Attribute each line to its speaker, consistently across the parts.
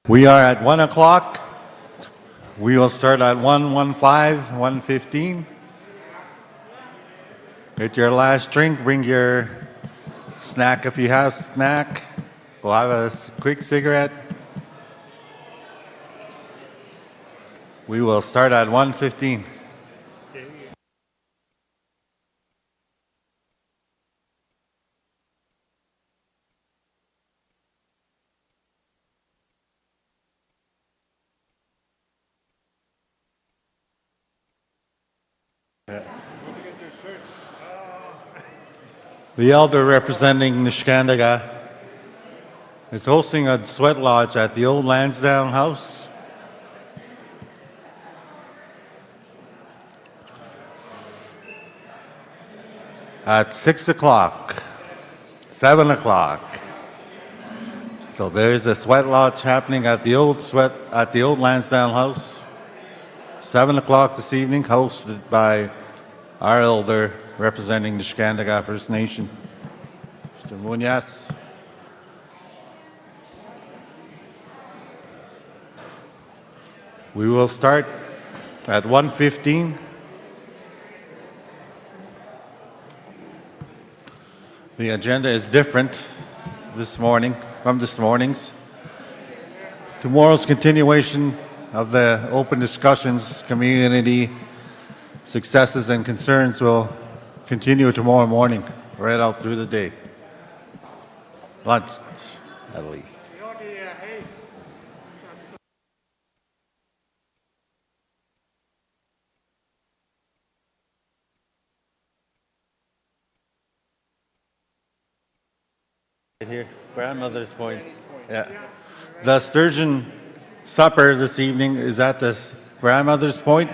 Speaker 1: We are at 1 o'clock. We will start at 1:15, 1:15. Get your last drink. Bring your snack if you have snack. Go have a quick cigarette. We will start at 1:15. The elder representing Niskandaga is hosting a sweat lodge at the old Lansdowne House. At 6 o'clock, 7 o'clock. So there's a sweat lodge happening at the old Lansdowne House. 7 o'clock this evening, hosted by our elder representing the Niskandaga First Nation, Mr. Muñoz. We will start at 1:15. The agenda is different this morning from this morning's. Tomorrow's continuation of the open discussions, community successes and concerns will continue tomorrow morning, right out through the day. Lunch, at least. Right here, Grandmother's Point. Yeah. The sturgeon supper this evening is at the Grandmother's Point.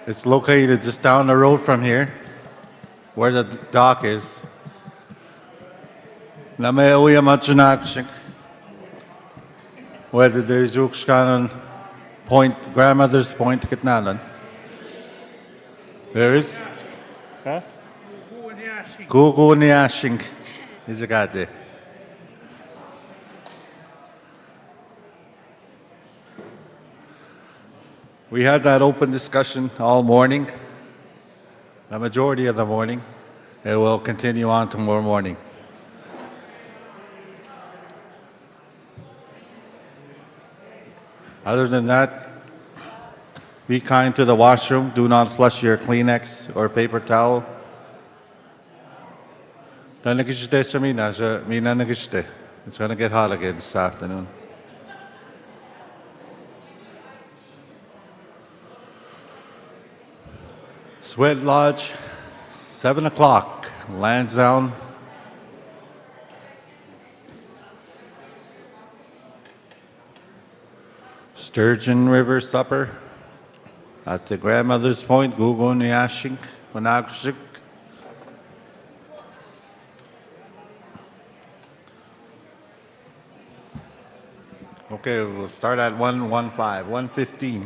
Speaker 1: It's located just down the road from here, where the dock is. Na may uya matsunak whether there's Ukshkanon Point, Grandmother's Point, Kitnanan. There is? Huh? Kuku Niashing. Is a guy there. We had that open discussion all morning, the majority of the morning. It will continue on tomorrow morning. Other than that, be kind to the washroom. Do not flush your Kleenex or paper towel. It's going to get hot again this afternoon. Sweat Lodge, 7 o'clock, Lansdowne. Sturgeon River Supper at the Grandmother's Point, Guguniashink, Wanagshik. Okay, we'll start at 1:15.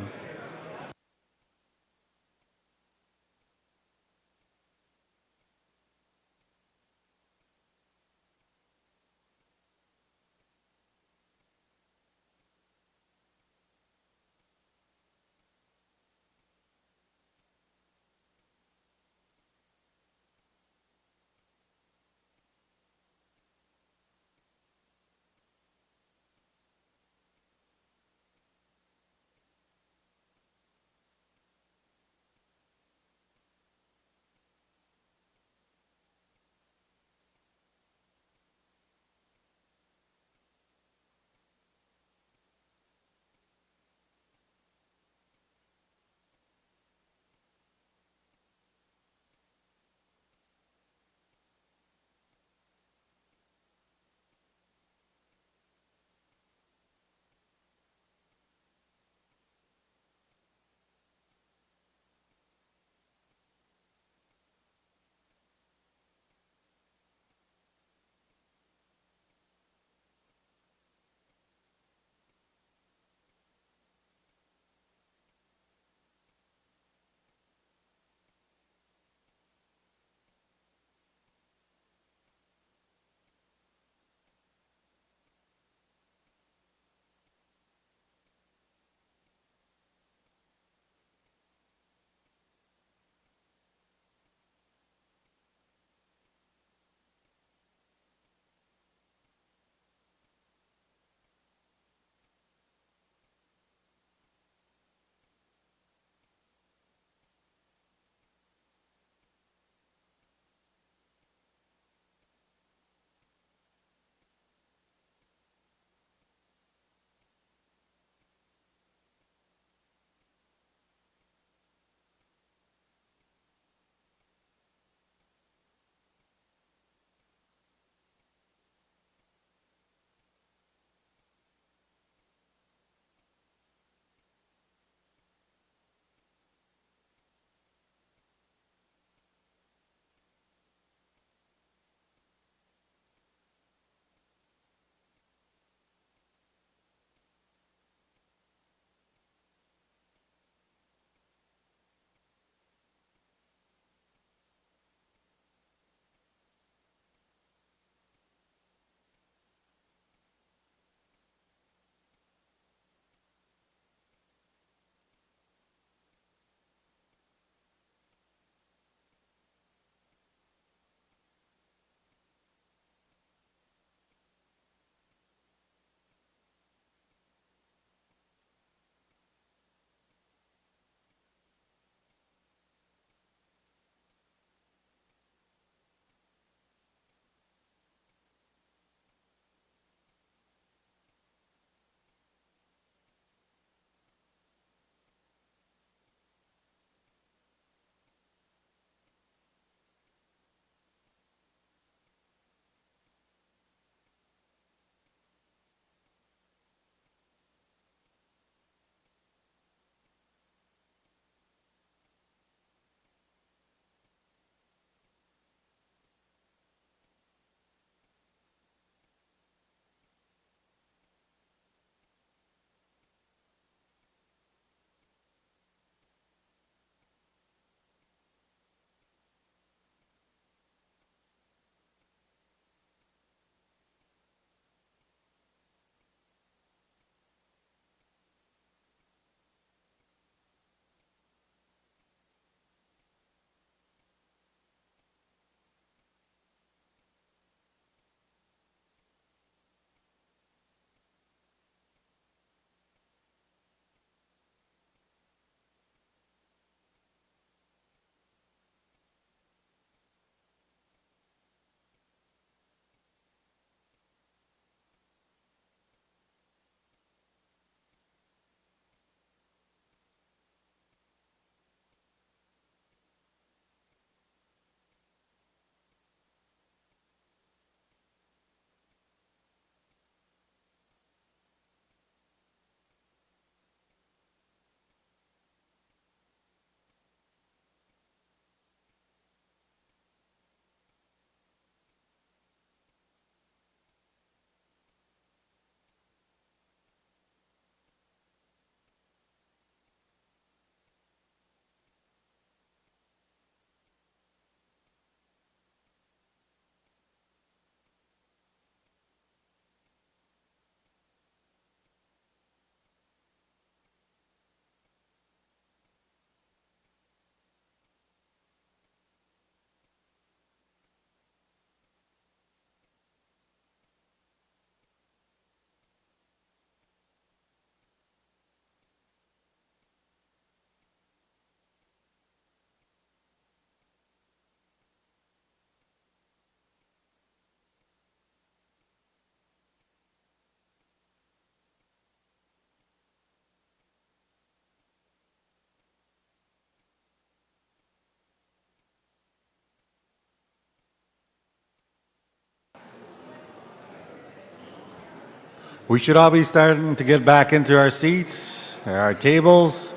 Speaker 1: We should all be starting to get back into our seats, our tables.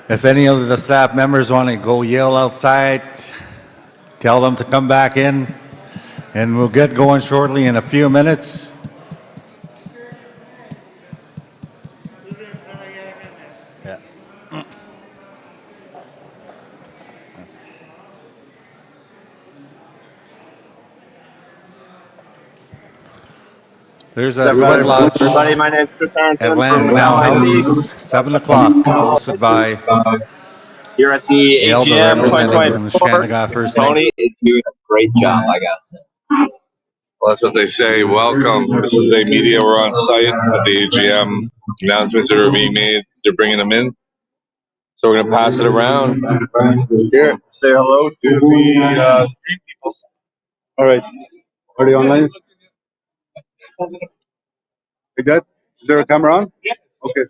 Speaker 1: If any of the staff members want to go yell outside, tell them to come back in, and we'll get going shortly in a few minutes. Yeah. There's a sweat lodge
Speaker 2: Everybody, my name is Chris
Speaker 1: at
Speaker 2: Harrington from
Speaker 1: Lansdowne
Speaker 2: Matawa
Speaker 1: House, 7 o'clock, hosted by
Speaker 2: here at the
Speaker 1: Elba
Speaker 2: AGM
Speaker 1: representing the
Speaker 2: 2024.
Speaker 1: Nishnawbe First Nation.
Speaker 2: Tony is doing a great job, I guess.
Speaker 3: Well, that's what they say. Welcome. This is a media. We're on site at the AGM. Announcements that are being made. They're bringing them in. So we're going to pass it around. Here, say hello to the street people.
Speaker 4: All right. Are they online? Like that? Is there a camera on? Okay.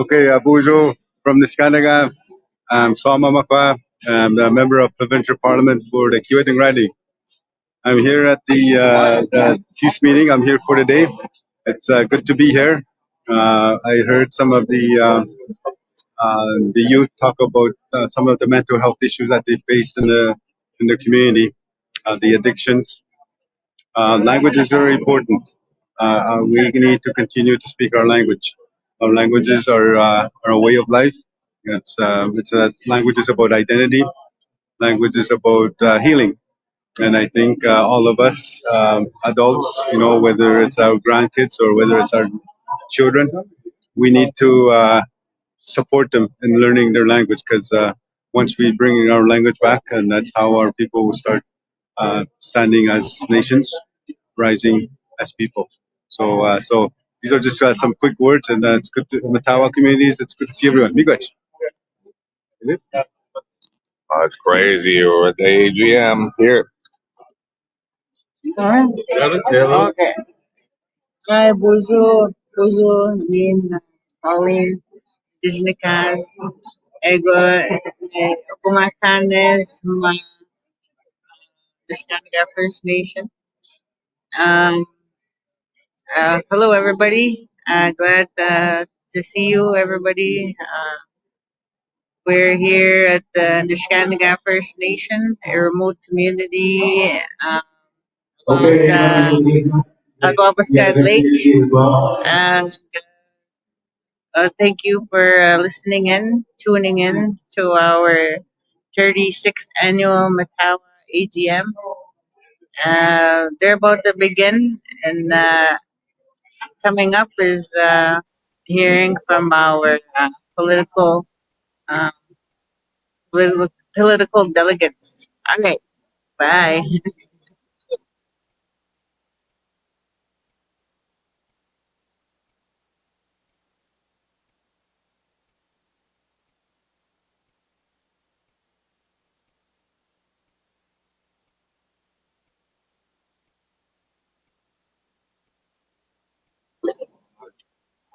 Speaker 4: Okay, Bujo from Niskandaga. I'm Sama Makwa. I'm a member of Provincial Parliament for the Kiweting Rally. I'm here at the Chiefs meeting. I'm here for the day. It's good to be here. I heard some of the youth talk about some of the mental health issues that they face in the community, the addictions. Language is very important. We need to continue to speak our language. Our languages are a way of life. Language is about identity. Language is about healing. And I think all of us adults, whether it's our grandkids or whether it's our children, we need to support them in learning their language because once we bring our language back, and that's how our people will start standing as nations, rising as people. So these are just some quick words, and it's good to Matawa communities. It's good to see everyone. Miigwech.
Speaker 3: Oh, it's crazy. We're at the AGM here.
Speaker 5: Okay. Hi, Bozo, Lin, Pauline, Disneycast, Ego, Okumasanes, the Scandinavian First Nation. Um, Hello, everybody. Glad to see you, everybody. We're here at the Scandinavian First Nation, a remote community along Aguabascad Lake. And thank you for tuning in to our 36th annual Matawa AGM. They're about to begin, and coming up is hearing from our uh, political delegates. All right, bye.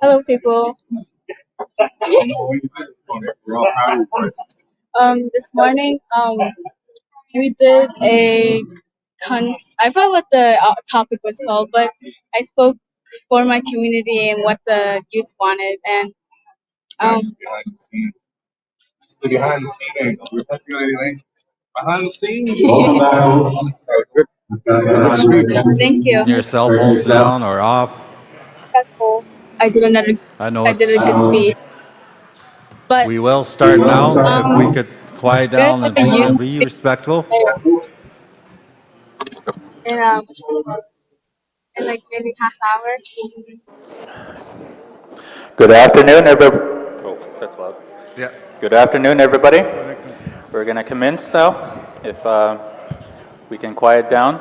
Speaker 6: Hello, people. This morning, we did I forgot what the topic was called, but I spoke for my community and what the youth wanted, and
Speaker 3: Behind the scenes. It's the behind the scene angle. We're touching on anything. Behind the scenes.
Speaker 6: thank you.
Speaker 1: Your cell phones down or off.
Speaker 6: That's cool. I did another.
Speaker 1: I know
Speaker 6: I did a
Speaker 1: it's.
Speaker 6: good speech, but
Speaker 1: We will start now. If we could quiet
Speaker 6: we had
Speaker 1: down
Speaker 6: like
Speaker 1: and
Speaker 6: a
Speaker 1: please
Speaker 6: youth
Speaker 1: be respectful.
Speaker 6: in in like maybe half hour.
Speaker 7: Good afternoon, everybody. Oh, that's loud.
Speaker 1: Yeah.
Speaker 7: Good afternoon, everybody. We're going to commence now. If we can quiet down.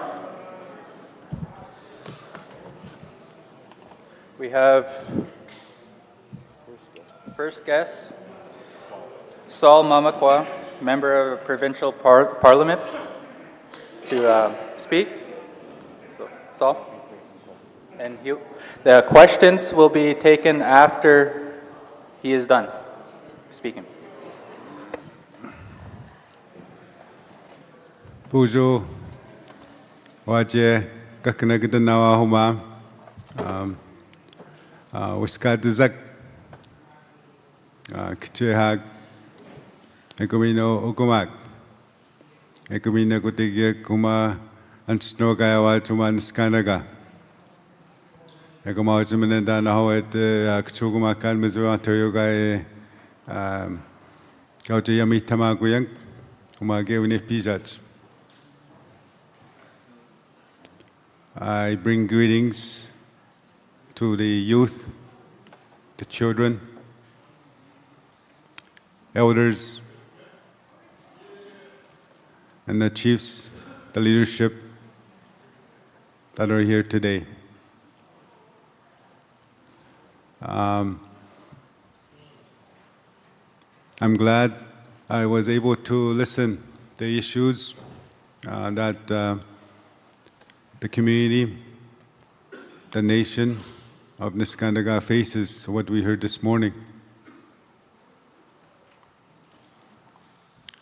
Speaker 7: We have first guest, Saul Mamakwa, member of Provincial Parliament, to speak. So, Saul. And the questions will be taken after he is done speaking.
Speaker 4: Pujo, Waje, kaknagda nawa huma wiskadizak kchehag ekumino ukumak ekumina kutigya kuma ansno gayawa tuman skanaga ekuma ujumanenda na hawet kchuguma kan mizu Ontario gay kauti yami tamaguyang kuma gewini pijat. I bring greetings to the youth, the children, elders, and the chiefs, the leadership that are here today. I'm glad I was able to listen to the issues that the community, the nation of Niskandaga faces, what we heard this morning.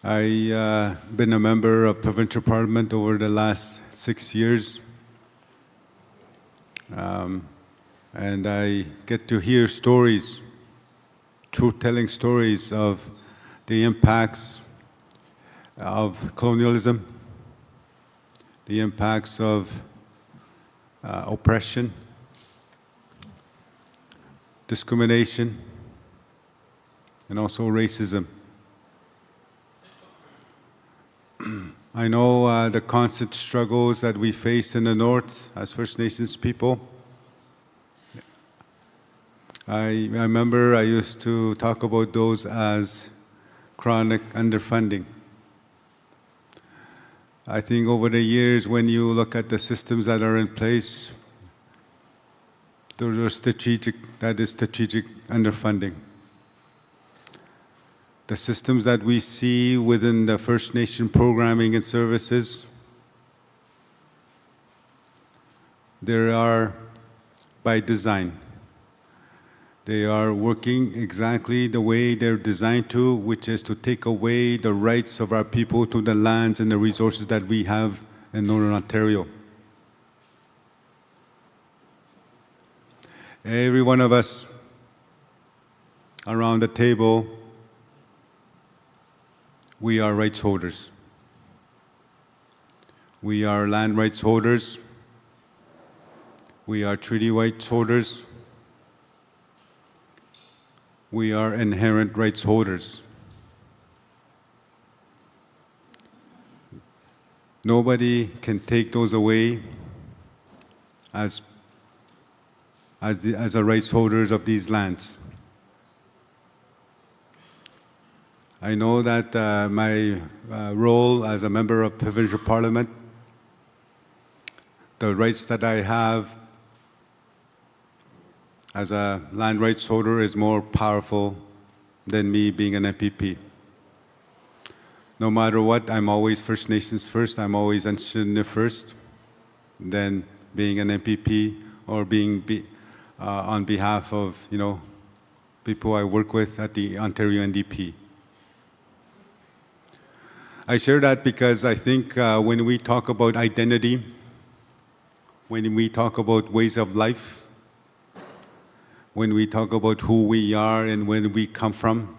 Speaker 4: I've been a member of provincial parliament over the last 6 years. And I get to hear stories, truth-telling stories of the impacts of colonialism, the impacts of oppression, discrimination, and also racism. I know the constant struggles that we face in the North as First Nations people. I remember I used to talk about those as chronic underfunding. I think over the years, when you look at the systems that are in place, those are strategic underfunding. The systems that we see within the First Nation programming and services, they are by design. They are working exactly the way they're designed to, which is to take away the rights of our people to the lands and the resources that we have in Northern Ontario. Every one of us around the table, we are rights holders. We are land rights holders. We are treaty rights holders. We are inherent rights holders. Nobody can take those away as the rights holders of these lands. I know that my role as a member of provincial parliament, the rights that I have as a land rights holder is more powerful than me being an MPP. No matter what, I'm always First Nations first, I'm always Anishinaabe first, than being an MPP or being on behalf of people I work with at the Ontario NDP. I share that because I think when we talk about identity, when we talk about ways of life, when we talk about who we are and where we come from,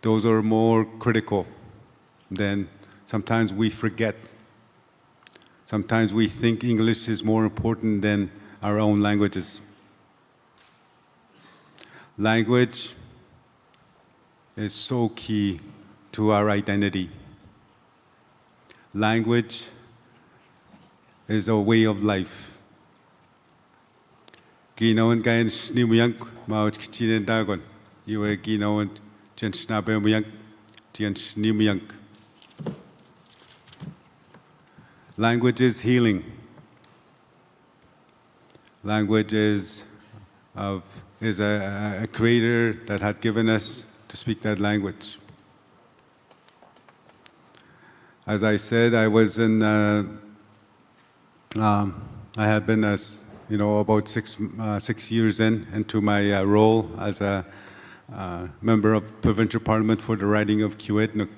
Speaker 4: those are more critical than sometimes we forget. Sometimes we think English is more important than our own languages. Language is so key to our identity. Language is a way of life. Ginawan kayan snimuyang maut kichinen dagon. Iwe ginawan jen snabemuyang jen snimuyang. Language is healing. Language is a creator that had given us to speak that language. As I said, I was in. I have been about 6 years into my role as a member of provincial parliament for the riding of Kiewit.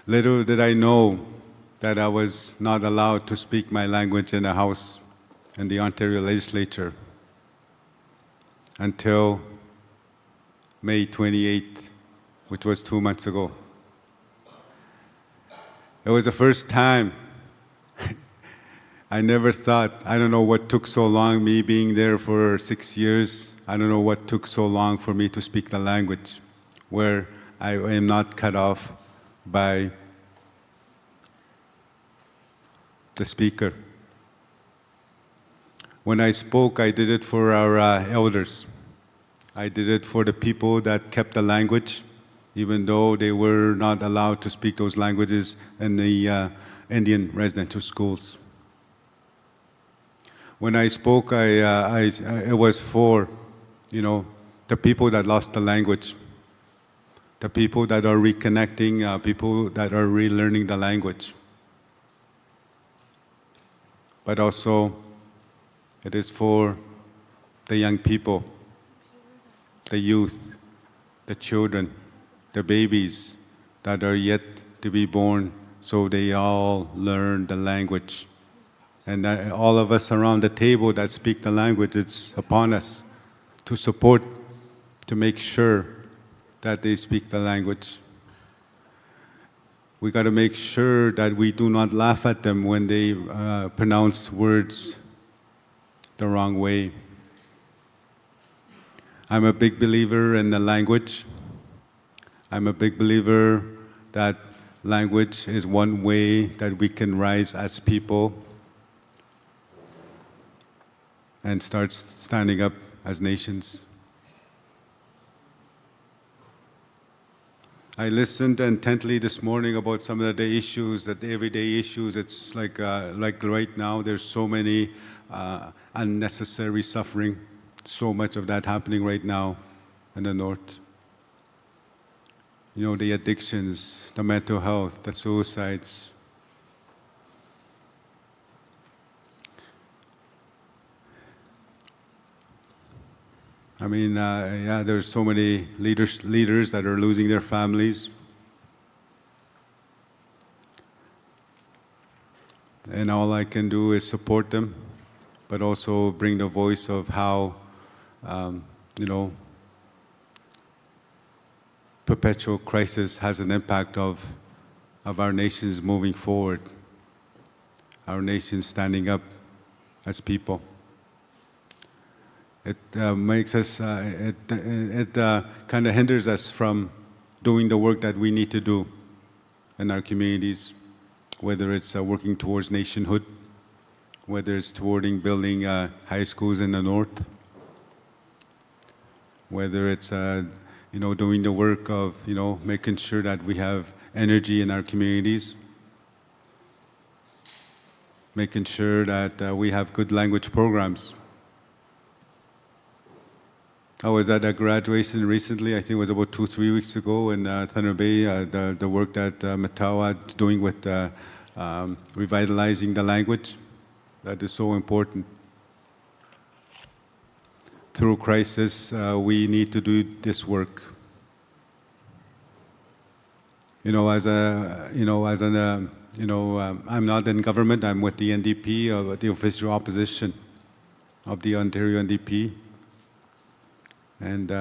Speaker 4: Little did I know that I was not allowed to speak my language in the House and the Ontario Legislature until May 28th, which was 2 months ago. It was the first time. I never thought, I don't know what took so long, me being there for 6 years, I don't know what took so long for me to speak the language, where I am not cut off by the speaker. When I spoke, I did it for our elders. I did it for the people that kept the language, even though they were not allowed to speak those languages in the Indian residential schools. When I spoke, it was for, the people that lost the language, the people that are reconnecting, people that are relearning the language. But also, it is for the young people, the youth, the children, the babies that are yet to be born, so they all learn the language. And all of us around the table that speak the language, it's upon us to support, to make sure that they speak the language. We got to make sure that we do not laugh at them when they pronounce words the wrong way. I'm a big believer in the language. I'm a big believer that language is one way that we can rise as people and start standing up as nations. I listened intently this morning about some of the issues, the everyday issues. It's like right now, there's so many unnecessary suffering, so much of that happening right now in the North. The addictions, the mental health, the suicides. I mean, there's so many leaders that are losing their families. And all I can do is support them, but also bring the voice of how, perpetual crisis has an impact of our nations moving forward, our nation standing up as people. It makes us, it kind of hinders us from doing the work that we need to do in our communities, whether it's working towards nationhood, whether it's towarding building high schools in the North, whether it's doing the work of making sure that we have energy in our communities, making sure that we have good language programs. I was at a graduation recently, I think it was about 2-3 weeks ago in Thunder Bay, the work that Matawa is doing with revitalizing the language. That is so important. Through crisis, we need to do this work. I'm not in government, I'm with the NDP, the official opposition of the Ontario NDP. And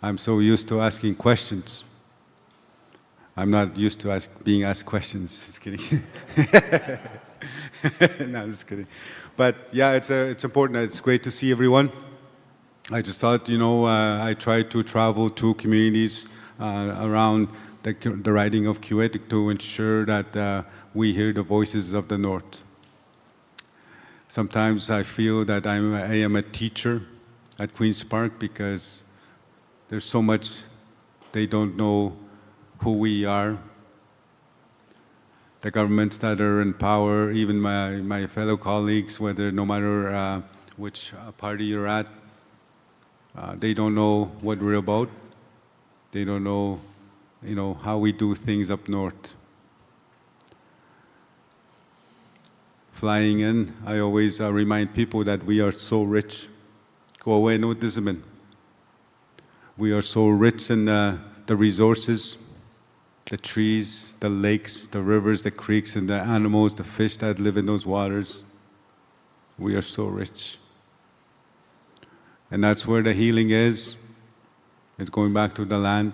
Speaker 4: I'm so used to asking questions. I'm not used to being asked questions. Just kidding. No, I'm just kidding. But yeah, it's important. It's great to see everyone. I just thought, I tried to travel to communities around the riding of Kiewit to ensure that we hear the voices of the North. Sometimes I feel that I am a teacher at Queen's Park because there's so much they don't know who we are. The governments that are in power, even my fellow colleagues, no matter which party you're at, they don't know what we're about. They don't know, how we do things up north. Flying in, I always remind people that we are so rich. Go away, no discipline. We are so rich in the resources. the trees, the lakes, the rivers, the creeks, and the animals, the fish that live in those waters. We are so rich. And that's where the healing is going back to the land,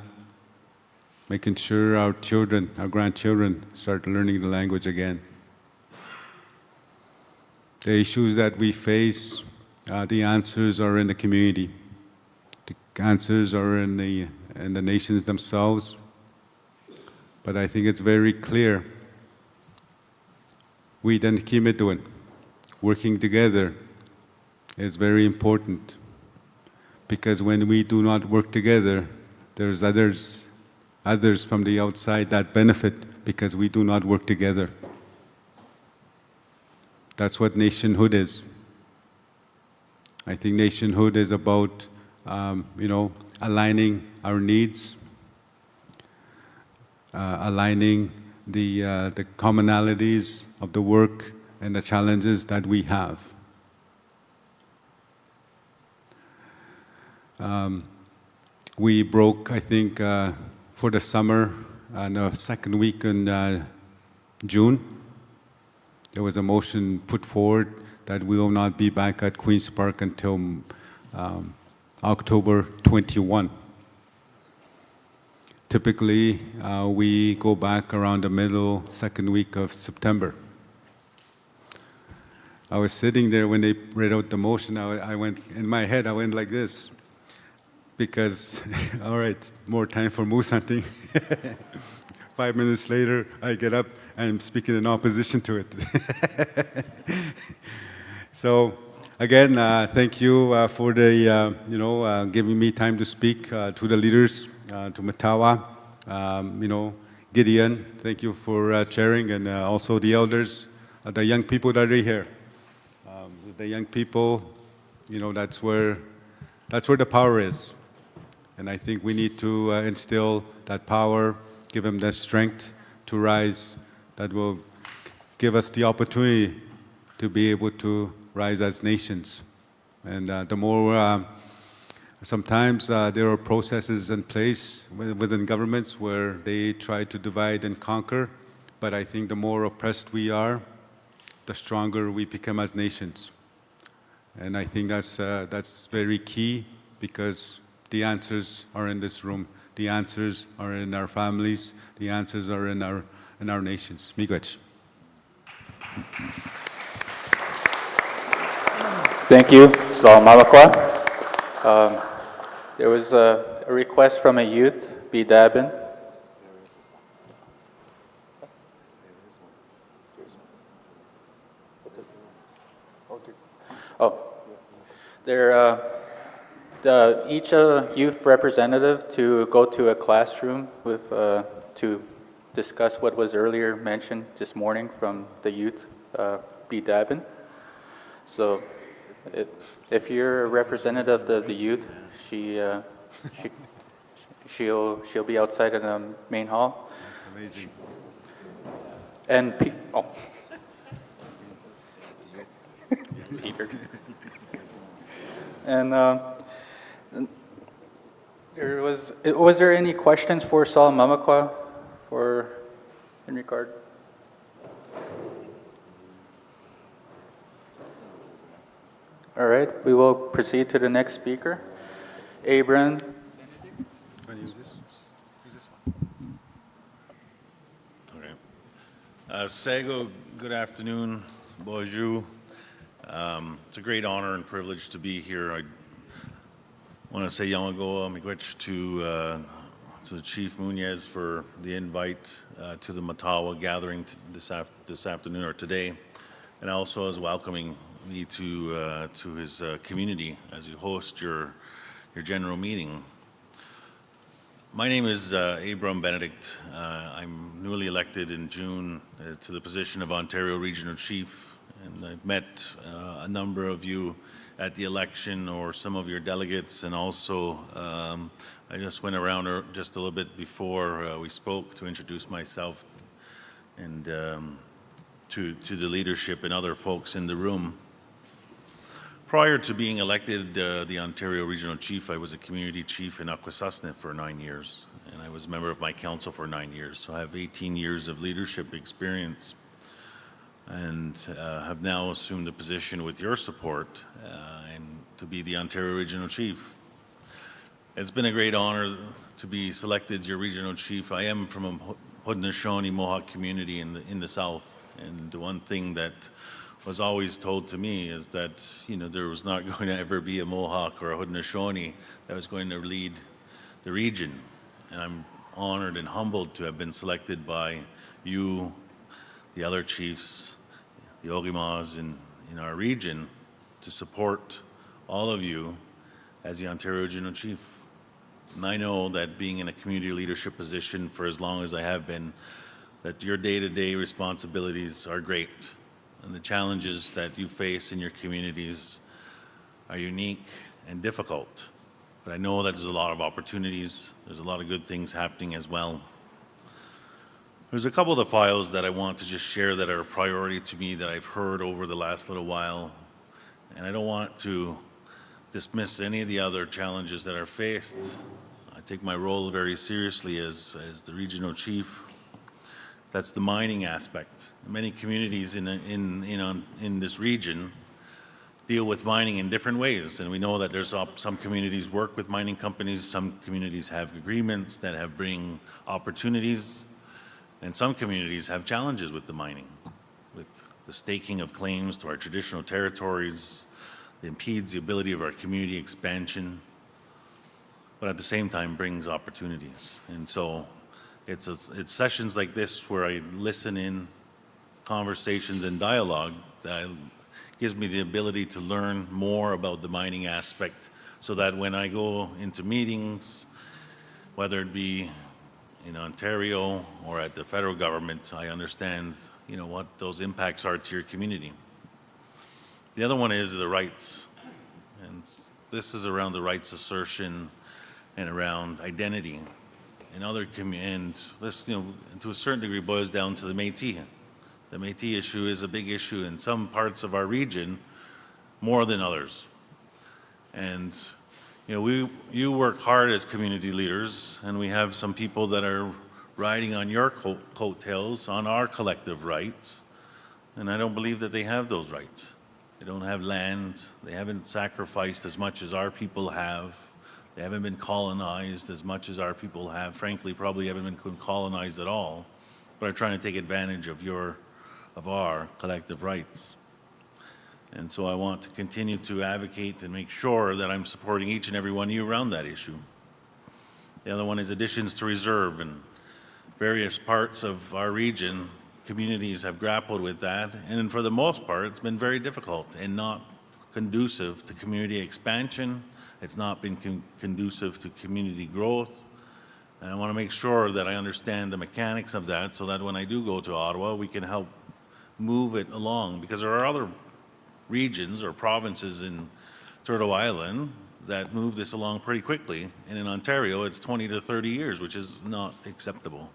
Speaker 4: making sure our children, our grandchildren, start learning the language again. The issues that we face, the answers are in the community. The answers are in the nations themselves. But I think it's very clear. We then keep it doing. Working together is very important. Because when we do not work together, there's others from the outside that benefit because we do not work together. That's what nationhood is. I think nationhood is about, aligning our needs, aligning the commonalities of the work and the challenges that we have. We broke, I think, for the summer, the second week in June, there was a motion put forward that we will not be back at Queen's Park until October 21. Typically, we go back around the second week of September. I was sitting there when they read out the motion. I went, in my head, I went like this. Because, all right, more time for moose hunting. 5 minutes later, I get up and I'm speaking in opposition to it. So, again, thank you for the, giving me time to speak to the leaders, to Matawa, Gideon, thank you for chairing, and also the elders, the young people that are here. The young people, that's where the power is. And I think we need to instill that power, give them that strength to rise, that will give us the opportunity to be able to rise as nations. And the more, sometimes there are processes in place within governments where they try to divide and conquer, but I think the more oppressed we are, the stronger we become as nations. And I think that's very key, because the answers are in this room. The answers are in our families. The answers are in our nations. Miigwech.
Speaker 7: Thank you, Saul Malakwa. There was a request from a youth, B. Dabin. Each youth representative to go to a classroom with to discuss what was earlier mentioned this morning from the youth, B. Dabin. So, if you're a representative of the youth, she'll be outside in the main hall.
Speaker 4: That's amazing.
Speaker 7: And Peter. And was there any questions for Saul Mamakwa in regard? All right, we will proceed to the next speaker, Abram.
Speaker 8: Okay. Sego, good afternoon. Bonjour. It's a great honor and privilege to be here. I want to say Yamagoa Miigwech to Chief Munez for the invite to the Matawa gathering this afternoon or today, and also as welcoming me to his community as you host your general meeting. My name is Abram Benedict. I'm newly elected in June to the position of Ontario Regional Chief. And I've met a number of you at the election, or some of your delegates, and also I just went around just a little bit before we spoke to introduce myself and to the leadership and other folks in the room. Prior to being elected the Ontario Regional Chief, I was a community chief in Akwesasne for 9 years. and I was a member of my council for 9 years. So I have 18 years of leadership experience, and have now assumed the position with your support and to be the Ontario Regional Chief. It's been a great honor to be selected your regional chief. I am from a Haudenosaunee Mohawk community in the south, and the one thing that was always told to me is that there was not going to ever be a Mohawk or a Haudenosaunee that was going to lead the region. And I'm honored and humbled to have been selected by you, the other chiefs, the Ogimas in our region, to support all of you as the Ontario Regional Chief. And I know that being in a community leadership position for as long as I have been, that your day-to-day responsibilities are great. And the challenges that you face in your communities are unique and difficult. But I know that there's a lot of opportunities. There's a lot of good things happening as well. There's a couple of the files that I want to just share that are a priority to me that I've heard over the last little while. And I don't want to dismiss any of the other challenges that are faced. I take my role very seriously as the regional chief. That's the mining aspect. Many communities in this region deal with mining in different ways, and we know that there's some communities work with mining companies, some communities have agreements that bring opportunities, and some communities have challenges with the mining, with the staking of claims to our traditional territories. It impedes the ability of our community expansion, but at the same time brings opportunities. And so it's sessions like this where I listen in, conversations and dialogue that gives me the ability to learn more about the mining aspect, so that when I go into meetings, whether it be in Ontario or at the federal government, I understand what those impacts are to your community. The other one is the rights, and this is around the rights assertion and around identity. And this, to a certain degree, boils down to the Métis. The Métis issue is a big issue in some parts of our region, more than others. And you work hard as community leaders, and we have some people that are riding on your coattails on our collective rights, and I don't believe that they have those rights. They don't have land. They haven't sacrificed as much as our people have. They haven't been colonized as much as our people have. Frankly, probably haven't been colonized at all, but are trying to take advantage of our collective rights. And so I want to continue to advocate and make sure that I'm supporting each and every one of you around that issue. The other one is additions to reserve. In various parts of our region, communities have grappled with that, and for the most part, it's been very difficult and not conducive to community expansion. It's not been conducive to community growth. And I want to make sure that I understand the mechanics of that, so that when I do go to Ottawa, we can help move it along, because there are other regions or provinces in Turtle Island that move this along pretty quickly, and in Ontario it's 20 to 30 years, which is not acceptable.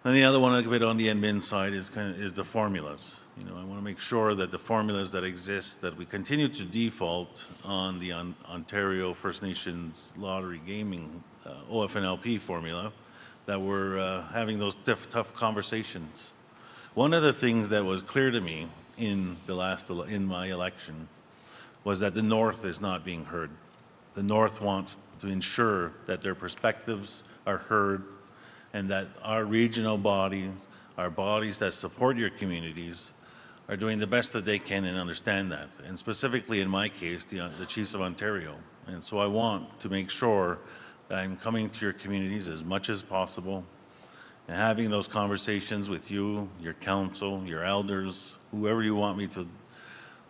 Speaker 8: And the other one, a bit on the admin side, is the formulas. I want to make sure that the formulas that exist, that we continue to default on the Ontario First Nations Lottery Gaming OFNLP formula, that we're having those tough conversations. One of the things that was clear to me in my election was that the North is not being heard. The North wants to ensure that their perspectives are heard, and that our regional bodies, our bodies that support your communities, are doing the best that they can and understand that. And specifically in my case, the Chiefs of Ontario. And so I want to make sure that I'm coming to your communities as much as possible and having those conversations with you, your council, your elders, whoever you want me to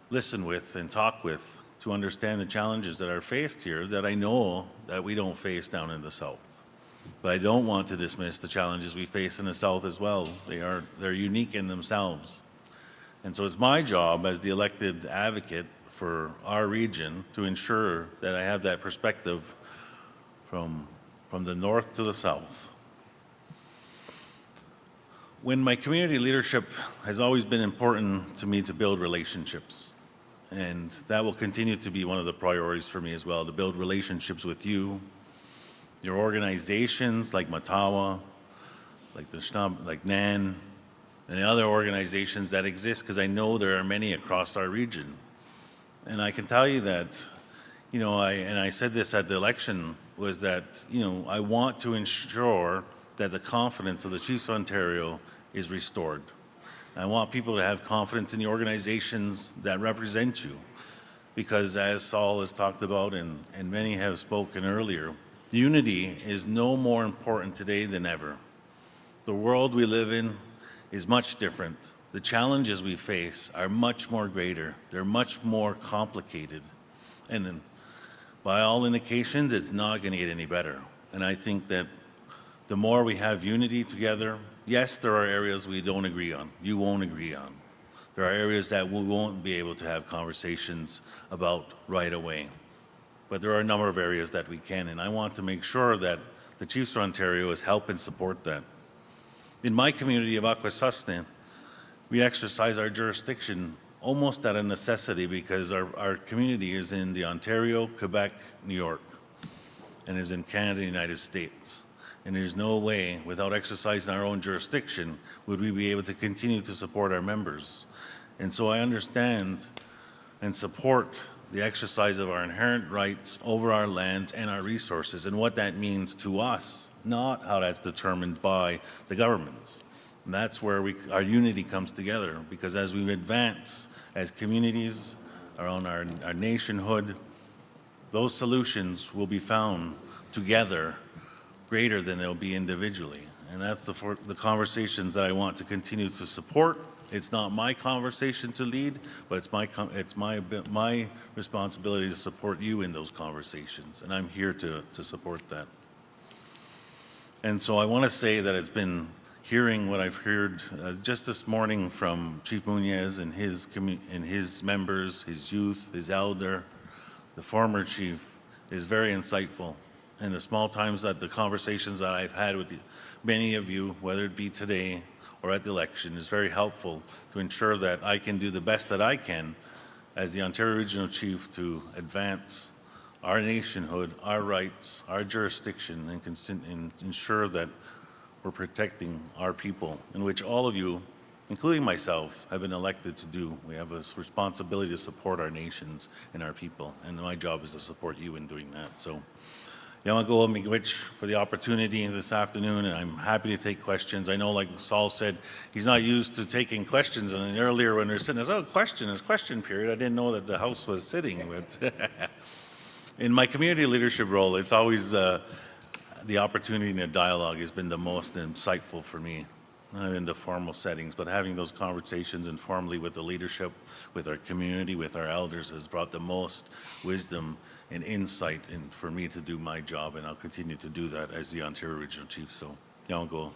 Speaker 8: listen with and talk with, to understand the challenges that are faced here that I know that we don't face down in the South. But I don't want to dismiss the challenges we face in the South as well. They're unique in themselves. And so it's my job as the elected advocate for our region to ensure that I have that perspective from the North to the South. When my community leadership has always been important to me to build relationships, and that will continue to be one of the priorities for me as well, to build relationships with you, your organizations like Matawa, like the Shnab, like NAN, and the other organizations that exist, because I know there are many across our region. And I can tell you that, I said this at the election, was that, I want to ensure that the confidence of the Chiefs of Ontario is restored. I want people to have confidence in the organizations that represent you, because as Saul has talked about and many have spoken earlier, unity is no more important today than ever. The world we live in is much different. The challenges we face are much more greater. They're much more complicated. And then, by all indications, it's not going to get any better. And I think that the more we have unity together, yes, there are areas we don't agree on. You won't agree on. There are areas that we won't be able to have conversations about right away. But there are a number of areas that we can, and I want to make sure that the Chiefs of Ontario is help and support that. In my community of Akwesasne, we exercise our jurisdiction almost out of necessity because our community is in the Ontario, Quebec, New York, and is in Canada, United States. And there's no way, without exercising our own jurisdiction, would we be able to continue to support our members. And so I understand and support the exercise of our inherent rights over our lands and our resources and what that means to us, not how that's determined by the governments. And that's where our unity comes together, because as we advance as communities around our nationhood, those solutions will be found together greater than they'll be individually. And that's the conversations that I want to continue to support. It's not my conversation to lead, but it's my responsibility to support you in those conversations, and I'm here to support that. And so I want to say that it's been hearing what I've heard just this morning from Chief Muñez and his members, his youth, his elder, the former chief, is very insightful. And the small times that the conversations that I've had with many of you, whether it be today or at the election, is very helpful to ensure that I can do the best that I can as the Ontario Regional Chief to advance our nationhood, our rights, our jurisdiction, and ensure that we're protecting our people, in which all of you, including myself, have been elected to do. We have a responsibility to support our nations and our people, and my job is to support you in doing that. So, Yamagoa Miigwech for the opportunity this afternoon, and I'm happy to take questions. I know, like Saul said, he's not used to taking questions, and earlier when they're sitting, it's question period. I didn't know that the House was sitting. But in my community leadership role, it's always the opportunity and the dialogue has been the most insightful for me, not in the formal settings, but having those conversations informally with the leadership, with our community, with our elders has brought the most wisdom and insight for me to do my job, and I'll continue to do that as the Ontario Regional Chief. So, Yamagoa.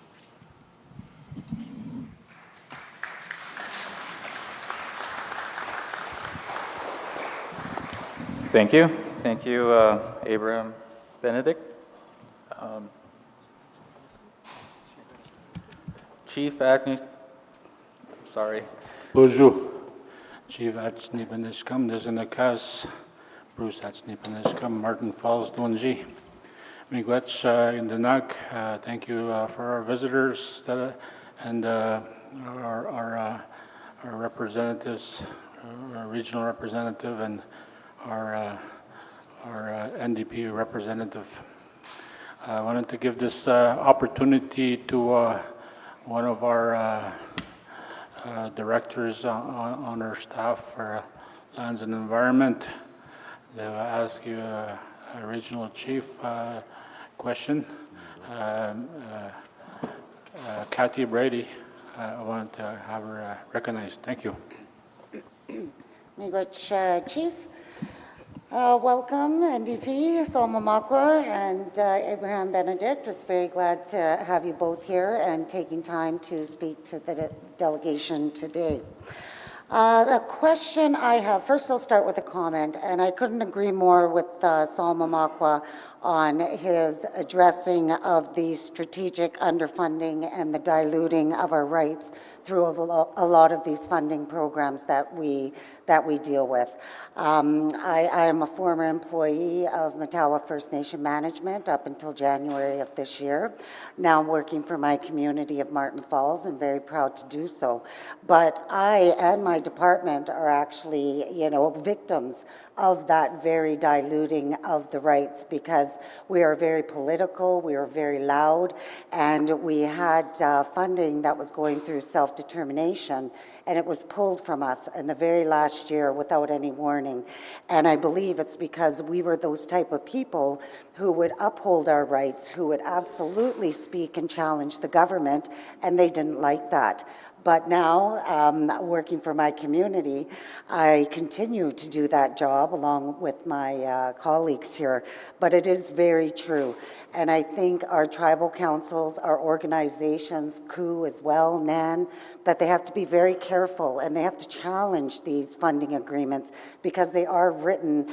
Speaker 7: Thank you. Thank you, Abraham Benedict. Chief Agnew, sorry.
Speaker 9: Bonjour. Chief Achni Benishkam, Nizanakas, Bruce Achni Benishkam, Martin Falls, Donji. Miigwech in the NUG, thank you for our visitors and our representatives, our regional representative and our NDP representative. I wanted to give this opportunity to one of our directors on our staff for Lands and Environment. They'll ask you a regional chief question. Kathy Brady, I want to have her recognized. Thank you.
Speaker 10: Miigwech Chief. Welcome, NDP, Solma Makwa, and Abraham Benedict. It's very glad to have you both here and taking time to speak to the delegation today. The question I have, first I'll start with a comment, and I couldn't agree more with Solma Makwa on his addressing of the strategic underfunding and the diluting of our rights through a lot of these funding programs that we deal with. I am a former employee of Matawa First Nation Management up until January of this year. Now working for my community of Martin Falls, and very proud to do so. But I and my department are actually, victims of that very diluting of the rights, because we are very political, we are very loud, and we had funding that was going through self-determination, and it was pulled from us in the very last year without any warning. And I believe it's because we were those type of people who would uphold our rights, who would absolutely speak and challenge the government, and they didn't like that. But now, working for my community, I continue to do that job along with my colleagues here. But it is very true. And I think our tribal councils, our organizations, COO as well, NAN, that they have to be very careful and they have to challenge these funding agreements, because they are written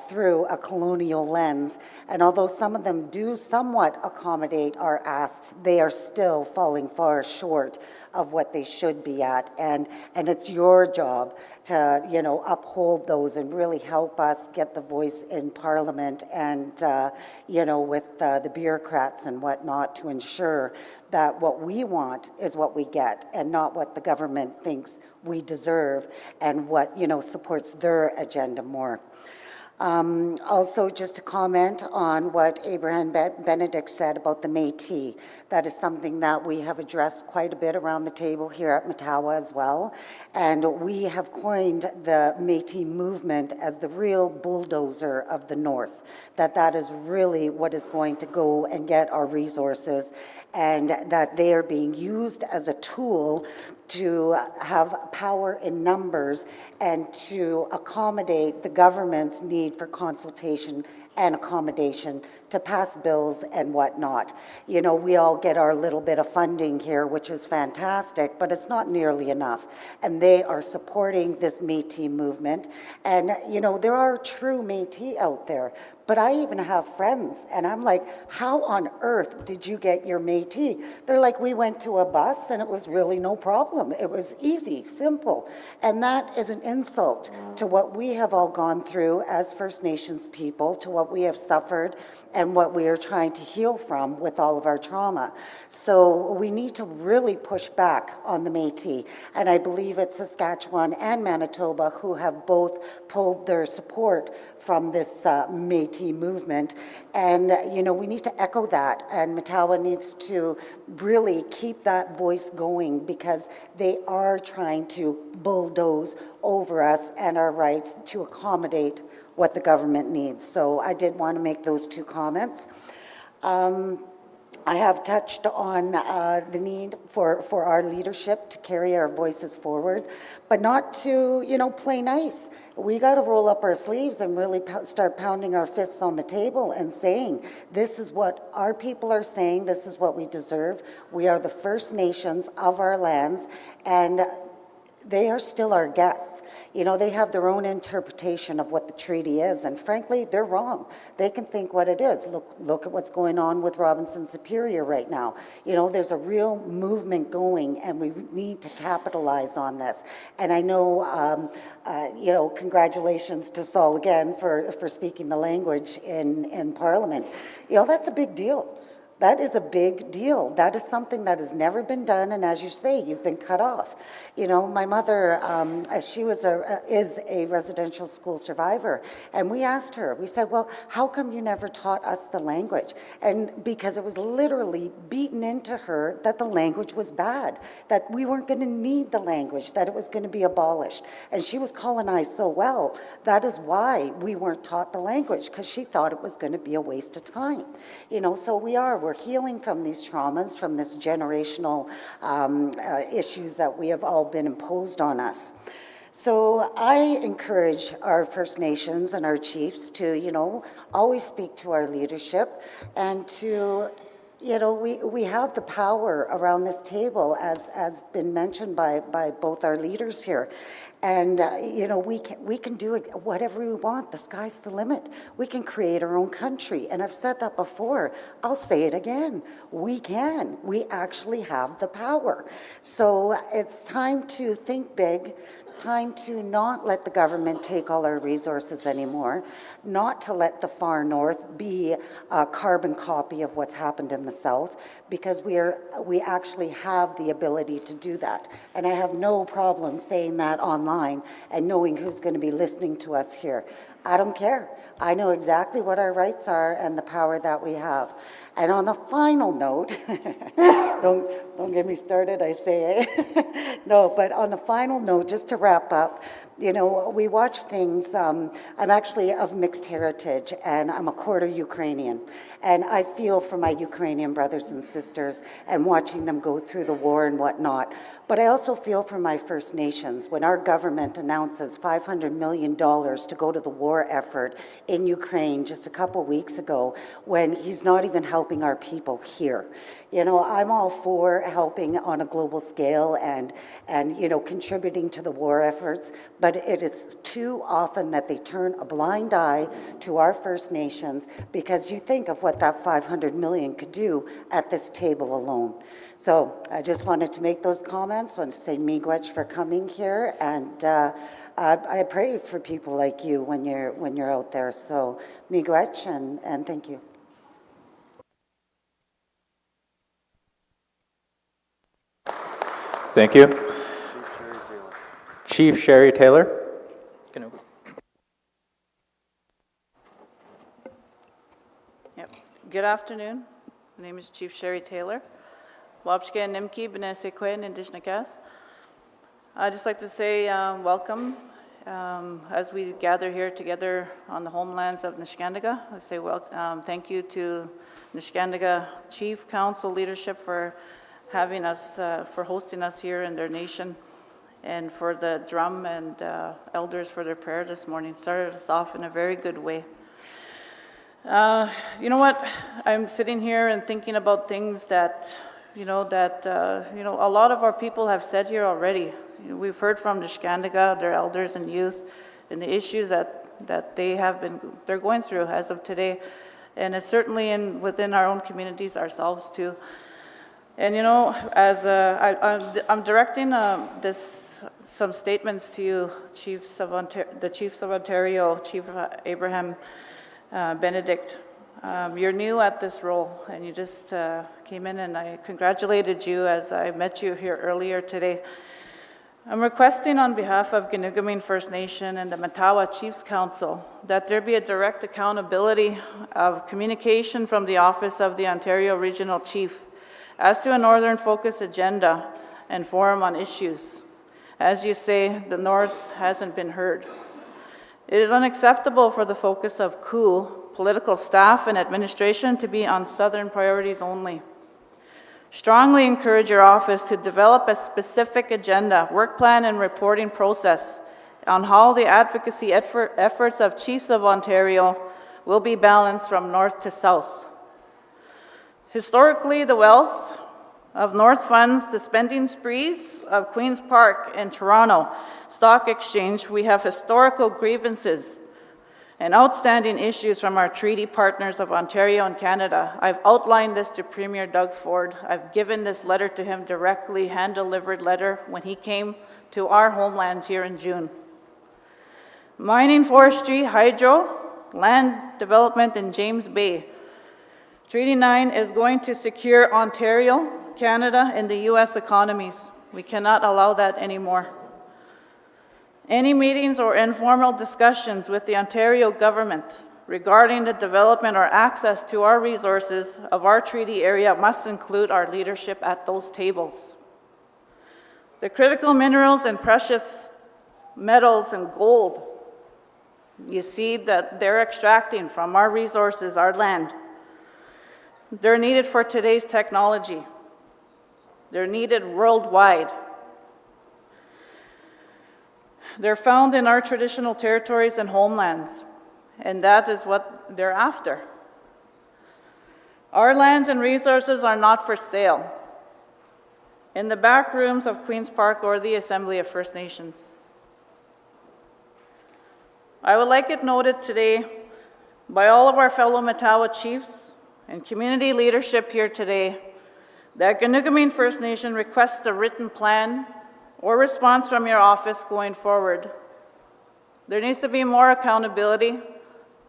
Speaker 10: through a colonial lens. And although some of them do somewhat accommodate our asks, they are still falling far short of what they should be at, and it's your job to uphold those and really help us get the voice in Parliament and with the bureaucrats and whatnot, to ensure that what we want is what we get and not what the government thinks we deserve and what supports their agenda more. Also, just to comment on what Abraham Benedict said about the Métis. That is something that we have addressed quite a bit around the table here at Matawa as well. And we have coined the Métis movement as the real bulldozer of the North. That is really what is going to go and get our resources, and that they are being used as a tool to have power in numbers and to accommodate the government's need for consultation and accommodation to pass bills and whatnot. We all get our little bit of funding here, which is fantastic, but it's not nearly enough. And they are supporting this Métis movement. And, there are true Métis out there. But I even have friends, and I'm like, how on earth did you get your Métis? They're like, we went to a bus, and it was really no problem. It was easy, simple. And that is an insult to what we have all gone through as First Nations people, to what we have suffered, and what we are trying to heal from with all of our trauma. So we need to really push back on the Métis. And I believe it's Saskatchewan and Manitoba who have both pulled their support from this Métis movement. And, we need to echo that. And Matawa needs to really keep that voice going, because they are trying to bulldoze over us and our rights to accommodate what the government needs. So I did want to make those two comments. I have touched on the need for our leadership to carry our voices forward, but not to, play nice. We got to roll up our sleeves and really start pounding our fists on the table and saying, this is what our people are saying, this is what we deserve. We are the First Nations of our lands, and they are still our guests. They have their own interpretation of what the treaty is, and frankly, they're wrong. They can think what it is. Look at what's going on with Robinson Superior right now. There's a real movement going, and we need to capitalize on this. And I know, congratulations to Saul again for speaking the language in Parliament. That's a big deal. That is a big deal. That is something that has never been done, and as you say, you've been cut off. My mother, she is a residential school survivor, and we asked her, we said, well, how come you never taught us the language? And because it was literally beaten into her that the language was bad, that we weren't going to need the language, that it was going to be abolished. And she was colonized so well, that is why we weren't taught the language, because she thought it was going to be a waste of time. So we're healing from these traumas, from this generational issues that we have all been imposed on us. So I encourage our First Nations and our chiefs to, always speak to our leadership, and to, we have the power around this table, as been mentioned by both our leaders here. And, we can do it whatever we want. The sky's the limit. We can create our own country. And I've said that before. I'll say it again. We can. We actually have the power. So it's time to think big, time to not let the government take all our resources anymore, not to let the far north be a carbon copy of what's happened in the south, because we actually have the ability to do that. And I have no problem saying that online and knowing who's going to be listening to us here. I don't care. I know exactly what our rights are and the power that we have. And on the final note, don't get me started, I say, eh? No, but on the final note, just to wrap up, we watch things. I'm actually of mixed heritage, and I'm a quarter Ukrainian. And I feel for my Ukrainian brothers and sisters and watching them go through the war and whatnot. But I also feel for my First Nations when our government announces $500 million to go to the war effort in Ukraine just a couple weeks ago, when he's not even helping our people here. I'm all for helping on a global scale and contributing to the war efforts, but it is too often that they turn a blind eye to our First Nations, because you think of what that $500 million could do at this table alone. So I just wanted to make those comments. I want to say miigwech for coming here, and I pray for people like you when you're out there. So miigwech, and thank you.
Speaker 7: Thank you. Chief Sherry Taylor.
Speaker 11: Yep. Good afternoon. My name is Chief Sherry Taylor. Wapshke Nimki Benesekwe Indishnakas. I'd just like to say welcome as we gather here together on the homelands of Niskandaga. I say thank you to Niskandaga Chief Council leadership for having us, for hosting us here in their nation, and for the drum and elders for their prayer this morning. Started us off in a very good way. You know what? I'm sitting here and thinking about things that, a lot of our people have said here already. We've heard from Niskandaga, their elders and youth, and the issues that they're going through as of today. And it's certainly within our own communities ourselves too. And as I'm directing some statements to you, the Chiefs of Ontario, Chief Abraham Benedict. You're new at this role, and you just came in, and I congratulated you as I met you here earlier today. I'm requesting on behalf of Ginugamin First Nation and the Matawa Chiefs Council that there be a direct accountability of communication from the Office of the Ontario Regional Chief as to a Northern Focus agenda and forum on issues. As you say, the North hasn't been heard. It is unacceptable for the focus of COO, political staff and administration, to be on Southern priorities only. Strongly encourage your office to develop a specific agenda, work plan and reporting process on how the advocacy efforts of Chiefs of Ontario will be balanced from north to south. Historically, the wealth of North funds the spending sprees of Queen's Park and Toronto Stock Exchange. We have historical grievances and outstanding issues from our treaty partners of Ontario and Canada. I've outlined this to Premier Doug Ford. I've given this letter to him directly, hand-delivered letter, when he came to our homelands here in June. Mining, forestry, hydro, land development in James Bay. Treaty 9 is going to secure Ontario, Canada, and the U.S. economies. We cannot allow that anymore. Any meetings or informal discussions with the Ontario government regarding the development or access to our resources of our treaty area must include our leadership at those tables. The critical minerals and precious metals and gold, you see that they're extracting from our resources, our land. They're needed for today's technology. They're needed worldwide. They're found in our traditional territories and homelands, and that is what they're after. Our lands and resources are not for sale in the back rooms of Queen's Park or the Assembly of First Nations. I would like it noted today by all of our fellow Matawa chiefs and community leadership here today that Ganugaming First Nation requests a written plan or response from your office going forward. There needs to be more accountability,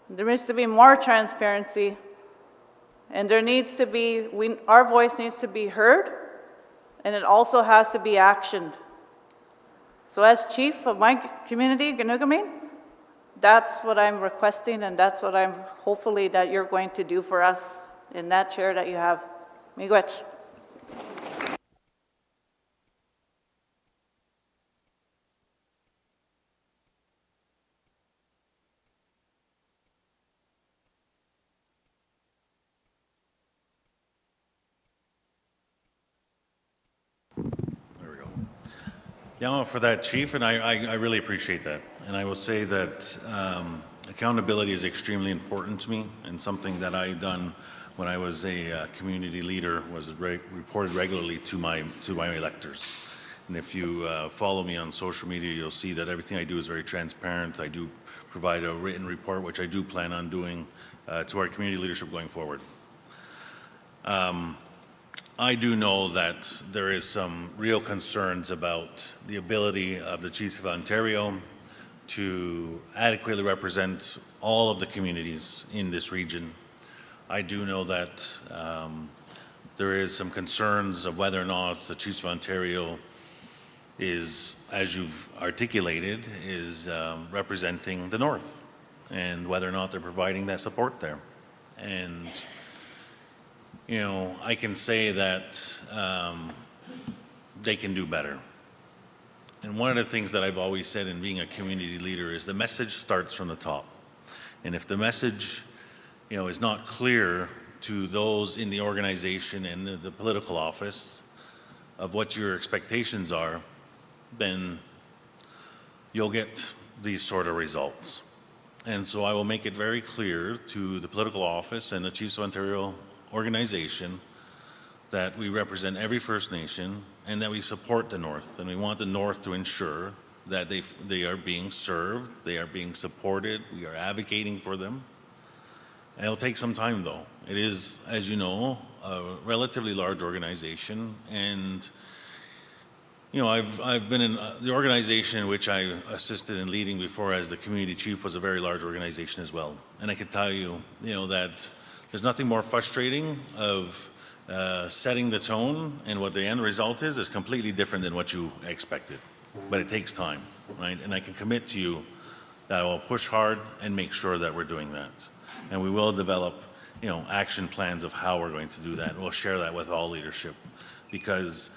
Speaker 11: there needs to be more transparency, and there needs to be, our voice needs to be heard, and it also has to be actioned. So as chief of my community, Ganugaming, that's what I'm requesting, and that's what I'm hopefully that you're going to do for us in that chair that you have. Miigwech.
Speaker 8: There we go. Yeah, for that, Chief, and I really appreciate that. And I will say that accountability is extremely important to me, and something that I done when I was a community leader was reported regularly to my electors. And if you follow me on social media, you'll see that everything I do is very transparent. I do provide a written report, which I do plan on doing to our community leadership going forward. I do know that there is some real concerns about the ability of the Chiefs of Ontario to adequately represent all of the communities in this region. I do know that there is some concerns of whether or not the Chiefs of Ontario is, as you've articulated, is representing the North, and whether or not they're providing that support there. And you know, I can say that they can do better. And one of the things that I've always said in being a community leader is the message starts from the top. And if the message, you know, is not clear to those in the organization and the political office of what your expectations are, then you'll get these sort of results. And so I will make it very clear to the political office and the Chiefs of Ontario organization that we represent every First Nation and that we support the North, and we want the North to ensure that they are being served, they are being supported, we are advocating for them. And it'll take some time though. It is, as you know, a relatively large organization, and you know, I've been in the organization in which I assisted in leading before as the community chief was a very large organization as well. And I can tell you, you know, that there's nothing more frustrating of setting the tone, and what the end result is completely different than what you expected. But it takes time, right? And I can commit to you that I will push hard and make sure that we're doing that. And we will develop, you know, action plans of how we're going to do that. We'll share that with all leadership, because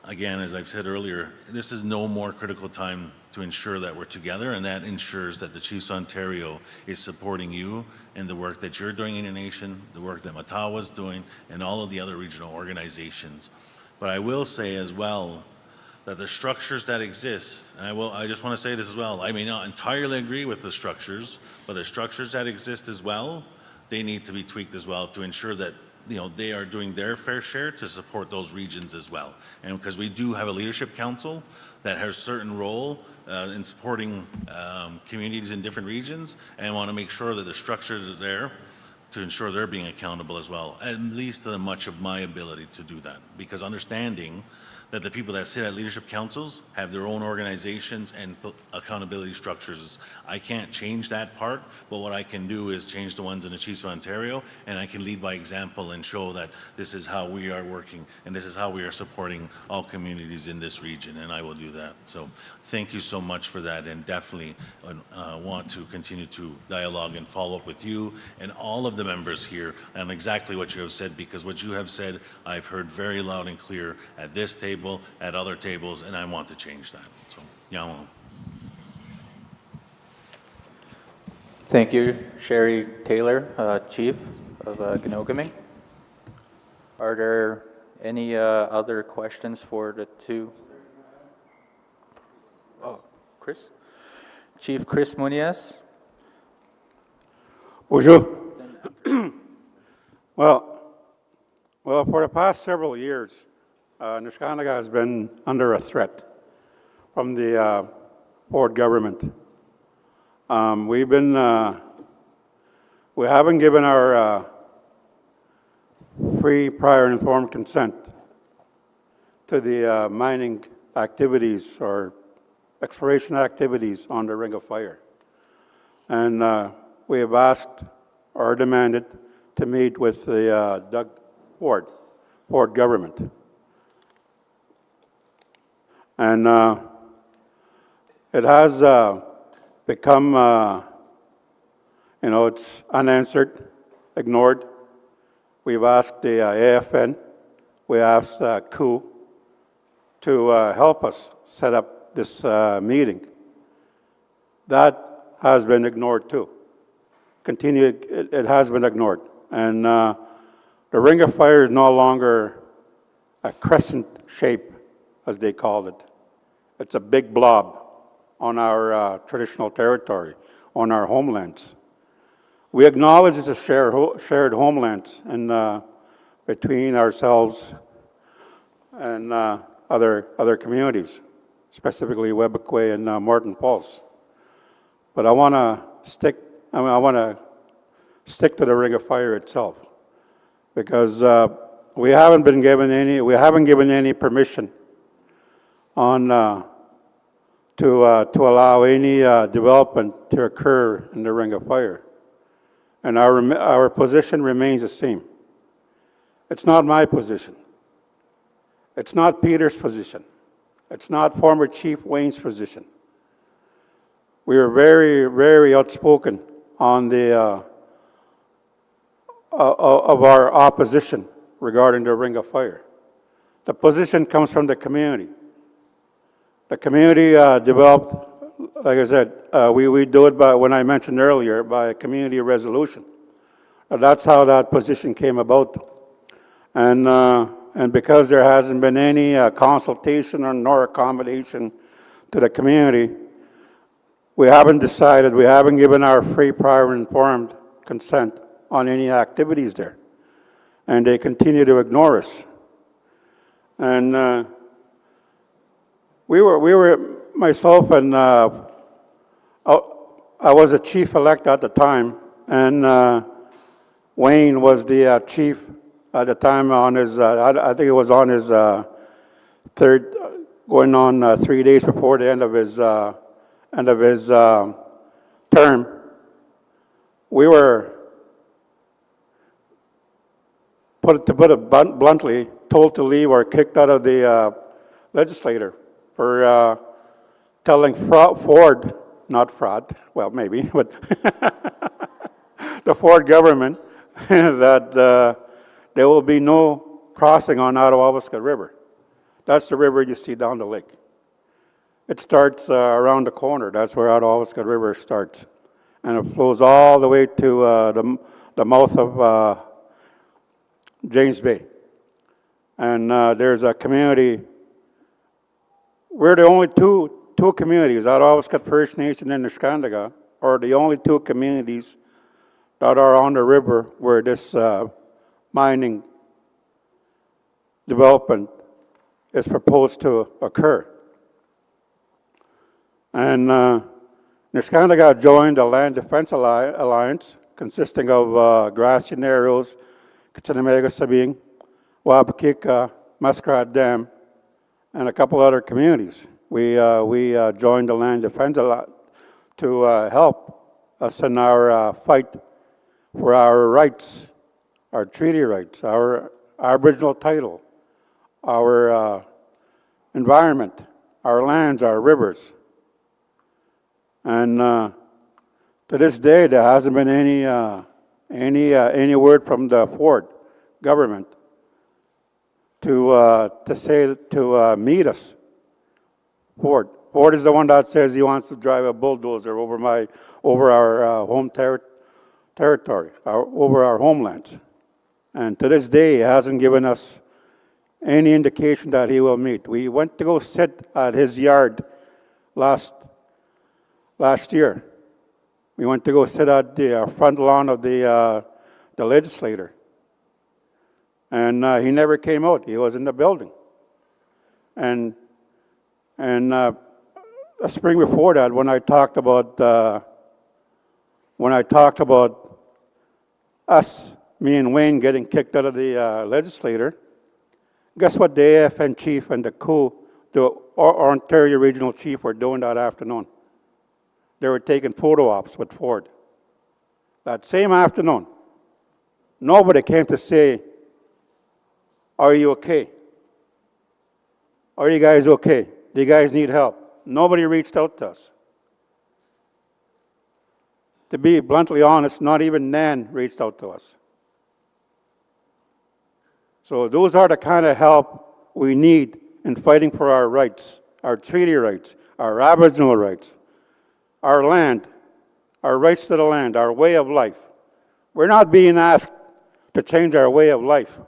Speaker 8: again, as I've said earlier, this is no more critical time to ensure that we're together, and that ensures that the Chiefs of Ontario is supporting you and the work that you're doing in your nation, the work that Matawa is doing, and all of the other regional organizations. But I will say as well that the structures that exist, and I just want to say this as well, I may not entirely agree with the structures, but the structures that exist as well, they need to be tweaked as well to ensure that, you know, they are doing their fair share to support those regions as well. And because we do have a leadership council that has a certain role in supporting communities in different regions, and want to make sure that the structures are there to ensure they're being accountable as well, at least to much of my ability to do that. Because understanding that the people that sit at leadership councils have their own organizations and accountability structures. I can't change that part, but what I can do is change the ones in the Chiefs of Ontario, and I can lead by example and show that this is how we are working and this is how we are supporting all communities in this region, and I will do that. So thank you so much for that, and definitely want to continue to dialogue and follow up with you and all of the members here on exactly what you have said, because what you have said I've heard very loud and clear at this table, at other tables, and I want to change that. So, Yamo.
Speaker 7: Thank you, Sherry Taylor, Chief of Ganugaming. Are there any other questions for the two? Oh, Chris? Chief Chris Muniz.
Speaker 12: Bonjour. Well, for the past several years, Nishkanaga has been under a threat from the Ford government. We haven't given our free, prior, and informed consent to the mining activities or exploration activities on the Ring of Fire. And we have asked or demanded to meet with the Doug Ford government. And it has become, it's unanswered, ignored. We've asked the AFN, we asked COO to help us set up this meeting. That has been ignored too. It has been ignored. And the Ring of Fire is no longer a crescent shape, as they called it. It's a big blob on our traditional territory, on our homelands. We acknowledge it's a shared homelands and between ourselves and other communities, specifically Webequie and Martin Falls. But I want to stick to the Ring of Fire itself, because we haven't given any permission on to allow any development to occur in the Ring of Fire. And our position remains the same. It's not my position. It's not Peter's position. It's not former Chief Wayne's position. We are very, very outspoken on the of our opposition regarding the Ring of Fire. The position comes from the community. The community developed, like I said, we do it by, when I mentioned earlier, by a community resolution. That's how that position came about. And because there hasn't been any consultation or nor accommodation to the community, we haven't given our free, prior, and informed consent on any activities there. And they continue to ignore us. And we were myself and I was a chief-elect at the time, and Wayne was the chief at the time on his, I think it was on his going on 3 days before the end of his term. We were, to put it bluntly, told to leave or kicked out of the legislature for telling Ford, not fraud, well, maybe, but the Ford government that there will be no crossing on Ottawaska River. That's the river you see down the lake. It starts around the corner. That's where Ottawaska River starts. And it flows all the way to the mouth of James Bay. And there's a community. We're the only two communities, Ottawaska First Nation and Niskandaga, are the only two communities that are on the river where this mining development is proposed to occur. And Niskandaga joined the Land Defense Alliance, consisting of Grassy Narrows, Kitchenamega Sabing, Wapakika, Muskrat Dam, and a couple other communities. We joined the Land Defense Alliance to help us in our fight for our rights, our treaty rights, our Aboriginal title, our environment, our lands, our rivers. And to this day, there hasn't been any word from the Ford government to meet us. Ford is the one that says he wants to drive a bulldozer over our home territory, over our homelands. And to this day, he hasn't given us any indication that he will meet. We went to go sit at his yard last year. We went to go sit at the front lawn of the legislature. And he never came out. He was in the building. And a spring before that, when I talked about when I talked about me and Wayne getting kicked out of the legislature, guess what the AFN chief and the Ontario regional chief were doing that afternoon? They were taking photo ops with Ford. That same afternoon, nobody came to say, are you okay? Are you guys okay? Do you guys need help? Nobody reached out to us. To be bluntly honest, not even Nan reached out to us. So those are the kind of help we need in fighting for our rights, our treaty rights, our Aboriginal rights, our land, our rights to the land, our way of life. We're not being asked to change our way of life.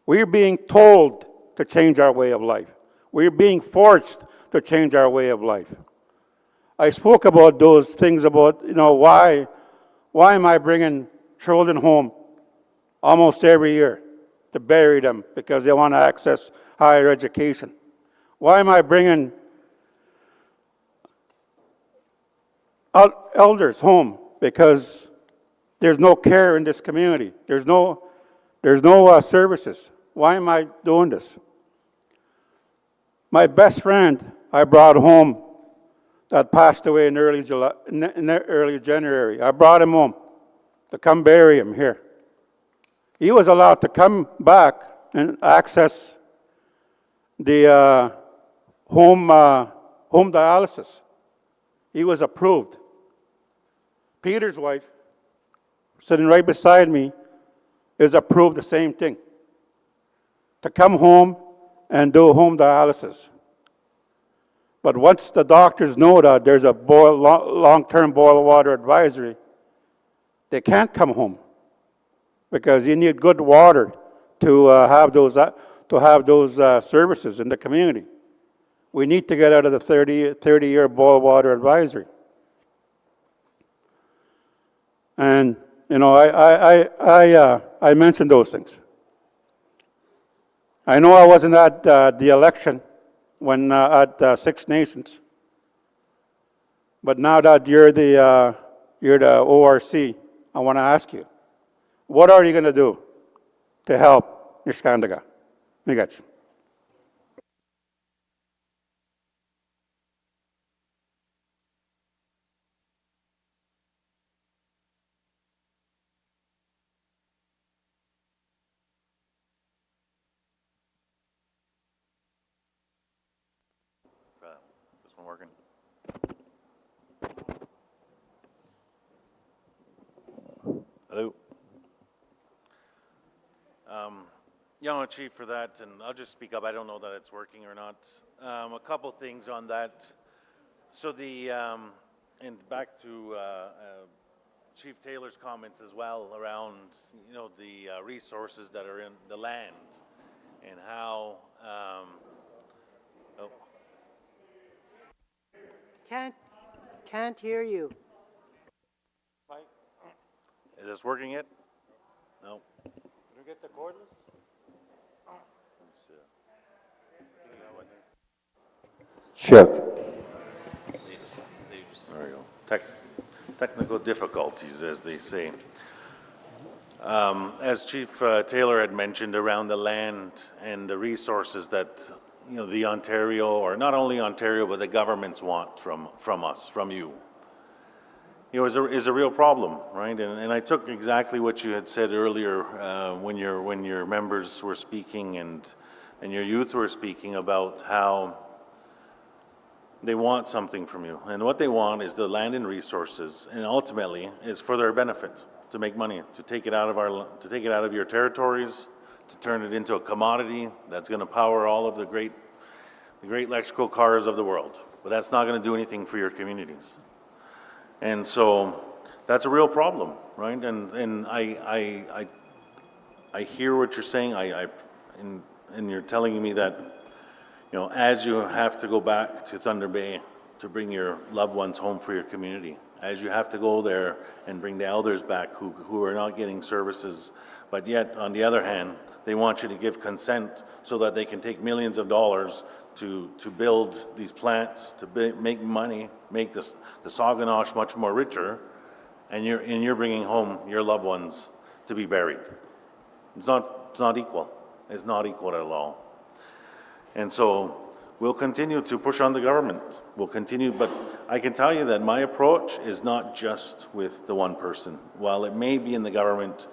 Speaker 12: We're being told to change our way of life. We're being forced to change our way of life. I spoke about those things about, why am I bringing children home almost every year to bury them because they want to access higher education? Why am I bringing elders home because there's no care in this community? There's no services. Why am I doing this? My best friend I brought home that passed away in early January. I brought him home to come bury him here. He was allowed to come back and access the home dialysis. He was approved. Peter's wife, sitting right beside me, is approved the same thing, to come home and do home dialysis. But once the doctors know that there's a long-term boil water advisory, they can't come home because you need good water to have those services in the community. We need to get out of the 30-year boil water advisory. And I mentioned those things. I know I wasn't at the election when at Six Nations, but now that you're the ORC, I want to ask you, what are you going to do to help Niskandaga? Migach.
Speaker 8: This one working? Hello. Chief, for that, and I'll just speak up. I don't know that it's working or not. A couple things on that. So and back to Chief Taylor's comments as well around, the resources that are in the land and how.
Speaker 13: Can't hear you.
Speaker 8: Is this working yet? No.
Speaker 1: Did we get the cordless?
Speaker 13: Chef.
Speaker 8: There we go. Technical difficulties, as they say. As Chief Taylor had mentioned around the land and the resources that the Ontario, or not only Ontario, but the governments want from us, from you, is a real problem, right? And I took exactly what you had said earlier when your members were speaking and your youth were speaking about how they want something from you, and what they want is the land and resources, and ultimately is for their benefit, to make money, to take it out of your territories, to turn it into a commodity that's going to power all of the great electrical cars of the world. But that's not going to do anything for your communities. And so that's a real problem, right? And I hear what you're saying. And you're telling me that, as you have to go back to Thunder Bay to bring your loved ones home for your community, as you have to go there and bring the elders back who are not getting services, but yet, on the other hand, they want you to give consent so that they can take millions of dollars to build these plants, to make money, make the Sauganash much more richer, and you're bringing home your loved ones to be buried. It's not equal. It's not equal at all. And so we'll continue to push on the government. We'll continue, but I can tell you that my approach is not just with the one person. While it may be in the government,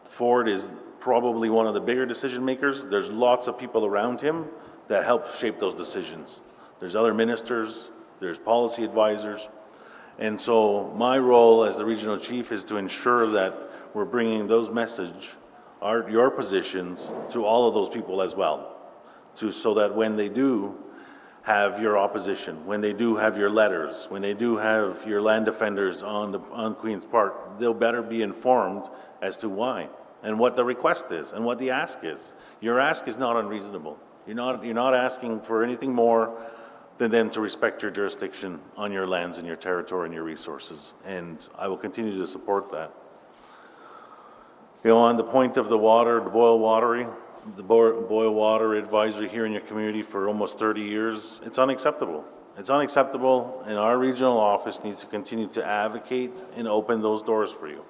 Speaker 8: Ford is probably one of the bigger decision makers. There's lots of people around him that help shape those decisions. There's other ministers, there's policy advisors. And so my role as the regional chief is to ensure that we're bringing those your positions to all of those people as well, so that when they do have your opposition, when they do have your letters, when they do have your land defenders on Queen's Park, they'll better be informed as to why and what the request is and what the ask is. Your ask is not unreasonable. You're not asking for anything more than them to respect your jurisdiction on your lands and your territory and your resources, and I will continue to support that. You know, on the point of the water, the boil water advisory here in your community for almost 30 years, it's unacceptable. It's unacceptable, and our regional office needs to continue to advocate and open those doors for you.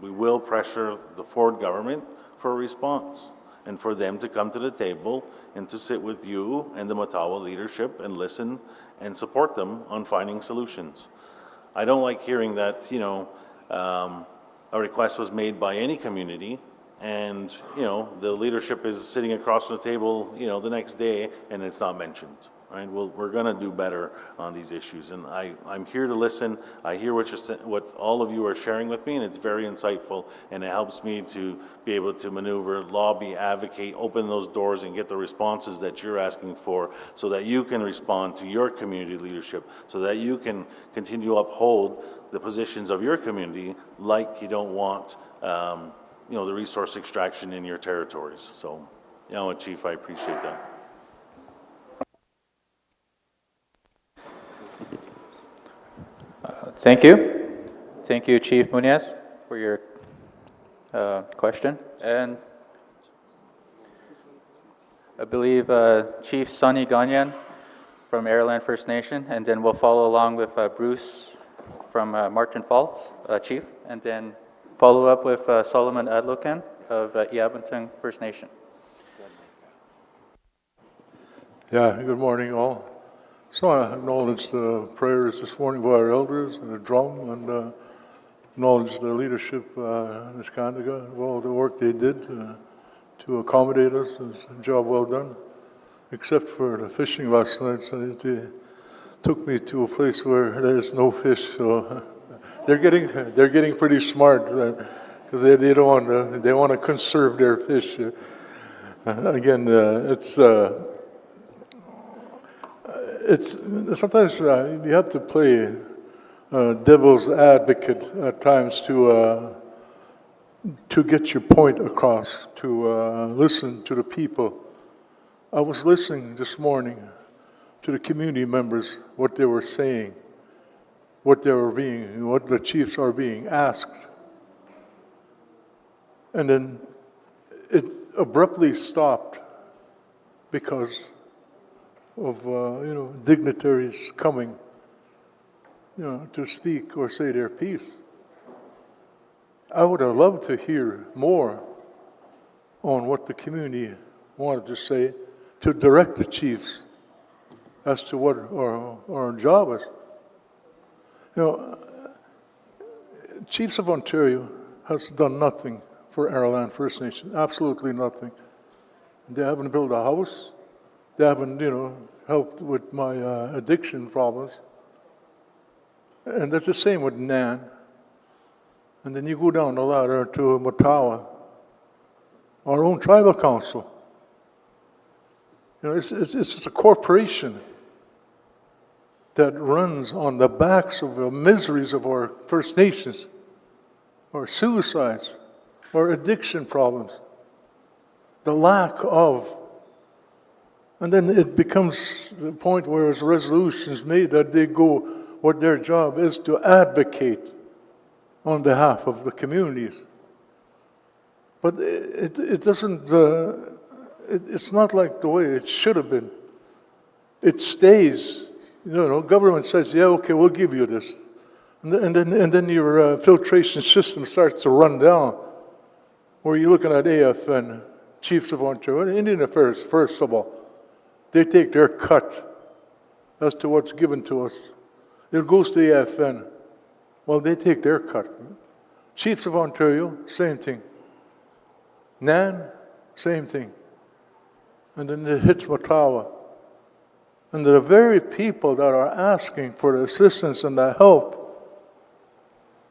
Speaker 8: We will pressure the Ford government for a response and for them to come to the table and to sit with you and the Matawa leadership and listen and support them on finding solutions. I don't like hearing that, a request was made by any community and, the leadership is sitting across from the table, the next day and it's not mentioned, right? Well, we're gonna do better on these issues, and I'm here to listen. I hear what all of you are sharing with me, and it's very insightful, and it helps me to be able to maneuver, lobby, advocate, open those doors and get the responses that you're asking for so that you can respond to your community leadership, so that you can continue to uphold the positions of your community, like you don't want the resource extraction in your territories. So, Chief, I appreciate that.
Speaker 7: Thank you. Thank you, Chief Munez, for your question. And I believe Chief Sonny Ganyan from Airland First Nation, and then we'll follow along with Bruce from Martin Falls, Chief, and then follow up with Solomon Adlokan of Iabantang First Nation.
Speaker 14: Yeah, good morning all. So I acknowledge the prayers this morning by our elders and the drum, and acknowledge the leadership in this Kandaga, all the work they did to accommodate us. It's a job well done, except for the fishing last night. So they took me to a place where there's no fish, so they're getting pretty smart because they don't want they want to conserve their fish. Again, it's sometimes you have to play devil's advocate at times to get your point across, to listen to the people. I was listening this morning to the community members, what they were saying, what the chiefs are being asked. And then it abruptly stopped because of dignitaries coming to speak or say their piece. I would have loved to hear more on what the community wanted to say, to direct the chiefs as to what our job is. Chiefs of Ontario has done nothing for Airland First Nation, absolutely nothing. They haven't built a house. They haven't, helped with my addiction problems. And that's the same with Nan. And then you go down the ladder to Matawa, our own tribal council. It's a corporation that runs on the backs of the miseries of our First Nations, our suicides, our addiction problems, the lack of. And then it becomes the point where there's resolutions made that they go, what their job is to advocate on behalf of the communities. But it doesn't, it's not like the way it should have been. It stays, government says, yeah, okay, we'll give you this. And then your filtration system starts to run down, where you're looking at AFN, Chiefs of Ontario, Indian Affairs, first of all. They take their cut as to what's given to us. It goes to AFN. Well, they take their cut. Chiefs of Ontario, same thing. NAN, same thing. And then it hits Matawa. And the very people that are asking for the assistance and the help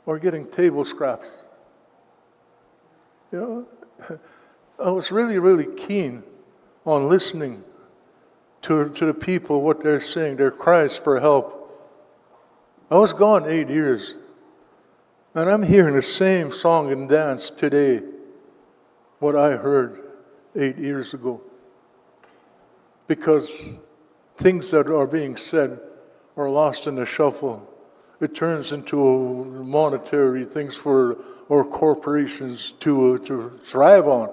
Speaker 14: are getting table scraps. You know, I was really, really keen on listening to the people, what they're saying, their cries for help. I was gone 8 years, and I'm hearing the same song and dance today, what I heard 8 years ago. Because things that are being said are lost in the shuffle. It turns into monetary things for our corporations to thrive on.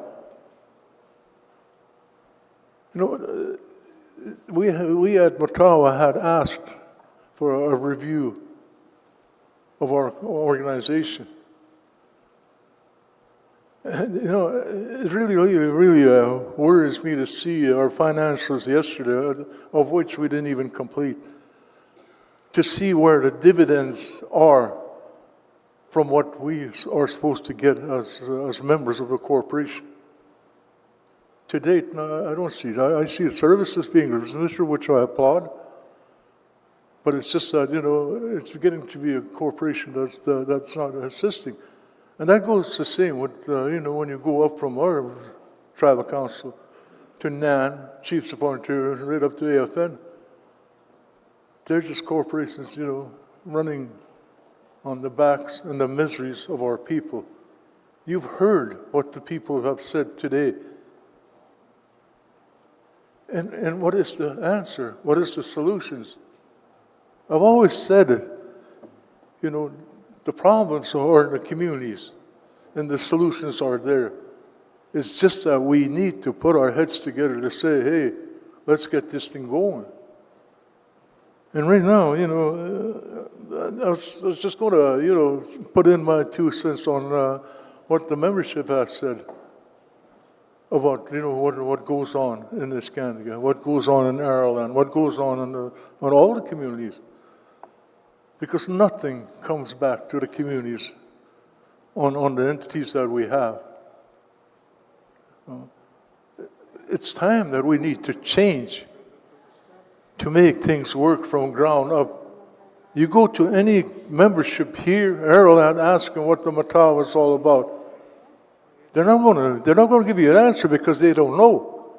Speaker 14: You know, we at Matawa had asked for a review of our organization. And, you know, it really worries me to see our financials yesterday, of which we didn't even complete, to see where the dividends are from what we are supposed to get as members of a corporation. To date, no, I don't see it. I see services being administered, which I applaud. But it's just that, you know, it's beginning to be a corporation that's not assisting. And that goes the same with, you know, when you go up from our tribal council to NAN, Chiefs of Ontario, right up to AFN. They're just corporations, you know, running on the backs and the miseries of our people. You've heard what the people have said today. And what is the answer? What is the solutions? I've always said, you know, the problems are in the communities, and the solutions are there. It's just that we need to put our heads together to say, hey, let's get this thing going. And right now, you know, I was just going to, you know, put in my 2 cents on what the membership has said about, you know, what goes on in this Canada, what goes on in Ireland, what goes on in all the communities. Because nothing comes back to the communities on the entities that we have. It's time that we need to change to make things work from ground up. You go to any membership here, Ireland, ask them what the Matawa is all about. They're not going to give you an answer because they don't know.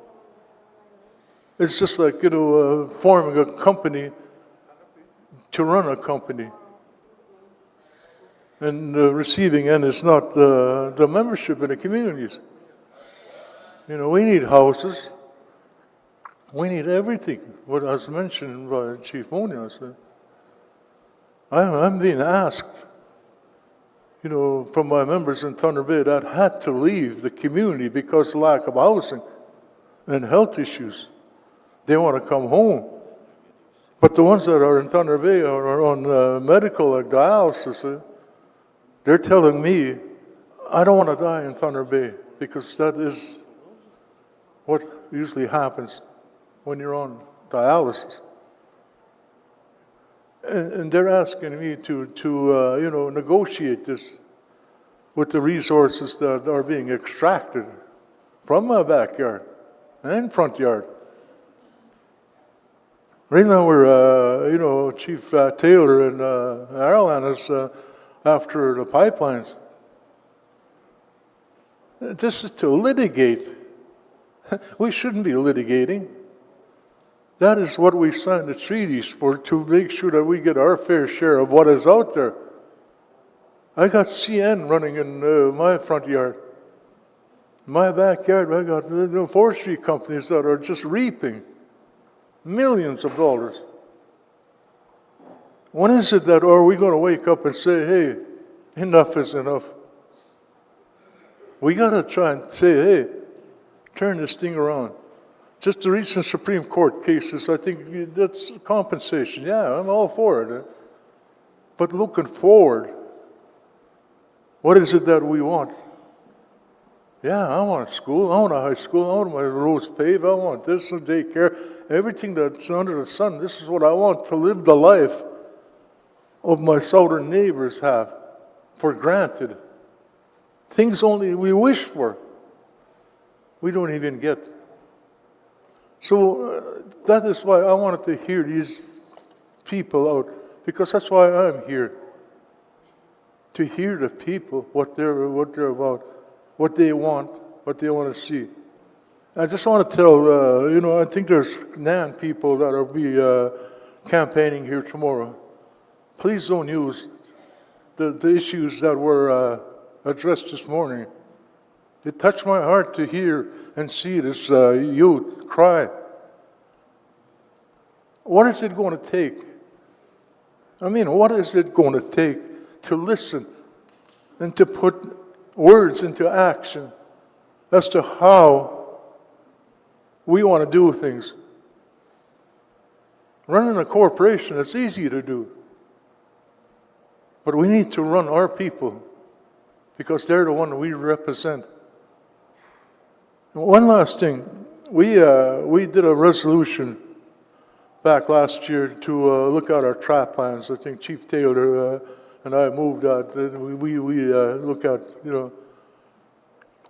Speaker 14: It's just like, you know, forming a company to run a company. And the receiving end is not the membership in the communities. You know, we need houses. We need everything. What was mentioned by Chief Munoz. I'm being asked, you know, from my members in Thunder Bay that had to leave the community because of lack of housing and health issues. They want to come home. But the ones that are in Thunder Bay are on medical, like dialysis, they're telling me, I don't want to die in Thunder Bay because that is what usually happens when you're on dialysis. And they're asking me to you know, negotiate this with the resources that are being extracted from my backyard and front yard. Right now we're, you know, Chief Taylor in Ireland is after the pipelines. This is to litigate. We shouldn't be litigating. That is what we signed the treaties for, to make sure that we get our fair share of what is out there. I got CN running in my front yard. My backyard, I got forestry companies that are just reaping millions of dollars. When is it that are we going to wake up and say, hey, enough is enough? We got to try and say, hey, turn this thing around. Just the recent Supreme Court cases, I think that's compensation. Yeah, I'm all for it. But looking forward, what is it that we want? Yeah, I want a school, I want a high school, I want my roads paved, I want this and daycare, everything that's under the sun. This is what I want to live the life of my southern neighbors have for granted. Things only we wish for, we don't even get. So that is why I wanted to hear these people out, because that's why I'm here. To hear the people, what they're about, what they want to see. I just want to tell, I think there's NAN people that will be campaigning here tomorrow. Please don't use the issues that were addressed this morning. It touched my heart to hear and see this youth cry. What is it going to take? I mean, what is it going to take to listen and to put words into action as to how we want to do things? Running a corporation, it's easy to do. But we need to run our people because they're the one we represent. And one last thing. We did a resolution back last year to look at our trap plans. I think Chief Taylor and I moved that. And we look at,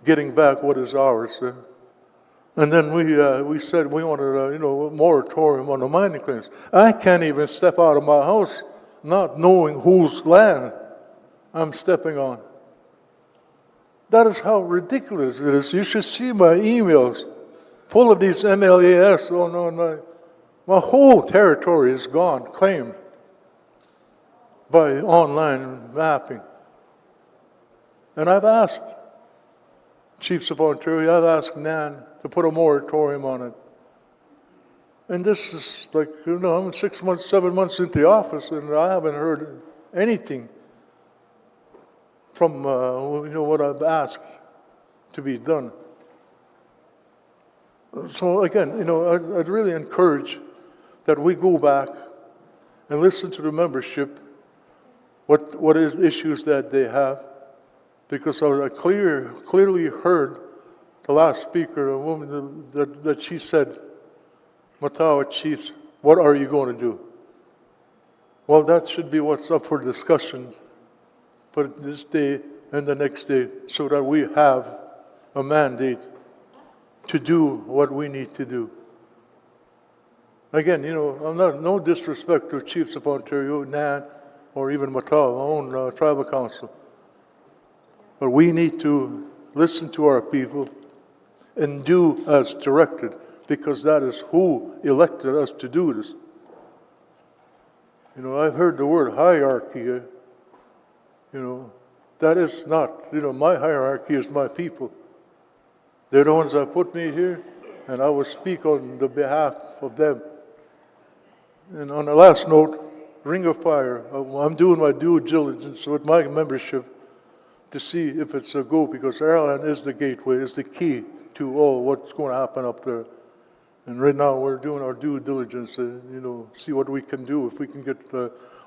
Speaker 14: getting back what is ours. And then we said we wanted a moratorium on the mining claims. I can't even step out of my house not knowing whose land I'm stepping on. That is how ridiculous it is. You should see my emails full of these MLAS. Oh no, my whole territory is gone, claimed by online mapping. And I've asked chiefs of Ontario, I've asked NAN to put a moratorium on it. And this is like, I'm 6 months, 7 months into the office, and I haven't heard anything from, what I've asked to be done. So again, I'd really encourage that we go back and listen to the membership, what is issues that they have, because I clearly heard the last speaker, a woman that she said, Matawa Chiefs, what are you going to do? Well, that should be what's up for discussion for this day and the next day, so that we have a mandate to do what we need to do. Again, I'm not, no disrespect to Chiefs of Ontario, NAN, or even Matawa, our own tribal council. But we need to listen to our people and do as directed, because that is who elected us to do this. I've heard the word hierarchy. That is not, my hierarchy is my people. They're the ones that put me here, and I will speak on the behalf of them. And on the last note, Ring of Fire, I'm doing my due diligence with my membership to see if it's a go, because Ireland is the gateway, is the key to all what's going to happen up there. And right now we're doing our due diligence, see what we can do, if we can get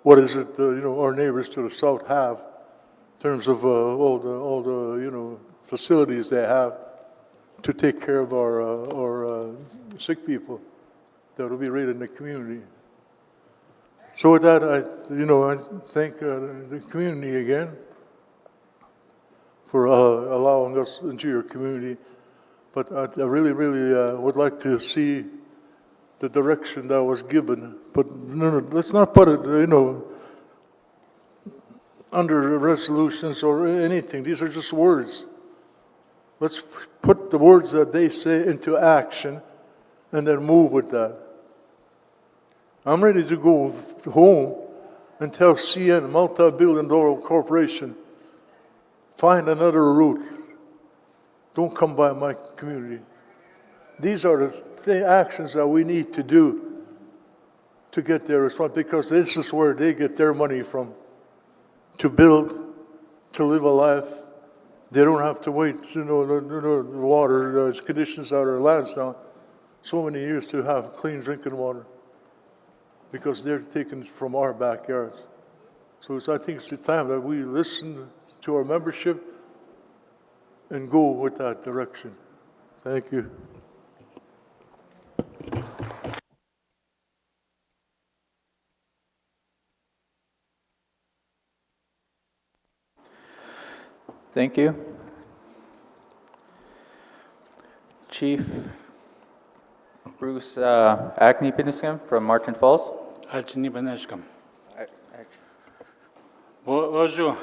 Speaker 14: what is it, our neighbors to the south have in terms of all the facilities they have to take care of our sick people that will be right in the community. So with that, I thank the community again for allowing us into your community. But I really, really would like to see the direction that was given. But let's not put it, under resolutions or anything. These are just words. Let's put the words that they say into action and then move with that. I'm ready to go home and tell CN, multi-billion-dollar corporation, find another route. Don't come by my community. These are the actions that we need to do to get their response, because this is where they get their money from, to build, to live a life. They don't have to wait, the water conditions out our lands now so many years to have clean drinking water, because they're taken from our backyards. So I think it's the time that we listen to our membership and go with that direction. Thank you.
Speaker 7: Thank you. Chief Bruce Acne-Piniscum from Martin Falls.
Speaker 9: Alchinibaneshkam. Bonjour.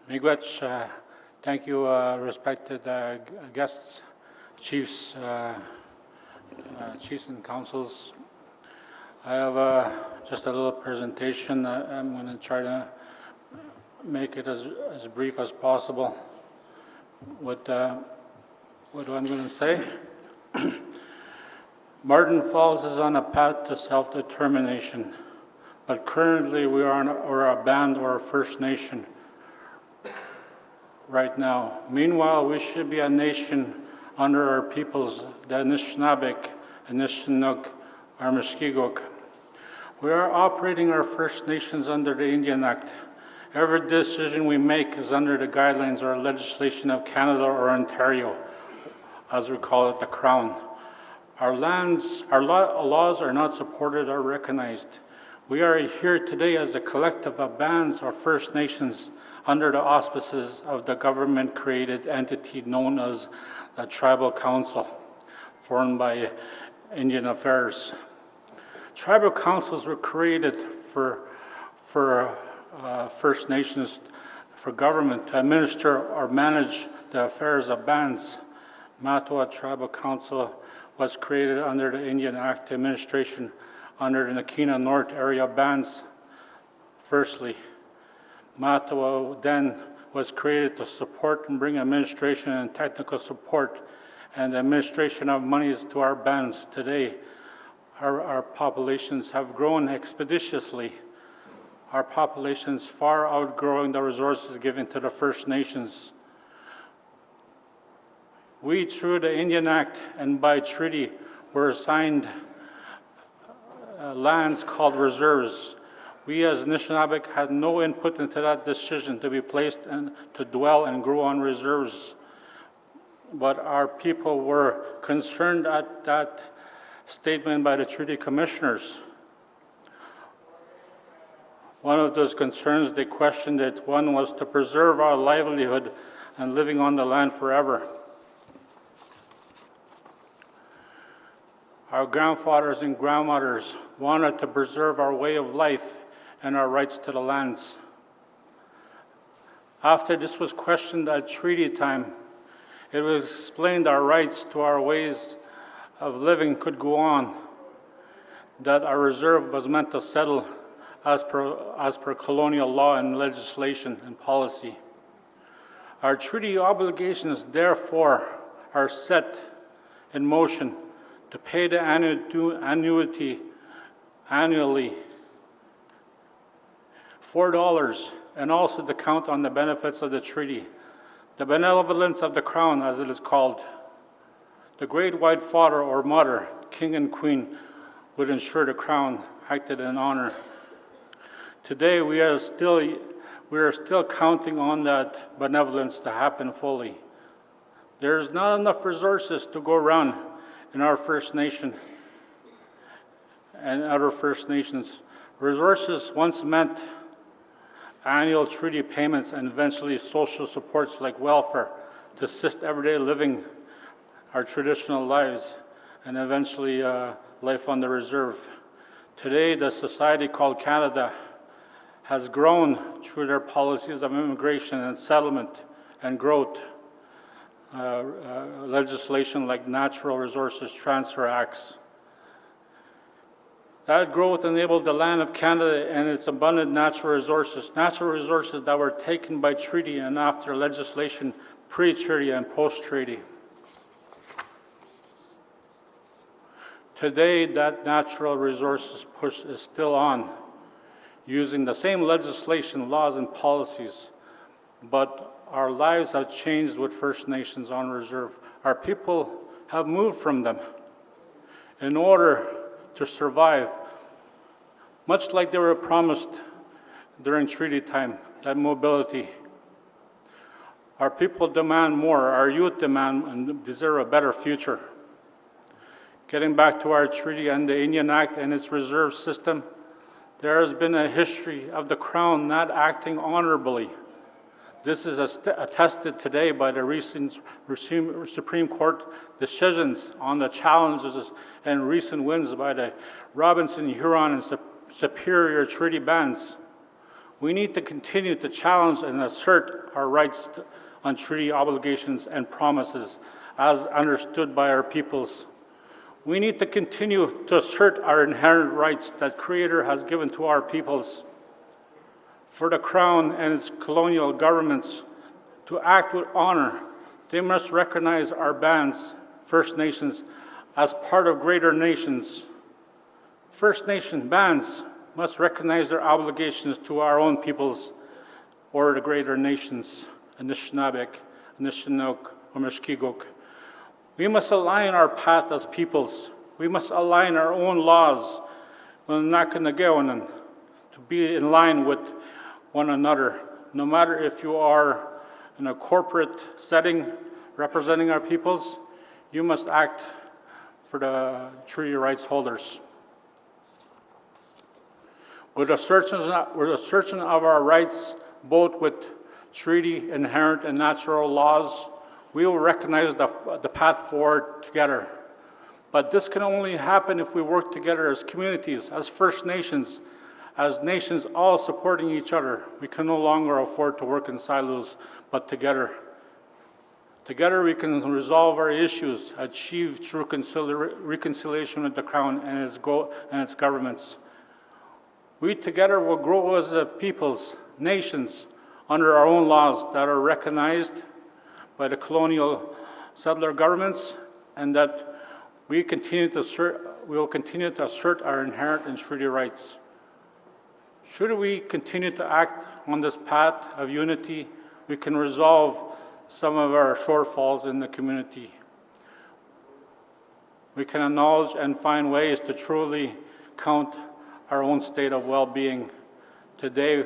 Speaker 9: Miigwech. Thank you, respected guests, chiefs, chiefs and councils. I have just a little presentation. I'm going to try to make it as brief as possible. What I'm going to say? Martin Falls is on a path to self-determination, but currently we are a band or a First Nation right now. Meanwhile, we should be a nation under our peoples, the Anishinaabeg, Anishinaabeg, our Muskegok. We are operating our First Nations under the Indian Act. Every decision we make is under the guidelines or legislation of Canada or Ontario, as we call it, the Crown. Our laws are not supported or recognized. We are here today as a collective of bands or First Nations under the auspices of the government-created entity known as the Tribal Council, formed by Indian Affairs. Tribal councils were created for First Nations, for government to administer or manage the affairs of bands. Matawa Tribal Council was created under the Indian Act administration under the Nakina North area bands. Firstly, Matawa then was created to support and bring administration and technical support and administration of monies to our bands. Today, our populations have grown expeditiously. Our populations far outgrowing the resources given to the First Nations. We, through the Indian Act and by treaty, were assigned lands called reserves. We as Anishinaabeg had no input into that decision to be placed and to dwell and grow on reserves. But our people were concerned at that statement by the treaty commissioners. One of those concerns they questioned it, one was to preserve our livelihood and living on the land forever. Our grandfathers and grandmothers wanted to preserve our way of life and our rights to the lands. After this was questioned at treaty time, it was explained our rights to our ways of living could go on, that our reserve was meant to settle as per colonial law and legislation and policy. Our treaty obligations, therefore, are set in motion to pay the annuity annually, $4, and also to count on the benefits of the treaty. The benevolence of the Crown, as it is called. The Great White Father or Mother, King and Queen, would ensure the Crown acted in honor. Today, we are still counting on that benevolence to happen fully. There's not enough resources to go around in our First Nation and other First Nations. Resources once meant annual treaty payments and eventually social supports like welfare to assist everyday living, our traditional lives, and eventually life on the reserve. Today, the society called Canada has grown through their policies of immigration and settlement and growth. Legislation like Natural Resources Transfer Acts. That growth enabled the land of Canada and its abundant natural resources that were taken by treaty and after legislation pre-treaty and post-treaty. Today, that natural resources push is still on, using the same legislation, laws, and policies, but our lives have changed with First Nations on reserve. Our people have moved from them in order to survive, much like they were promised during treaty time, that mobility. Our people demand more, our youth demand and deserve a better future. Getting back to our treaty and the Indian Act and its reserve system, there has been a history of the Crown not acting honorably. This is attested today by the recent Supreme Court decisions on the challenges and recent wins by the Robinson, Huron, and Superior Treaty bands. We need to continue to challenge and assert our rights on treaty obligations and promises as understood by our peoples. We need to continue to assert our inherent rights that Creator has given to our peoples. For the Crown and its colonial governments to act with honor, they must recognize our bands, First Nations, as part of greater nations. First Nation bands must recognize their obligations to our own peoples or the greater nations, Anishinaabe, Anishinaabeg, or Mushkegowuk. We must align our path as peoples. We must align our own laws to be in line with one another. No matter if you are in a corporate setting representing our peoples, you must act for the treaty rights holders. With assertion of our rights, both with treaty, inherent, and natural laws, we will recognize the path forward together. But this can only happen if we work together as communities, as First Nations, as nations all supporting each other. We can no longer afford to work in silos, but together. Together we can resolve our issues, achieve true reconciliation with the Crown and its governments. We together will grow as a peoples, nations, under our own laws that are recognized by the colonial settler governments, and that we will continue to assert our inherent and treaty rights. Should we continue to act on this path of unity, we can resolve some of our shortfalls in the community. We can acknowledge and find ways to truly count our own state of well-being. Today,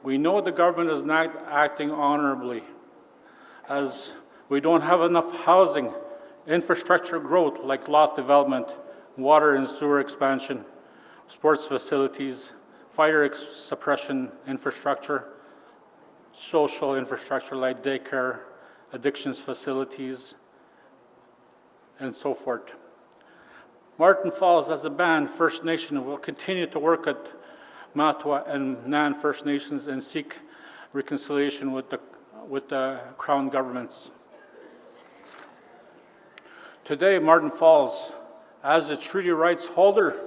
Speaker 9: we know the government is not acting honorably, as we don't have enough housing, infrastructure growth like lot development, water and sewer expansion, sports facilities, fire suppression infrastructure, social infrastructure like daycare, addictions facilities, and so forth. Martin Falls, as a band, First Nation, will continue to work at Matawa and Nan First Nations and seek reconciliation with the Crown governments. Today, Martin Falls, as a treaty rights holder,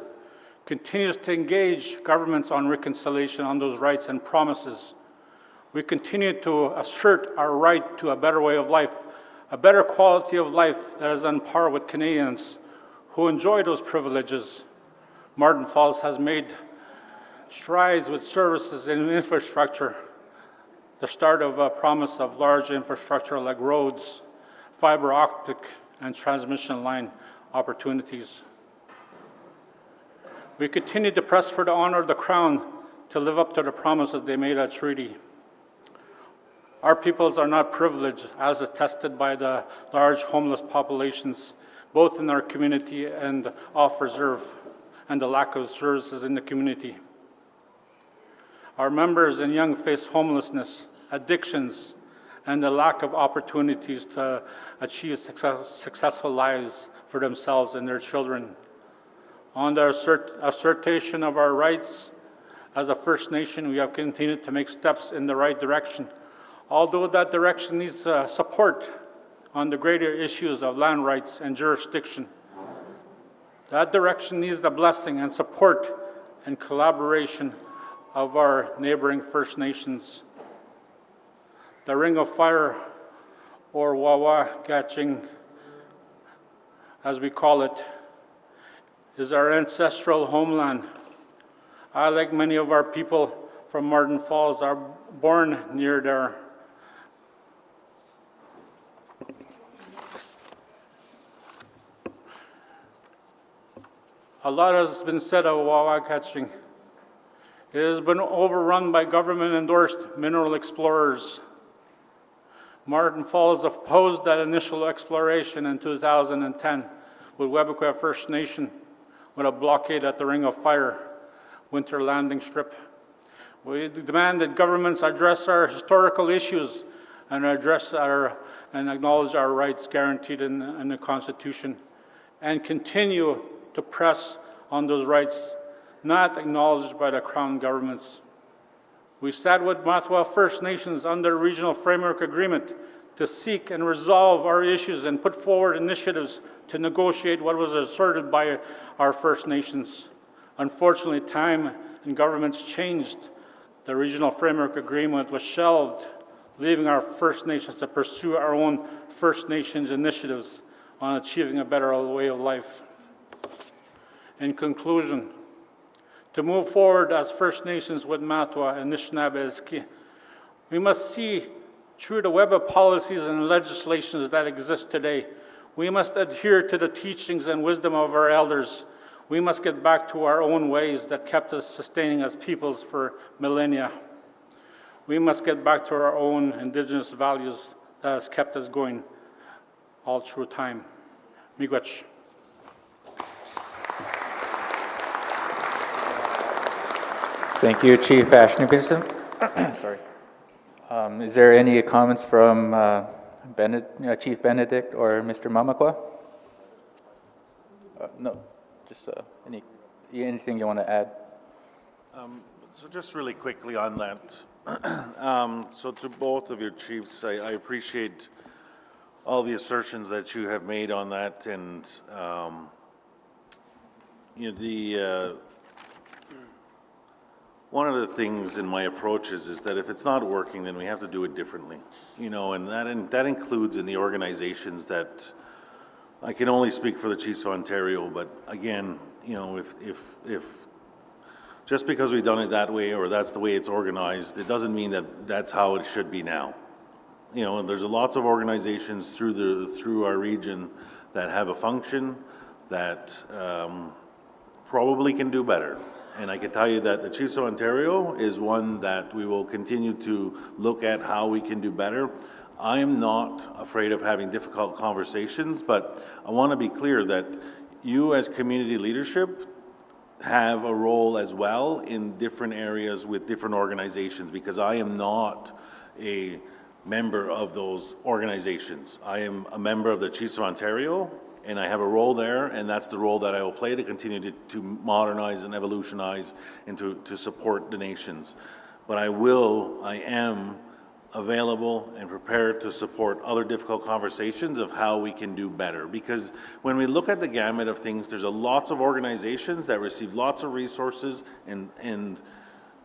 Speaker 9: continues to engage governments on reconciliation on those rights and promises. We continue to assert our right to a better way of life, a better quality of life that is on par with Canadians who enjoy those privileges. Martin Falls has made strides with services and infrastructure, the start of a promise of large infrastructure like roads, fiber optic, and transmission line opportunities. We continue to press for the honor of the Crown to live up to the promises they made at treaty. Our peoples are not privileged, as attested by the large homeless populations, both in our community and off reserve, and the lack of services in the community. Our members and young face homelessness, addictions, and the lack of opportunities to achieve successful lives for themselves and their children. On the assertion of our rights as a First Nation, we have continued to make steps in the right direction, although that direction needs support on the greater issues of land rights and jurisdiction. That direction needs the blessing and support and collaboration of our neighboring First Nations. The Ring of Fire, or Wawa Gatching, as we call it, is our ancestral homeland. I, like many of our people from Martin Falls, are born near there. A lot has been said of Wawa Gatching. It has been overrun by government-endorsed mineral explorers. Martin Falls opposed that initial exploration in 2010 with Webequie First Nation with a blockade at the Ring of Fire winter landing strip. We demand that governments address our historical issues and acknowledge our rights guaranteed in the Constitution and continue to press on those rights not acknowledged by the Crown governments. We sat with Matawa First Nations under Regional Framework Agreement to seek and resolve our issues and put forward initiatives to negotiate what was asserted by our First Nations. Unfortunately, time and governments changed. The Regional Framework Agreement was shelved, leaving our First Nations to pursue our own First Nations initiatives on achieving a better way of life. In conclusion, to move forward as First Nations with Matawa and Anishinaabe is key. We must see through the web of policies and legislations that exist today. We must adhere to the teachings and wisdom of our elders. We must get back to our own ways that kept us sustaining as peoples for millennia. We must get back to our own Indigenous values that has kept us going all through time. Miigwech.
Speaker 7: Thank you, Chief Ashton. Sorry. Is there any comments from Chief Benedict or Mr. Mamakwa? No, just anything you want to add?
Speaker 8: So just really quickly on that. So to both of your chiefs, I appreciate all the assertions that you have made on that, and one of the things in my approaches is that if it's not working, then we have to do it differently, and that includes in the organizations that I can only speak for the Chiefs of Ontario, but again, if just because we've done it that way or that's the way it's organized, it doesn't mean that that's how it should be now. And there's lots of organizations through our region that have a function that probably can do better. And I can tell you that the Chiefs of Ontario is one that we will continue to look at how we can do better. I am not afraid of having difficult conversations, but I want to be clear that you as community leadership have a role as well in different areas with different organizations, because I am not a member of those organizations. I am a member of the Chiefs of Ontario, and I have a role there, and that's the role that I will play to continue to modernize and evolutionize and to support the nations. But I am available and prepared to support other difficult conversations of how we can do better. Because when we look at the gamut of things, there's lots of organizations that receive lots of resources, and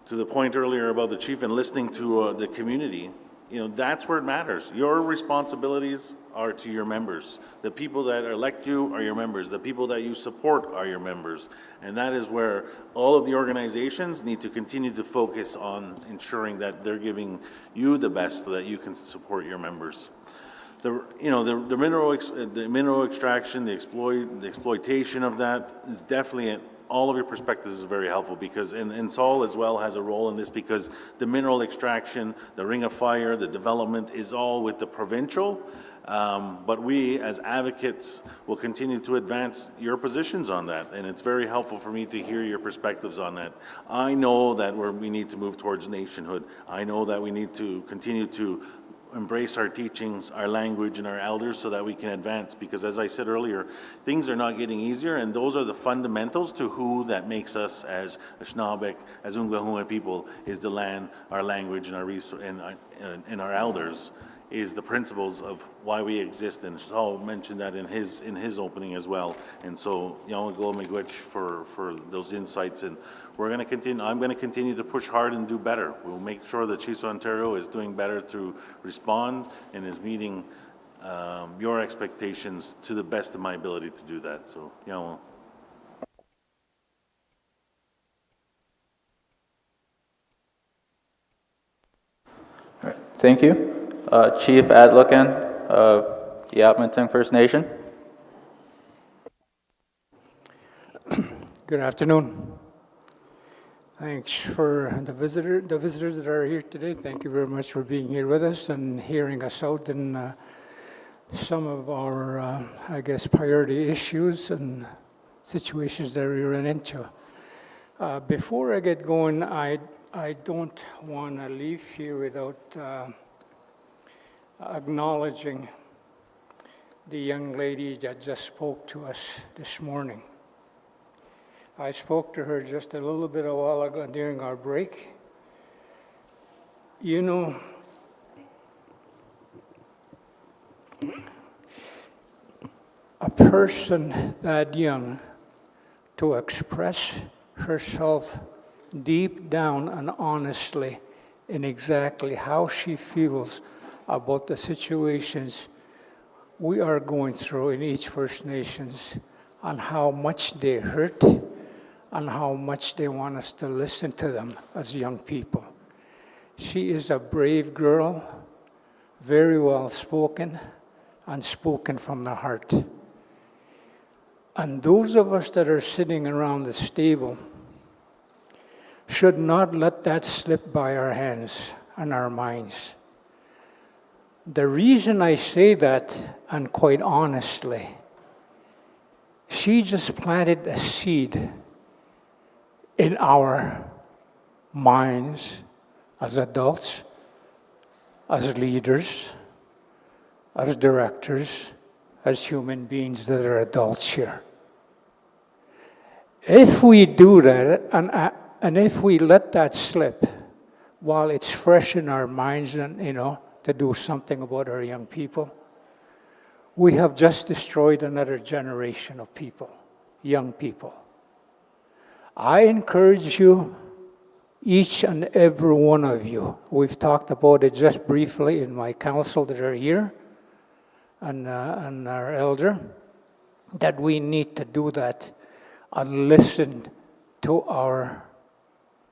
Speaker 8: to the point earlier about the chief and listening to the community, that's where it matters. Your responsibilities are to your members. The people that elect you are your members. The people that you support are your members. And that is where all of the organizations need to continue to focus on ensuring that they're giving you the best so that you can support your members. The mineral extraction, the exploitation of that is definitely all of your perspectives is very helpful, because and Saul as well has a role in this, because the mineral extraction, the Ring of Fire, the development is all with the provincial, but we as advocates will continue to advance your positions on that, and it's very helpful for me to hear your perspectives on that. I know that we need to move towards nationhood. I know that we need to continue to embrace our teachings, our language, and our elders so that we can advance, because as I said earlier, things are not getting easier, and those are the fundamentals to who that makes us as Anishinaabe, as Ungahua people, is the land, our language, and our elders is the principles of why we exist, and Saul mentioned that in his opening as well. And so, Yamago Miigwech for those insights, and we're going to continue. I'm going to continue to push hard and do better. We'll make sure the Chiefs of Ontario is doing better to respond and is meeting your expectations to the best of my ability to do that. So, All
Speaker 7: right. Thank you. Chief Adlocan of Yapmantang First Nation.
Speaker 15: Good afternoon. Thanks for the visitors that are here today. Thank you very much for being here with us and hearing us out in some of our, I guess, priority issues and situations that we run into. Before I get going, I don't want to leave here without acknowledging the young lady that just spoke to us this morning. I spoke to her just a little bit a while ago during our break. You know, a person that young to express herself deep down and honestly in exactly how she feels about the situations we are going through in each First Nations and how much they hurt and how much they want us to listen to them as young people. She is a brave girl, very well spoken, and spoken from the heart. And those of us that are sitting around this table should not let that slip by our hands and our minds. The reason I say that, and quite honestly, she just planted a seed in our minds as adults, as leaders, as directors, as human beings that are adults here. If we do that, and if we let that slip while it's fresh in our minds and, to do something about our young people, we have just destroyed another generation of people, young people. I encourage you, each and every one of you, we've talked about it just briefly in my council that are here, and our elder, that we need to do that and listen to our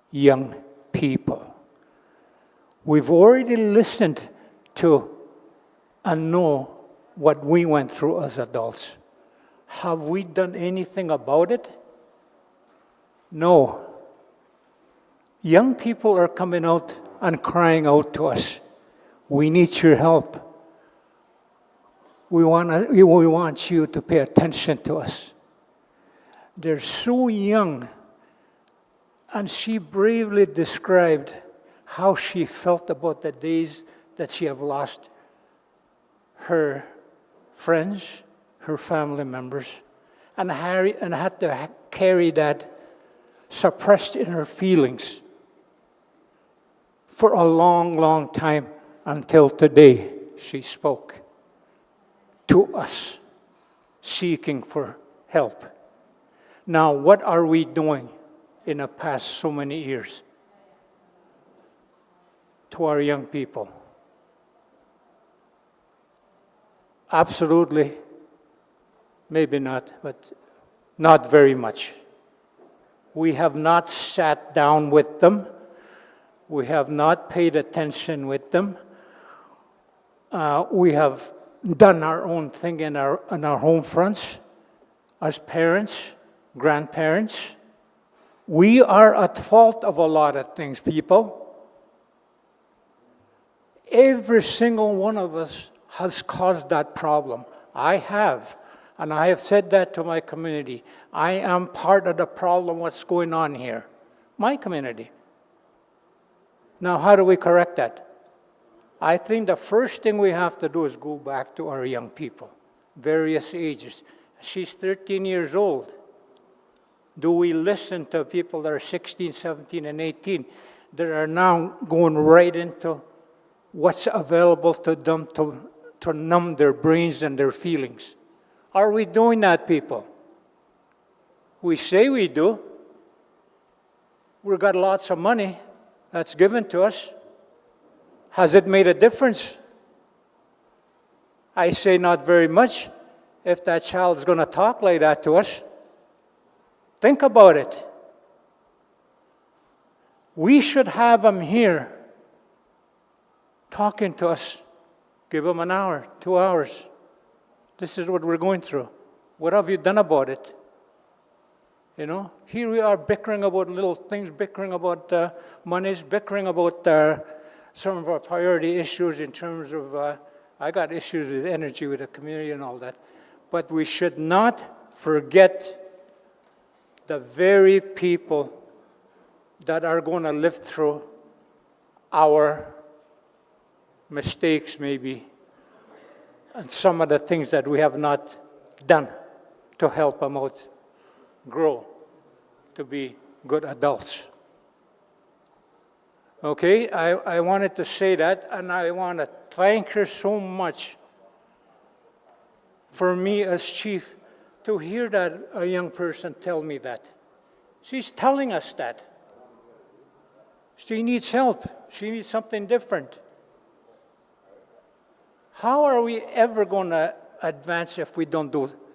Speaker 15: young people. We've already listened to and know what we went through as adults. Have we done anything about it? No. Young people are coming out and crying out to us. We need your help. We want you to pay attention to us. They're so young. And she bravely described how she felt about the days that she have lost her friends, her family members, and had to carry that suppressed in her feelings for a long, long time until today she spoke to us, seeking for help. Now, what are we doing in the past so many years to our young people? Absolutely, maybe not, but not very much. We have not sat down with them. We have not paid attention with them. We have done our own thing in our home fronts as parents, grandparents. We are at fault of a lot of things, people. Every single one of us has caused that problem. I have, and I have said that to my community. I am part of the problem, what's going on here. My community. Now, how do we correct that? I think the first thing we have to do is go back to our young people, various ages. She's 13 years old. Do we listen to people that are 16, 17, and 18 that are now going right into what's available to them to numb their brains and their feelings? Are we doing that, people? We say we do. We've got lots of money that's given to us. Has it made a difference? I say not very much if that child's going to talk like that to us. Think about it. We should have them here talking to us. Give them an hour, 2 hours. This is what we're going through. What have you done about it? You know, here we are bickering about little things, bickering about monies, bickering about some of our priority issues in terms of, I got issues with energy with the community and all that. But we should not forget the very people that are going to live through our mistakes maybe, and some of the things that we have not done to help them out grow to be good adults. Okay, I wanted to say that, and I want to thank her so much for me as chief to hear that a young person tell me that. She's telling us that. She needs help. She needs something different. How are we ever going to advance if we don't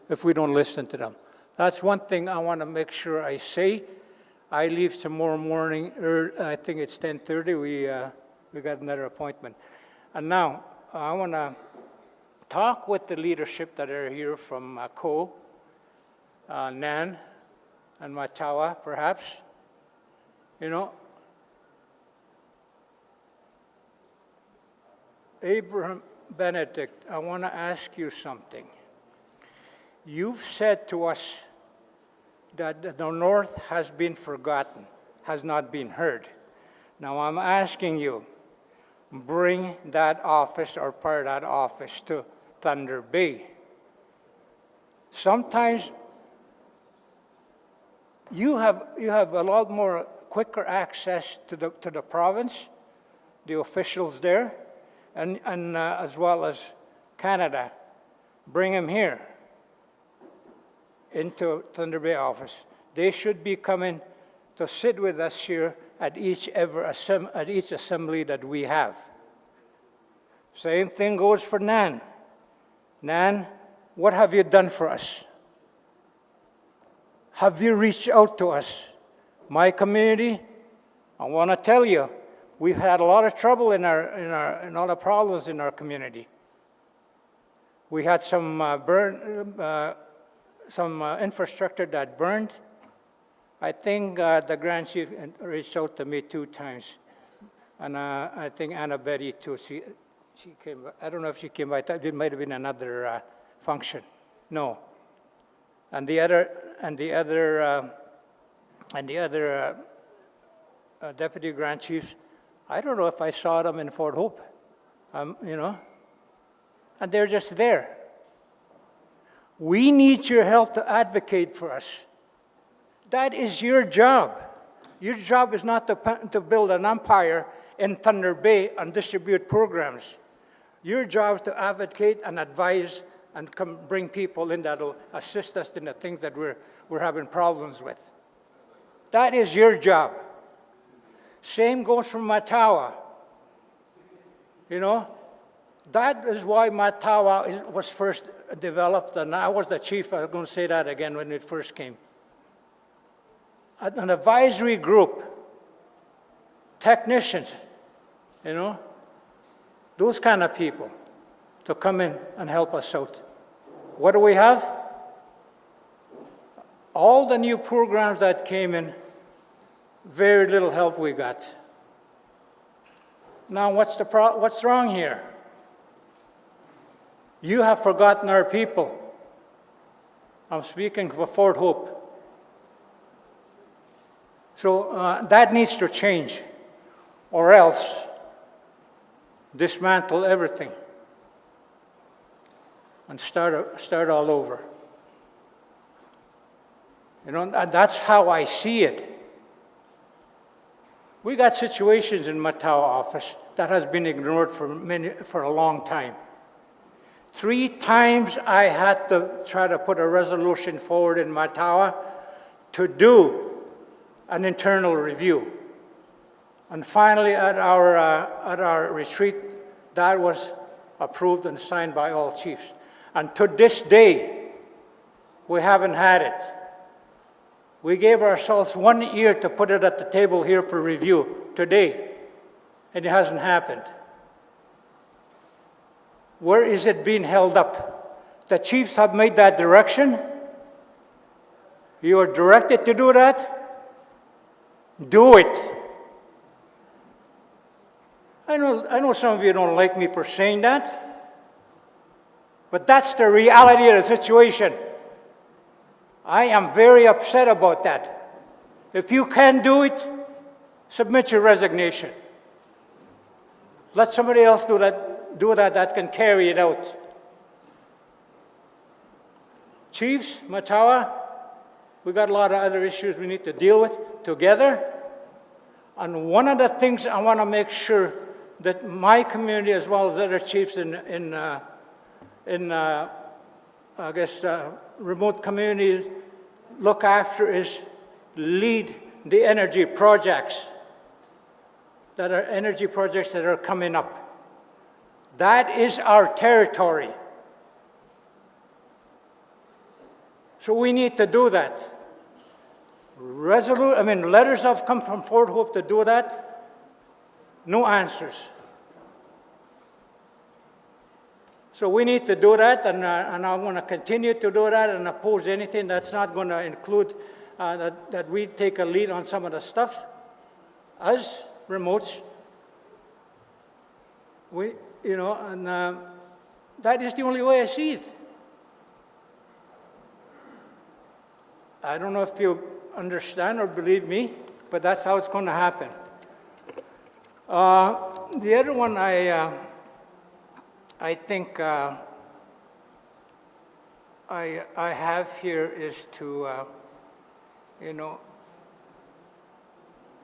Speaker 15: listen to them? That's one thing I want to make sure I say. I leave tomorrow morning, I think it's 10:30, we got another appointment. And now, I want to talk with the leadership that are here from Co, Nan, and Matawa, perhaps. You know, Abraham Benedict, I want to ask you something. You've said to us that the North has been forgotten, has not been heard. Now I'm asking you, bring that office or part of that office to Thunder Bay. Sometimes you have a lot more quicker access to the province, the officials there, and as well as Canada. Bring them here into Thunder Bay office. They should be coming to sit with us here at each assembly that we have. Same thing goes for Nan. Nan, what have you done for us? Have you reached out to us? My community, I want to tell you, we've had a lot of trouble in all the problems in our community. We had some infrastructure that burned. I think the Grand Chief reached out to me 2 times. And I think Anna Betty too, she came, I don't know if she came by, it might have been another function. No. And the other Deputy Grand Chiefs, I don't know if I saw them in Fort Hope, you know, and they're just there. We need your help to advocate for us. That is your job. Your job is not to build an empire in Thunder Bay and distribute programs. Your job is to advocate and advise and bring people in that will assist us in the things that we're having problems with. That is your job. Same goes for Matawa. You know, that is why Matawa was first developed, and I was the chief. I'm going to say that again when it first came. An advisory group, technicians, you know, those kind of people to come in and help us out. What do we have? All the new programs that came in, very little help we got. Now, what's wrong here? You have forgotten our people. I'm speaking for Fort Hope. So that needs to change, or else dismantle everything and start all over. You know, and that's how I see it. We got situations in Matawa office that has been ignored for a long time. 3 times I had to try to put a resolution forward in Matawa to do an internal review. And finally, at our retreat, that was approved and signed by all chiefs. And to this day, we haven't had it. We gave ourselves 1 year to put it at the table here for review today, and it hasn't happened. Where is it being held up? The chiefs have made that direction. You are directed to do that. Do it. I know some of you don't like me for saying that, but that's the reality of the situation. I am very upset about that. If you can't do it, submit your resignation. Let somebody else do that can carry it out. Chiefs, Matawa, we got a lot of other issues we need to deal with together. And one of the things I want to make sure that my community, as well as other chiefs in remote communities, look after is lead the energy projects that are coming up. That is our territory. So we need to do that. Letters have come from Fort Hope to do that. No answers. So we need to do that, and I want to continue to do that and oppose anything that's not going to include that we take a lead on some of the stuff. As remotes, that is the only way I see it. I don't know if you understand or believe me, but that's how it's going to happen. The other one I think I have here is to,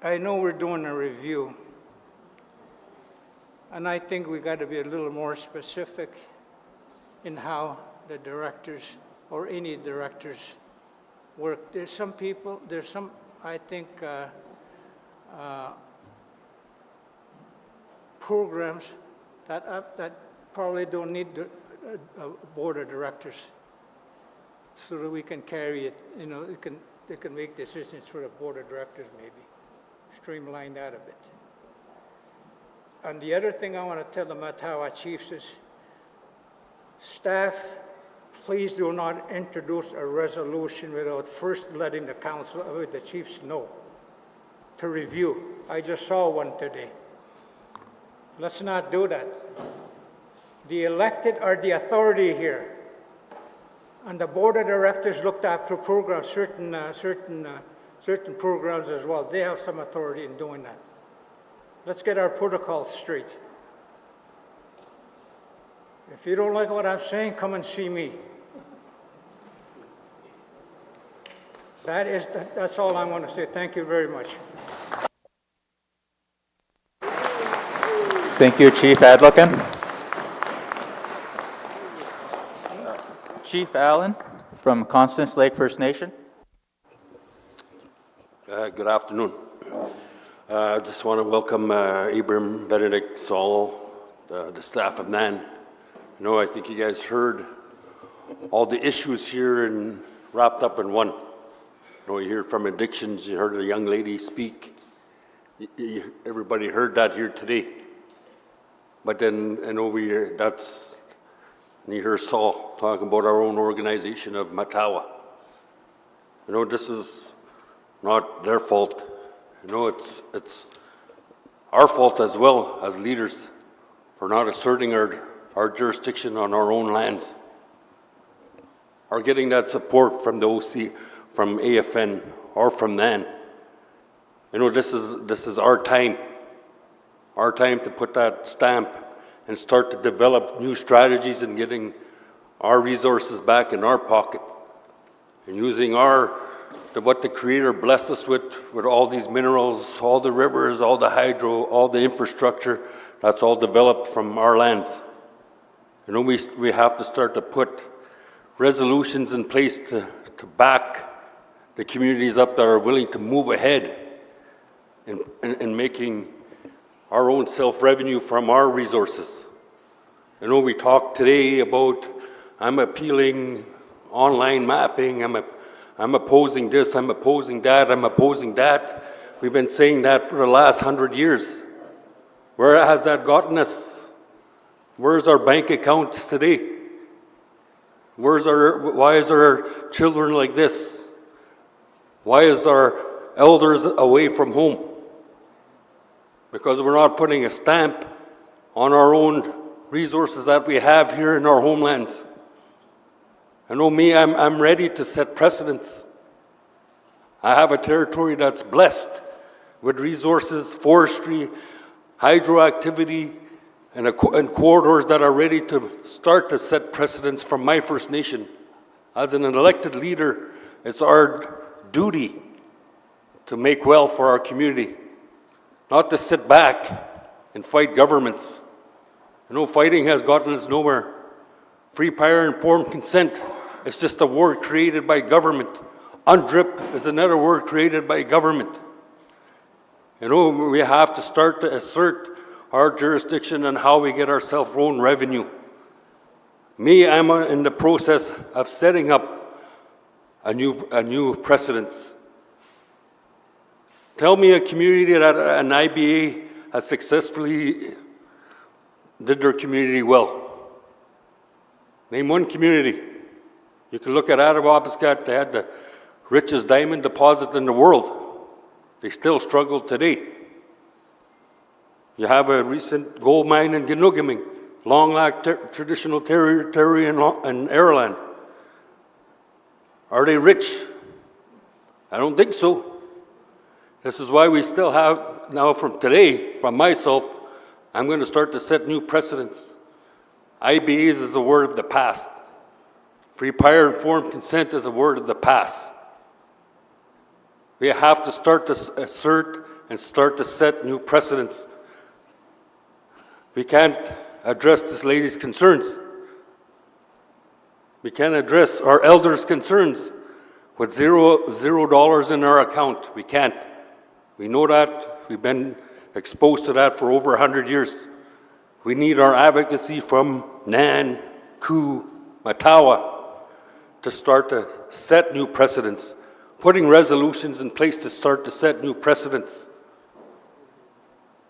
Speaker 15: I know we're doing a review, and I think we got to be a little more specific in how the directors or any directors work. There's some, I think, programs that probably don't need a board of directors, so that we can carry it. They can make decisions for the board of directors, maybe streamline that a bit. And the other thing I want to tell the Matawa chiefs is, staff, please do not introduce a resolution without first letting the council, the chiefs know to review. I just saw one today. Let's not do that. The elected are the authority here. And the board of directors looked after programs, certain programs as well. They have some authority in doing that. Let's get our protocols straight. If you don't like what I'm saying, come and see me. That's all I want to say. Thank you very much.
Speaker 7: Thank you, Chief Adlocan. Chief Allen from Constance Lake First Nation.
Speaker 16: Good afternoon. I just want to welcome Abraham, Benedict, Saul, the staff of NAN. I think you guys heard all the issues here and wrapped up in one. You heard from addictions, you heard a young lady speak. Everybody heard that here today. But then you hear Saul talking about our own organization of Matawa. This is not their fault. It's our fault as well as leaders for not asserting our jurisdiction on our own lands, or getting that support from the OC, from AFN, or from NAN. This is our time to put that stamp and start to develop new strategies and getting our resources back in our pocket and using what the Creator blessed us with all these minerals, all the rivers, all the hydro, all the infrastructure, that's all developed from our lands. We have to start to put resolutions in place to back the communities up that are willing to move ahead in making our own self-revenue from our resources. We talked today about, I'm appealing online mapping, I'm opposing this, I'm opposing that, I'm opposing that. We've been saying that for the last 100 years. Where has that gotten us? Where's our bank accounts today? Why is our children like this? Why is our elders away from home? Because we're not putting a stamp on our own resources that we have here in our homelands. I know me, I'm ready to set precedents. I have a territory that's blessed with resources, forestry, hydro activity, and corridors that are ready to start to set precedents from my First Nation. As an elected leader, it's our duty to make well for our community, not to sit back and fight governments. You know, fighting has gotten us nowhere. Free, prior, informed consent is just a word created by government. UNDRIP is another word created by government. You know, we have to start to assert our jurisdiction and how we get ourselves own revenue. Me, I'm in the process of setting up a new precedence. Tell me a community that an IBA has successfully did their community well. Name one community. You can look at Atawabaskat, they had the richest diamond deposit in the world. They still struggle today. You have a recent gold mine in Ginugaming, Long Lac traditional territory in Airland. Are they rich? I don't think so. This is why we still have, now from today, from myself, I'm going to start to set new precedents. IBAs is a word of the past. Free, prior, informed consent is a word of the past. We have to start to assert and start to set new precedents. We can't address this lady's concerns. We can't address our elders' concerns with $0 in our account. We can't. We know that. We've been exposed to that for over 100 years. We need our advocacy from Nan, Koo, Matawa to start to set new precedents, putting resolutions in place to start to set new precedents.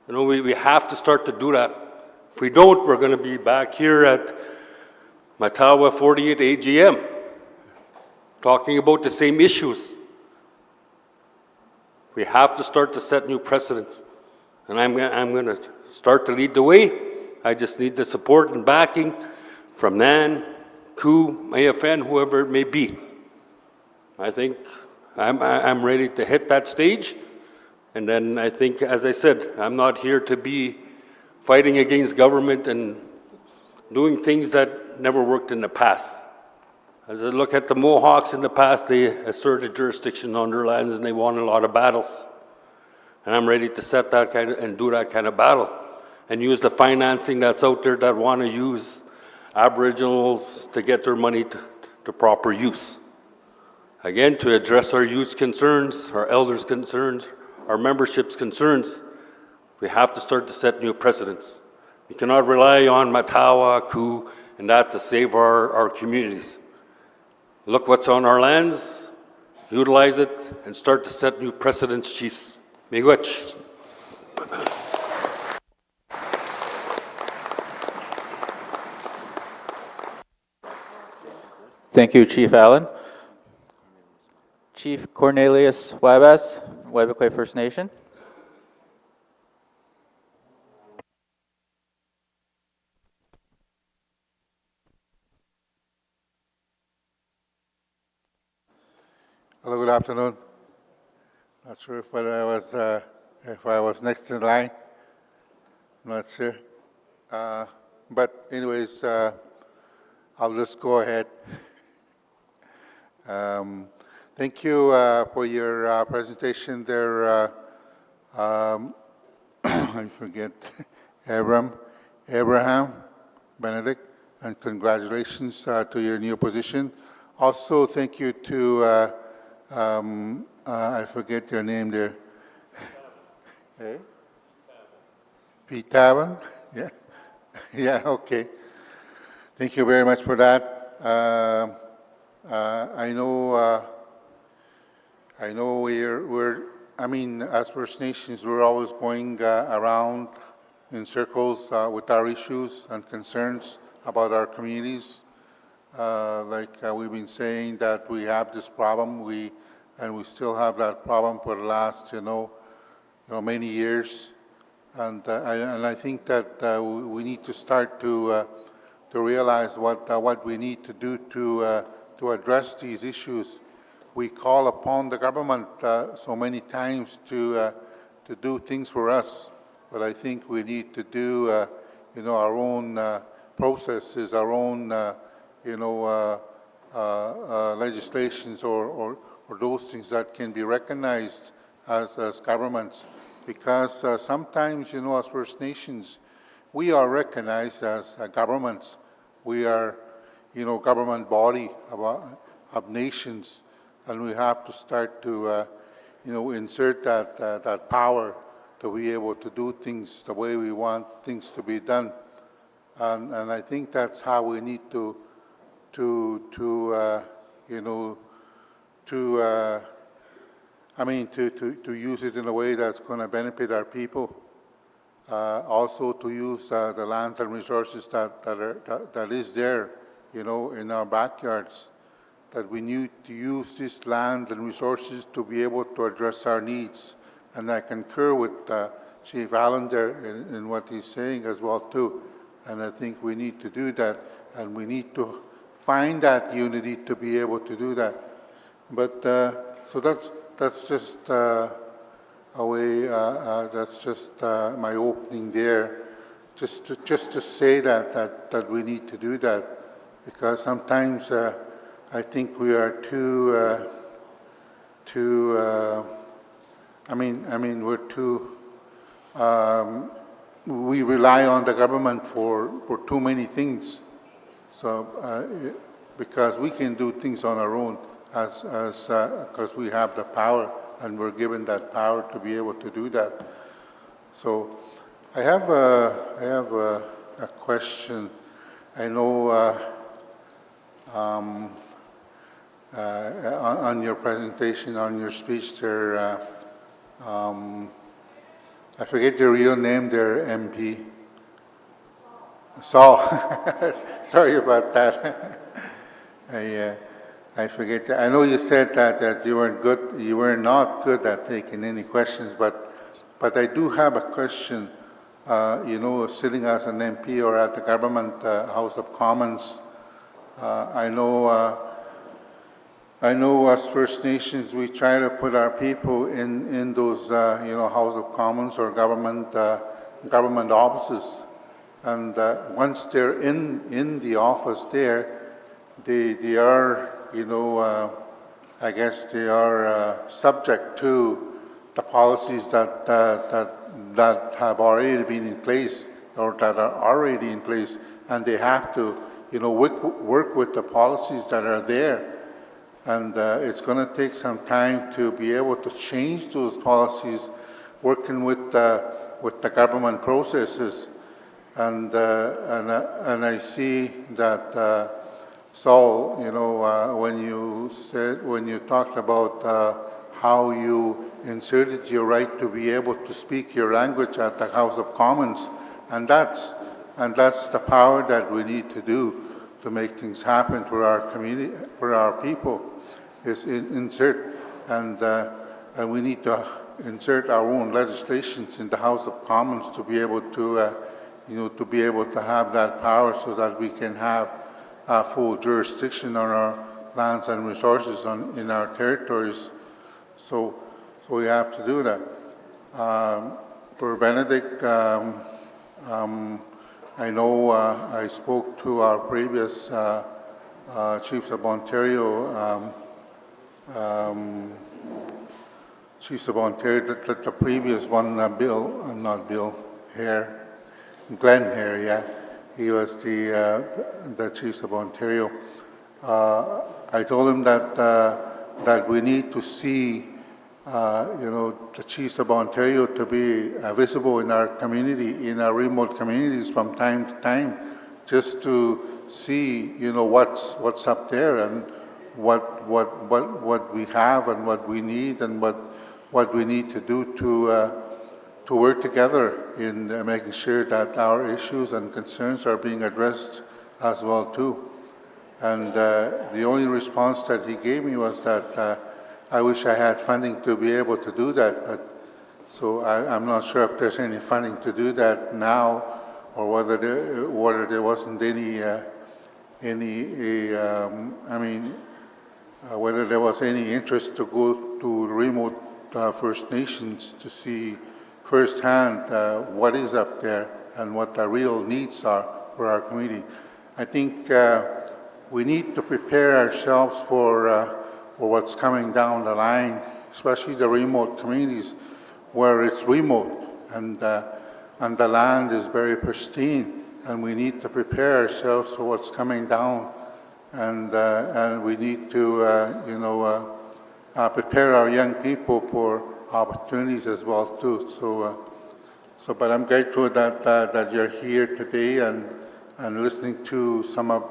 Speaker 16: You know, we have to start to do that. If we don't, we're going to be back here at Matawa 48 AGM talking about the same issues. We have to start to set new precedents. And I'm going to start to lead the way. I just need the support and backing from Nan, Koo, AFN, whoever it may be. I think I'm ready to hit that stage. And then I think, as I said, I'm not here to be fighting against government and doing things that never worked in the past. As I look at the Mohawks in the past, they asserted jurisdiction on their lands and they won a lot of battles. And I'm ready to set that kind of, and do that kind of battle and use the financing that's out there that want to use Aboriginals to get their money to proper use. Again, to address our youth's concerns, our elders' concerns, our membership's concerns, we have to start to set new precedents. We cannot rely on Matawa, Koo, and that to save our communities. Look what's on our lands, utilize it, and start to set new precedents, chiefs. Miigwech.
Speaker 7: Thank you, Chief Allen. Chief Cornelius Waibas, Waibukwai First Nation.
Speaker 1: Hello, good afternoon. Not sure if I was next in line. Not sure. But anyways, I'll just go ahead. Thank you for your presentation there. I forget, Abraham Benedict, and congratulations to your new position. Also, thank you to, I forget your name there. Hey? Pete Tavan? Yeah? Yeah, okay. Thank you very much for that. I know I mean, as First Nations, we're always going around in circles with our issues and concerns about our communities. Like we've been saying that we have this problem.
Speaker 17: and we still have that problem for the last, many years. And I think that we need to start to realize what we need to do to address these issues. We call upon the government so many times to do things for us, but I think we need to do our own processes, our own legislations or those things that can be recognized as governments. Because sometimes, as First Nations, we are recognized as governments. We are, government body of nations, and we have to start to, insert that power to be able to do things the way we want things to be done. And I think that's how we need to use it in a way that's going to benefit our people. Also to use the land and resources that is there, in our backyards, that we need to use this land and resources to be able to address our needs. And I concur with Chief Allen there in what he's saying as well too. And I think we need to do that, and we need to find that unity to be able to do that. But so that's just a way. That's just my opening there, just to say that we need to do that, because sometimes I think we are too. We're too. We rely on the government for too many things. So because we can do things on our own, because we have the power and we're given that power to be able to do that. So I have a question. I know on your presentation, on your speech there, I forget your real name there, MP. Saul. Sorry about that. I forget. I know you said that you weren't good. You were not good at taking any questions, but I do have a question. Sitting as an MP or at the government House of Commons, I know as First Nations we try to put our people in those House of Commons or government offices, and once they're in the office there, they are I guess they are subject to the policies that have already been in place or that are already in place, and they have to work with the policies that are there. And it's going to take some time to be able to change those policies, working with the government processes. And I see that Saul, when you talked about how you inserted your right to be able to speak your language at the House of Commons, and that's the power that we need to do to make things happen for our community, for our people. Is insert, and we need to insert our own legislations in the House of Commons to be able to, to be able to have that power, so that we can have full jurisdiction on our lands and resources in our territories. So we have to do that. For Benedict, I know I spoke to our previous Chiefs of Ontario. Chiefs of Ontario, the previous one, Glenn Hare, yeah, he was the Chiefs of Ontario. I told him that we need to see, the Chiefs of Ontario to be visible in our community, in our remote communities from time to time, just to see, what's up there and what we have and what we need and what we need to do to work together in making sure that our issues and concerns are being addressed as well too. And the only response that he gave me was that I wish I had funding to be able to do that, but so I'm not sure if there's any funding to do that now, or whether there wasn't whether there was any interest to go to remote First Nations to see firsthand what is up there and what the real needs are for our community. I think we need to prepare ourselves for what's coming down the line, especially the remote communities where it's remote and the land is very pristine, and we need to prepare ourselves for what's coming down, and we need to prepare our young people for opportunities as well too. But I'm grateful that you're here today and listening to some of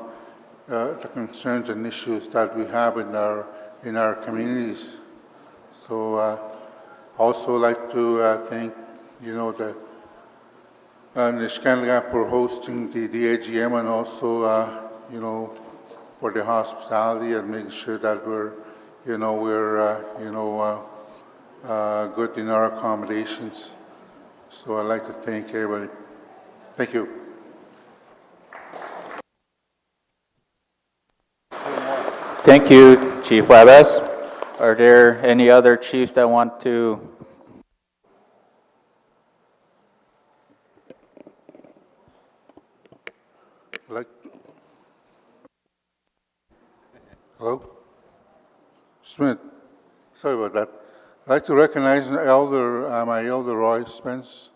Speaker 17: the concerns and issues that we have in our communities. So also like to thank the Nishkanliga for hosting the AGM, and also for the hospitality and making sure that we're good in our accommodations. So I'd like to thank everybody. Thank you.
Speaker 7: Thank you, Chief Wabas. Are there any other chiefs that want to?
Speaker 17: Hello? Smith. Sorry about that. I'd like to recognize my elder Roy Spence.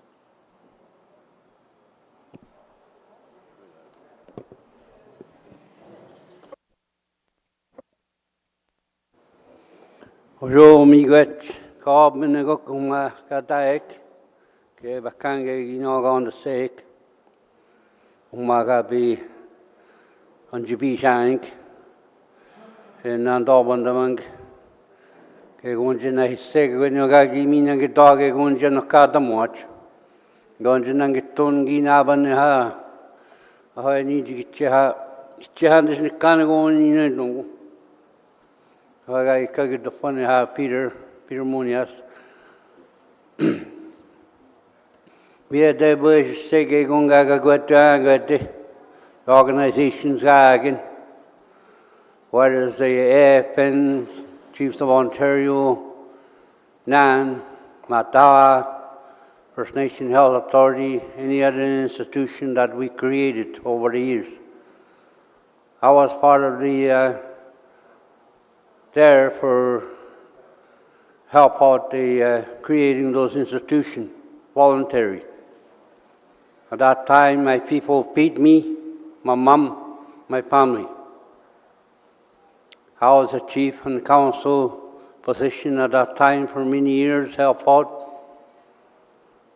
Speaker 18: Ojo miigwech kaab minagok uma kataek ke bakange ginogon the sake umaga be anjibi shank en andobandamang ke gunjina hisseg gwenyoga gimina ge doge gunjina kadamoch gunjina ge tungi naban ha ha ni jicha dis nikanagon ni no I could the funny how Peter Munias. We had the bush sege gunga gwata organizations again. What is the AFN, Chiefs of Ontario, NAN, Matawa, First Nation Health Authority, any other institution that we created over the years. I was part of the there for help out the creating those institutions, voluntary. At that time, my people paid me, my mom, my family. I was a chief and council position at that time for many years, help out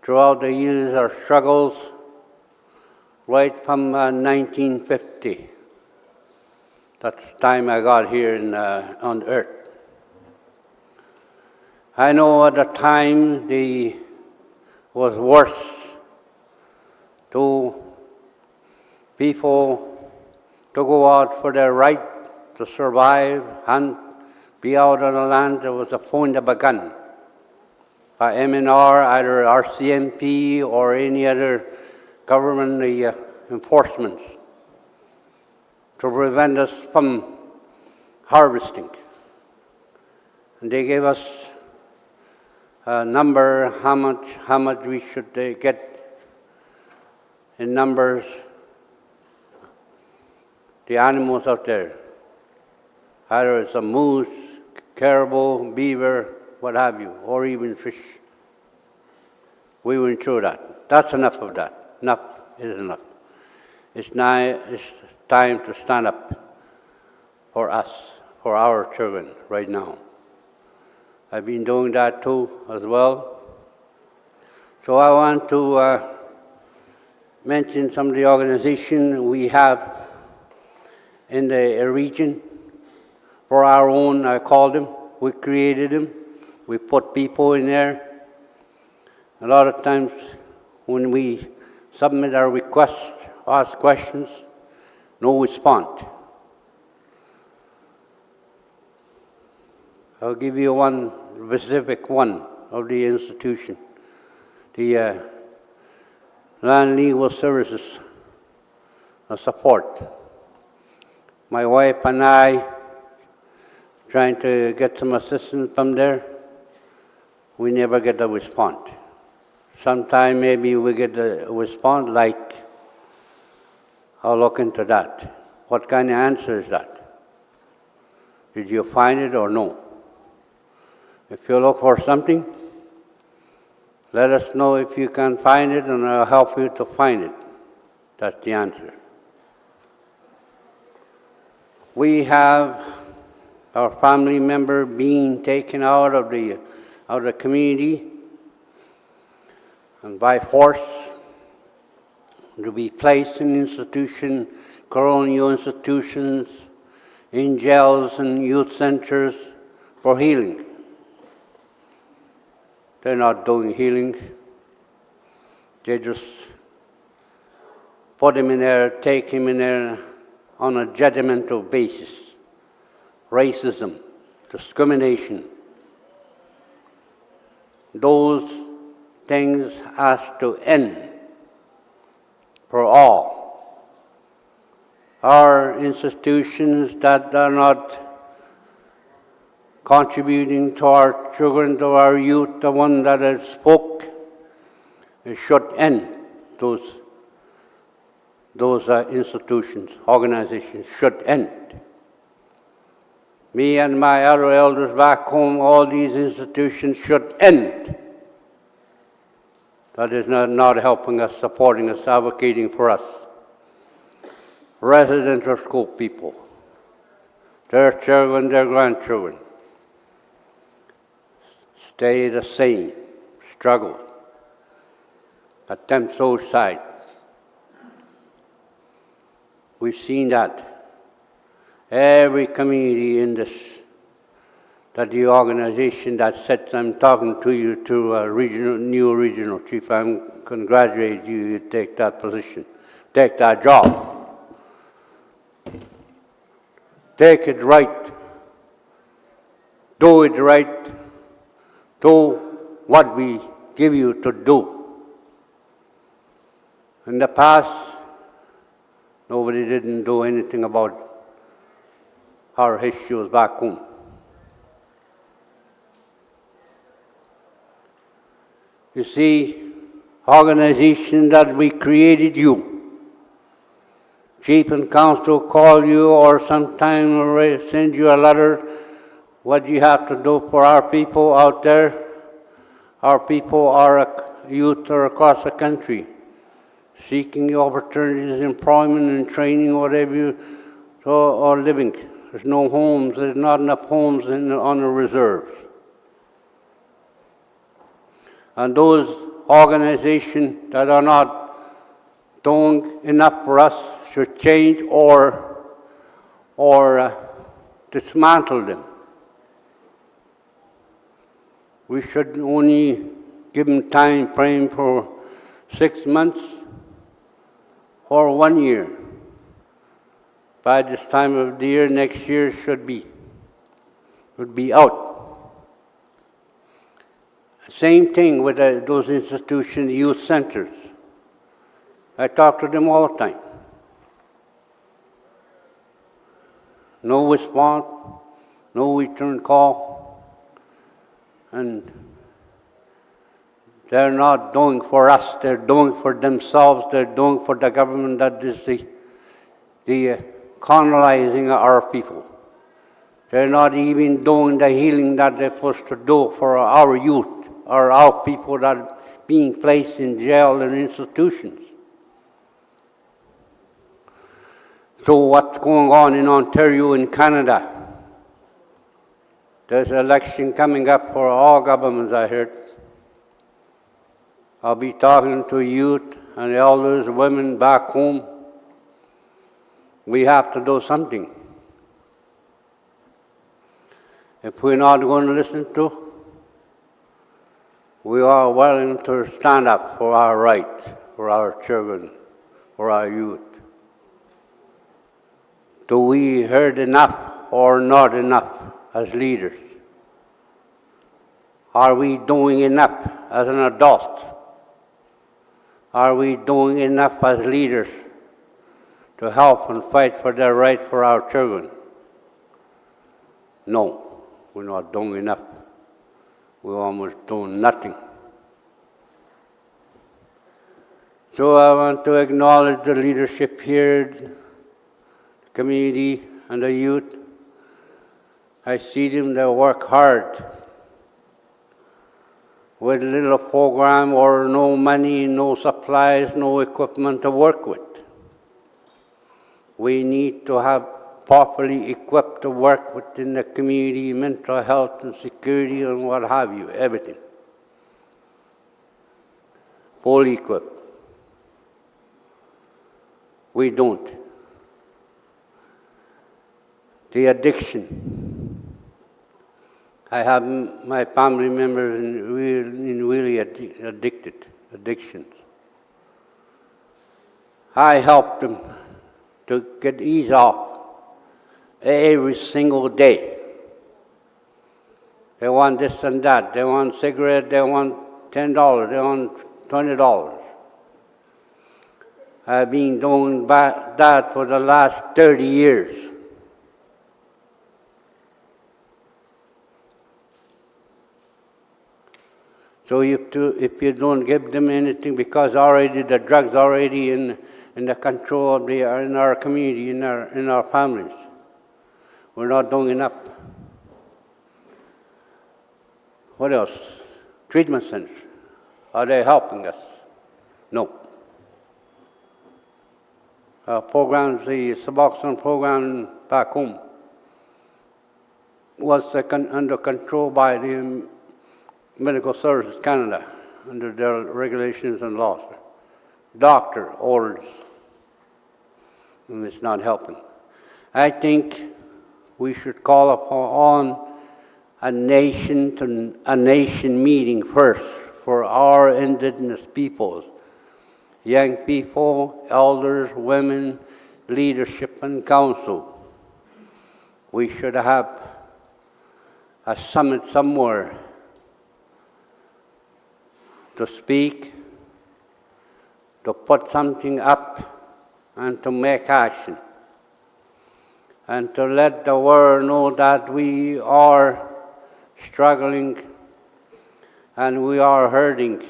Speaker 18: throughout the years, our struggles, right from 1950. That's the time I got here on earth. I know at the time was worse to people to go out for their right to survive and be out on the land. There was a point of a gun by MNR, either RCMP or any other government enforcements, to prevent us from harvesting. And they gave us a number, how much we should get in numbers, the animals out there. Either it's a moose, caribou, beaver, what have you, or even fish. We went through that. That's enough of that. Enough is enough. It's time to stand up for us, for our children right now. I've been doing that too as well. So I want to mention some of the organizations we have in the region for our own, I call them. We created them. We put people in there. A lot of times when we submit our requests, ask questions, no response. I'll give you one specific one of the institution. The Land Legal Services support. My wife and I trying to get some assistance from there. We never get a response. Sometime maybe we get a response like, I'll look into that. What kind of answer is that? Did you find it or no? If you look for something, let us know if you can find it and I'll help you to find it. That's the answer. We have our family member being taken out of the community and by force to be placed in institutions, colonial institutions, in jails and youth centers for healing. They're not doing healing. They just put him in there, take him in there on a judgmental basis. Racism, discrimination. Those things have to end for all. Our institutions that are not contributing to our children, to our youth, the one that has spoke, it should end. Those institutions, organizations should end. Me and my other elders back home, all these institutions should end. That is not helping us, supporting us, advocating for us. Residential school people, their children, their grandchildren, stay the same, struggle, attempt suicide. We've seen that. Every community in this, that the organization that sits, I'm talking to you, to a new regional chief, I'm congratulate you, you take that position, take that job. Take it right, do it right, do what we give you to do. In the past, nobody didn't do anything about our issues back home. You see, organization that we created you, chief and council call you or sometime send you a letter, what you have to do for our people out there. Our people are youth are across the country, seeking opportunities, employment and training, whatever you, or living. There's no homes, there's not enough homes on the reserves. And those organizations that are not doing enough for us should change or dismantle them. We should only give them time frame for 6 months or 1 year. By this time of the year, next year should be out. Same thing with those institutions, youth centers. I talk to them all the time. No response, no return call, and they're not doing for us, they're doing for themselves, they're doing for the government that is the colonizing our people. They're not even doing the healing that they're supposed to do for our youth, or our people that are being placed in jail and institutions. So what's going on in Ontario and Canada? There's an election coming up for all governments, I heard. I'll be talking to youth and elders, women back home. We have to do something. If we're not going to listen to, we are willing to stand up for our right, for our children, for our youth. Do we heard enough or not enough as leaders? Are we doing enough as an adult? Are we doing enough as leaders to help and fight for the right for our children? No, we're not doing enough. We're almost doing nothing. So I want to acknowledge the leadership here, the community and the youth. I see them, they work hard with little program or no money, no supplies, no equipment to work with. We need to have properly equipped to work within the community, mental health and security and what have you, everything. Fully equipped. We don't. The addiction. I have my family members in really addictions. I help them to get ease off every single day. They want this and that. They want cigarette. They want $10. They want $20. I've been doing that for the last 30 years. So if you don't give them anything, because already the drugs already in the control of in our community, in our families, we're not doing enough. What else? Treatment centers. Are they helping us? No. Programs, the Suboxone program back home was under control by the Medical Services Canada, under their regulations and laws. Doctor orders, and it's not helping. I think we should call upon a nation meeting first for our indigenous peoples, young people, elders, women, leadership and council. We should have a summit somewhere to speak, to put something up, and to make action, and to let the world know that we are struggling and we are hurting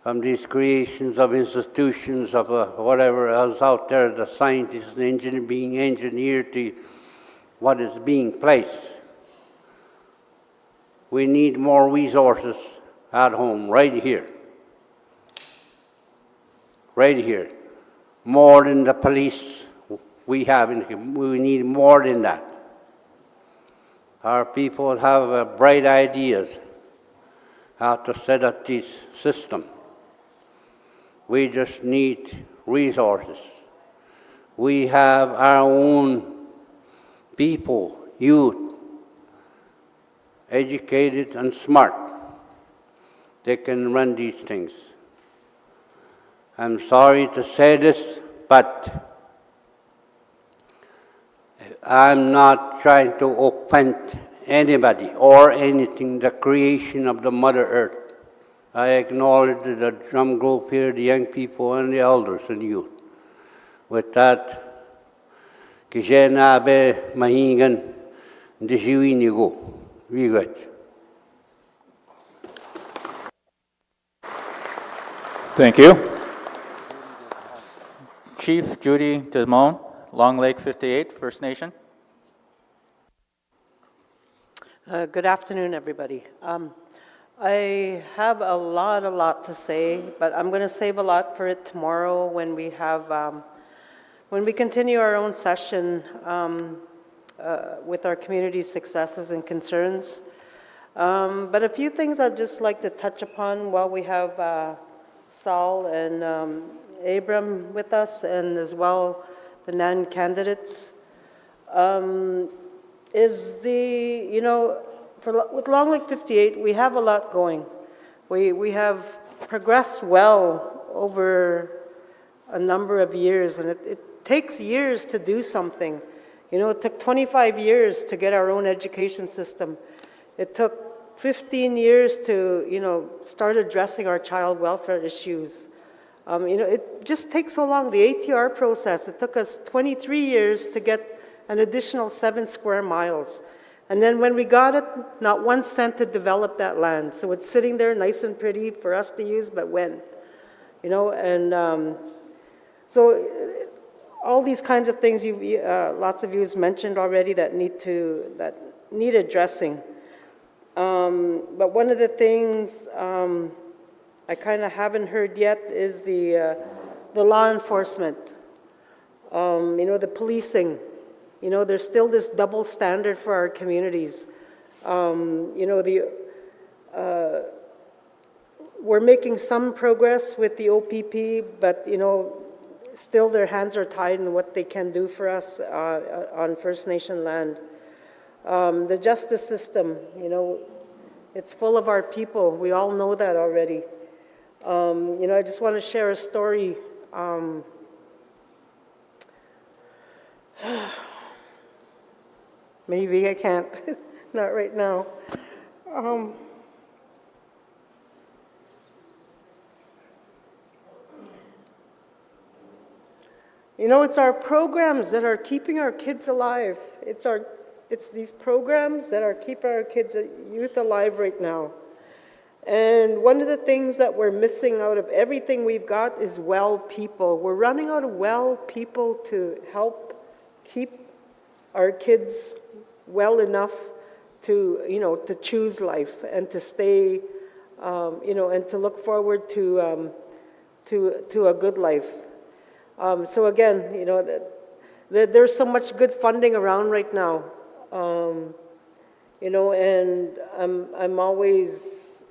Speaker 18: from these creations of institutions of whatever else out there, the scientists and engineers being engineered to what is being placed. We need more resources at home, right here. Right here. More than the police we have in here. We need more than that. Our people have bright ideas how to set up this system. We just need resources. We have our own people, youth, educated and smart. They can run these things. I'm sorry to say this, but I'm not trying to offend anybody or anything, the creation of the Mother Earth. I acknowledge the drum group here, the young people and the elders and youth. With that, Kishena Abe Mahingan, Dishiwinigo. We good.
Speaker 7: Thank you. Chief Judy Desmond, Long Lake 58, First Nation.
Speaker 13: Good afternoon, everybody. I have a lot to say, but I'm going to save a lot for it tomorrow when we have, when we continue our own session with our community successes and concerns. But a few things I'd just like to touch upon while we have Saul and Abram with us, and as well the NAN candidates, is the, you know, with Long Lake 58, we have a lot going. We have progressed well over a number of years, and it takes years to do something. You know, it took 25 years to get our own education system. It took 15 years to, start addressing our child welfare issues. It just takes so long. The ATR process, it took us 23 years to get an additional 7 square miles. And then when we got it, not 1 cent to develop that land. So it's sitting there nice and pretty for us to use, but when? So all these kinds of things lots of you has mentioned already that need addressing. But one of the things I kind of haven't heard yet is the law enforcement, the policing. There's still this double standard for our communities. We're making some progress with the OPP, but still their hands are tied in what they can do for us on First Nation land. The justice system, it's full of our people. We all know that already. I just want to share a story. Maybe I can't, not right now. It's our programs that are keeping our kids alive. It's these programs that are keeping our kids, youth alive right now. And one of the things that we're missing out of everything we've got is well people. We're running out of well people to help keep our kids well enough to, to choose life and to stay, and to look forward to a good life. So again, there's so much good funding around right now, and I'm always,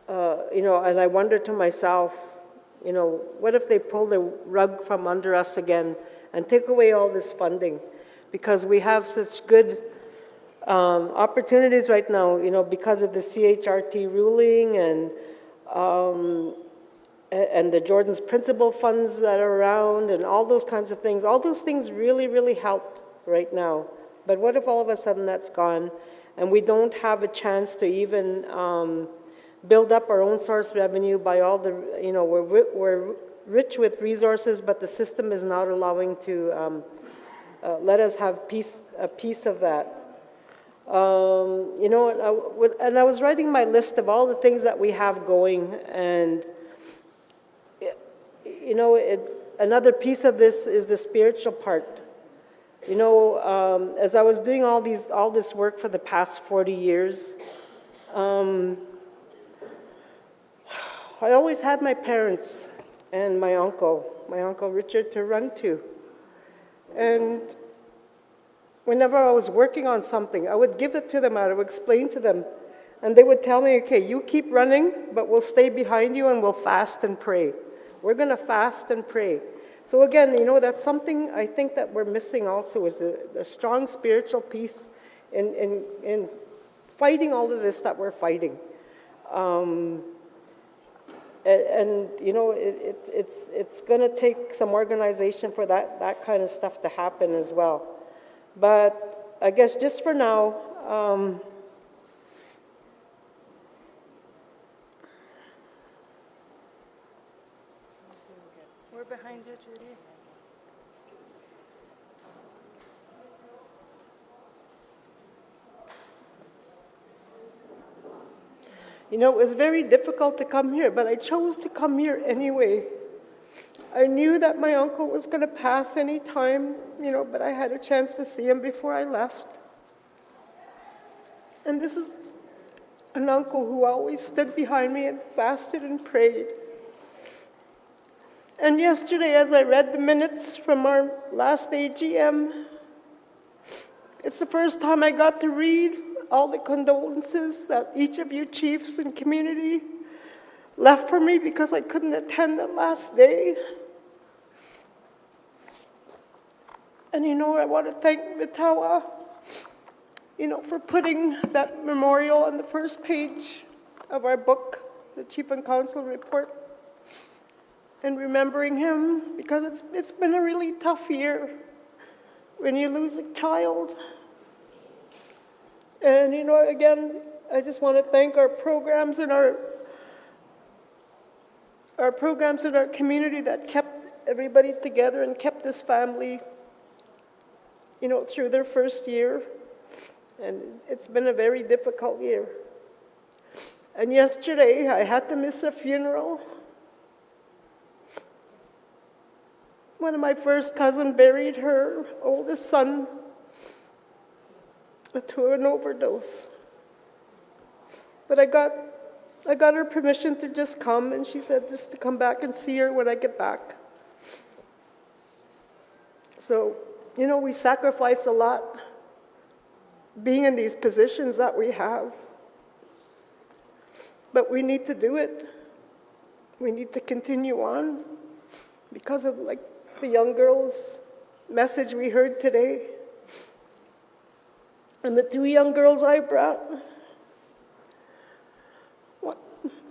Speaker 13: and I wonder to myself, what if they pull the rug from under us again and take away all this funding? Because we have such good opportunities right now, because of the CHRT ruling and the Jordan's Principal funds that are around and all those kinds of things. All those things really, really help right now. But what if all of a sudden that's gone and we don't have a chance to even build up our own source revenue by all the, we're rich with resources, but the system is not allowing to let us have a piece of that. And I was writing my list of all the things that we have going, and another piece of this is the spiritual part. As I was doing all this work for the past 40 years, I always had my parents and my Uncle Richard, to run to. And whenever I was working on something, I would give it to them, I would explain to them, and they would tell me, okay, you keep running, but we'll stay behind you and we'll fast and pray. We're going to fast and pray. So again, that's something I think that we're missing also, is the strong spiritual piece in fighting all of this that we're fighting. It's going to take some organization for that kind of stuff to happen as well. But I guess just for now, we're behind you, Judy. It was very difficult to come here, but I chose to come here anyway. I knew that my uncle was going to pass any time, but I had a chance to see him before I left. And this is an uncle who always stood behind me and fasted and prayed. And yesterday, as I read the minutes from our last AGM, it's the first time I got to read all the condolences that each of you chiefs and community left for me because I couldn't attend the last day. And I want to thank Matawa, for putting that memorial on the first page of our book, the Chief and Council Report, and remembering him, because it's been a really tough year when you lose a child. And again,
Speaker 19: I just want to thank our programs and our programs in our community that kept everybody together and kept this family, through their first year. And it's been a very difficult year. And yesterday, I had to miss a funeral. One of my first cousins buried her oldest son to an overdose. But I got her permission to just come, and she said just to come back and see her when I get back. So, we sacrifice a lot being in these positions that we have. But we need to do it. We need to continue on because of the young girl's message we heard today. And the two young girls I brought,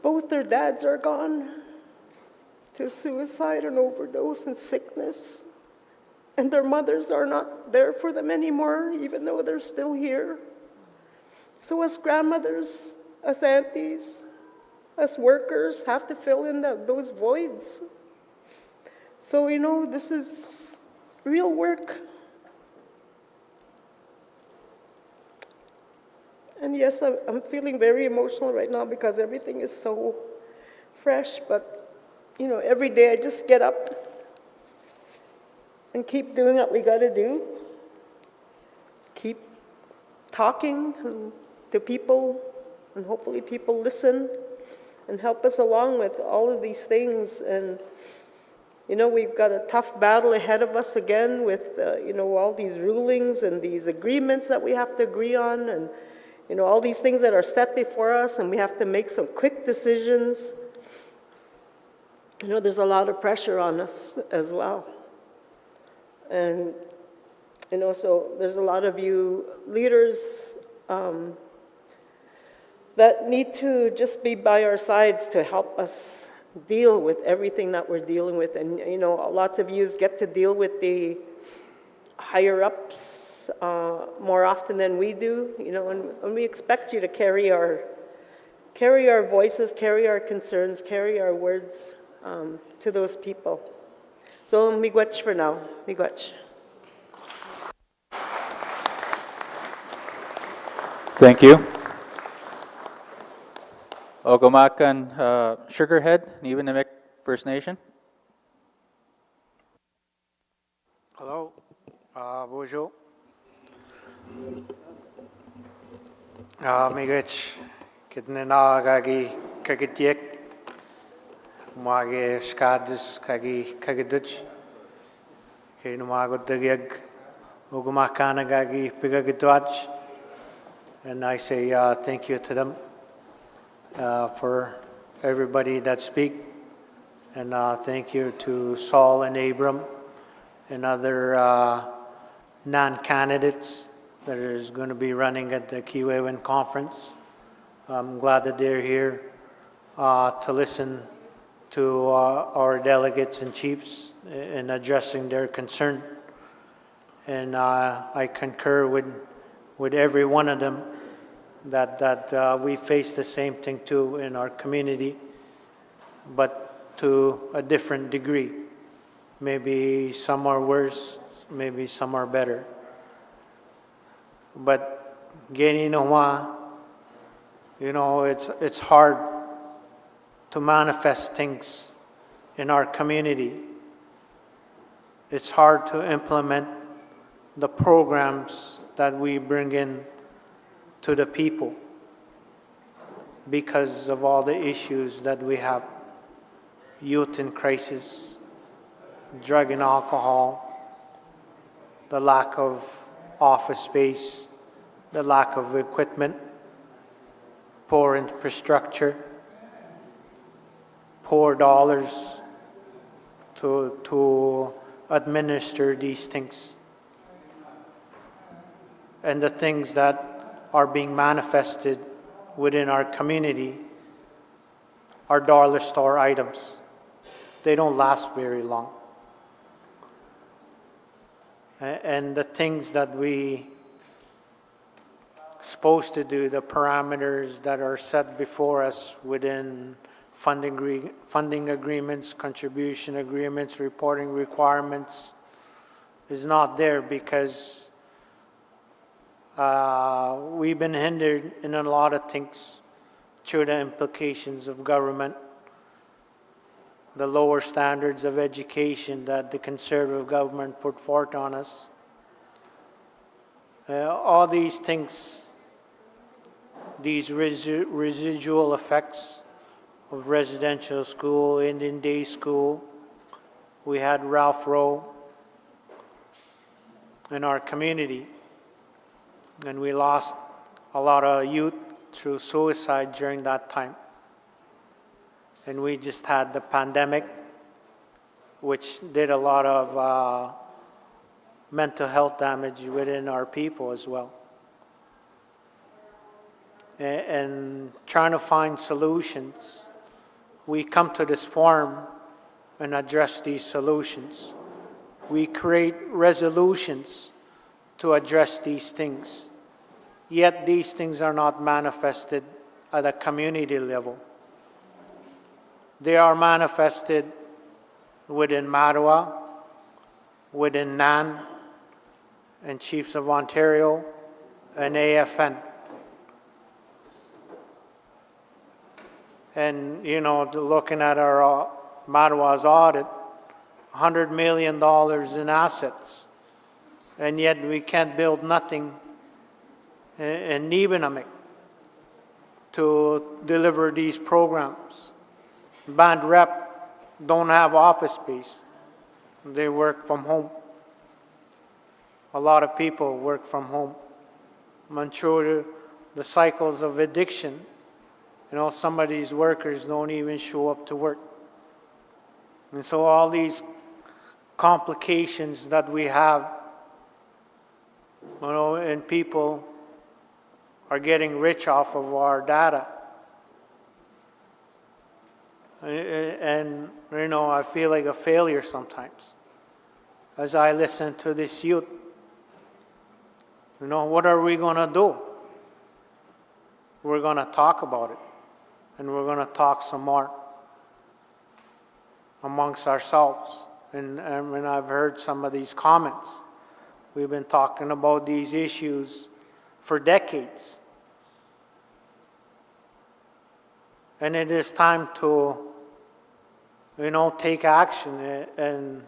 Speaker 19: both their dads are gone to suicide and overdose and sickness. And their mothers are not there for them anymore, even though they're still here. So us grandmothers, us aunties, us workers have to fill in those voids. So, this is real work. And yes, I'm feeling very emotional right now because everything is so fresh. But, every day I just get up and keep doing what we got to do. Keep talking to people, and hopefully people listen and help us along with all of these things. And, we've got a tough battle ahead of us again with, all these rulings and these agreements that we have to agree on, and, all these things that are set before us, and we have to make some quick decisions. There's a lot of pressure on us as well. And, so there's a lot of you leaders that need to just be by our sides to help us deal with everything that we're dealing with. And, lots of you get to deal with the higher-ups more often than we do, and we expect you to carry our voices, carry our concerns, carry our words to those people. So, miigwech for now. Miigwech.
Speaker 7: Thank you. Ogomakan Sugarhead, Nibenimik First Nation.
Speaker 20: Hello, bonjour. Miigwech, kitnena gagi kagitiek. Mage skadis kagi kagiduch. Kinumago dagiag Ogomakana gagi pigagituach. And I say thank you to them for everybody that speak. And thank you to Saul and Abram and other non-candidates that is going to be running at the Kiwewen conference. I'm glad that they're here to listen to our delegates and chiefs in addressing their concern. And I concur with every one of them that we face the same thing too in our community, but to a different degree. Maybe some are worse, maybe some are better. But geni nohwa, it's hard to manifest things in our community. It's hard to implement the programs that we bring in to the people because of all the issues that we have. Youth in crisis, drug and alcohol, the lack of office space, the lack of equipment, poor infrastructure, poor dollars to administer these things. And the things that are being manifested within our community are dollar store items. They don't last very long. And the things that we supposed to do, the parameters that are set before us within funding agreements, contribution agreements, reporting requirements, is not there because we've been hindered in a lot of things through the implications of government, the lower standards of education that the conservative government put forth on us. All these things, these residual effects of residential school, Indian day school. We had Ralph Rowe in our community, and we lost a lot of youth through suicide during that time. And we just had the pandemic, which did a lot of mental health damage within our people as well. And trying to find solutions, we come to this forum and address these solutions. We create resolutions to address these things, yet these things are not manifested at a community level. They are manifested within Matawa, within NAN, and Chiefs of Ontario, and AFN. And, you know, looking at our Matawa's audit, $100 million in assets, and yet we can't build nothing in Nibenamik to deliver these programs. Band rep don't have office space. They work from home. A lot of people work from home. I'm sure the cycles of addiction, you know, some of these workers don't even show up to work. And so all these complications that we have, you know, and people are getting rich off of our data. And, you know, I feel like a failure sometimes as I listen to this youth. You know, what are we going to do? We're going to talk about it, and we're going to talk some more amongst ourselves. And I've heard some of these comments. We've been talking about these issues for decades. And it is time to, you know, take action and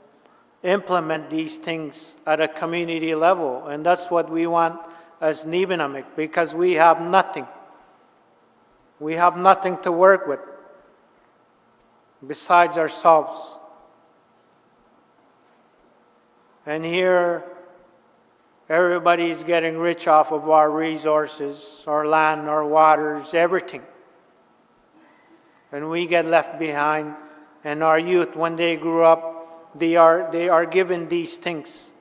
Speaker 20: implement these things at a community level. And that's what we want as Nibenamik, because we have nothing. We have nothing to work with besides ourselves. And here, everybody is getting rich off of our resources, our land, our waters, everything. And we get left behind. And our youth, when they grew up, they are given these things,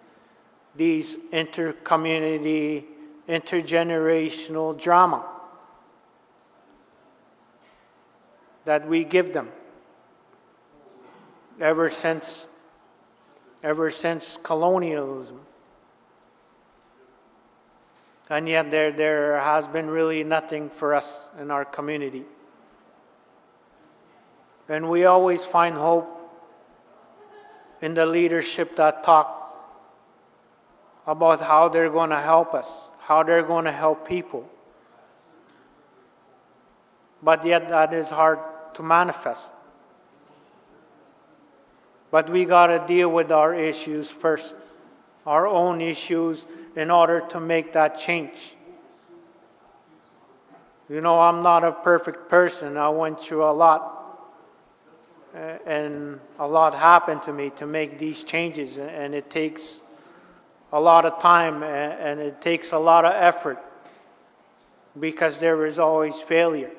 Speaker 20: these inter-community, intergenerational drama that we give them ever since colonialism. And yet there has been really nothing for us in our community. And we always find hope in the leadership that talk about how they're going to help us, how they're going to help people. But yet that is hard to manifest. But we got to deal with our issues first, our own issues, in order to make that change. You know, I'm not a perfect person. I went through a lot. And a lot happened to me to make these changes, and it takes a lot of time and it takes a lot of effort because there is always failure.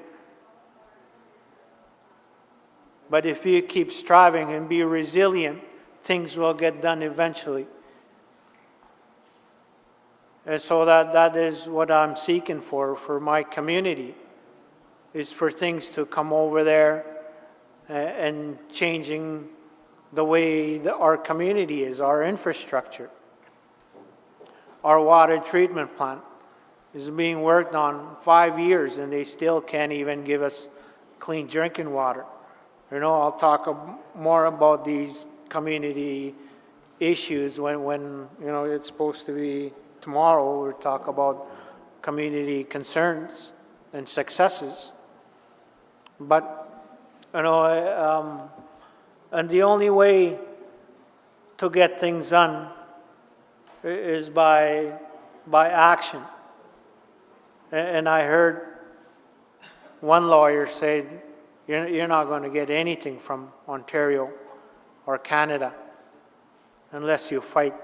Speaker 20: But if you keep striving and be resilient, things will get done eventually. And so that is what I'm seeking for my community, is for things to come over there and changing the way our community is, our infrastructure, our water treatment plant. is being worked on 5 years and they still can't even give us clean drinking water. I'll talk more about these community issues when it's supposed to be tomorrow. We'll talk about community concerns and successes. But, and the only way to get things done is by action. And I heard one lawyer say, you're not going to get anything from Ontario or Canada unless you fight.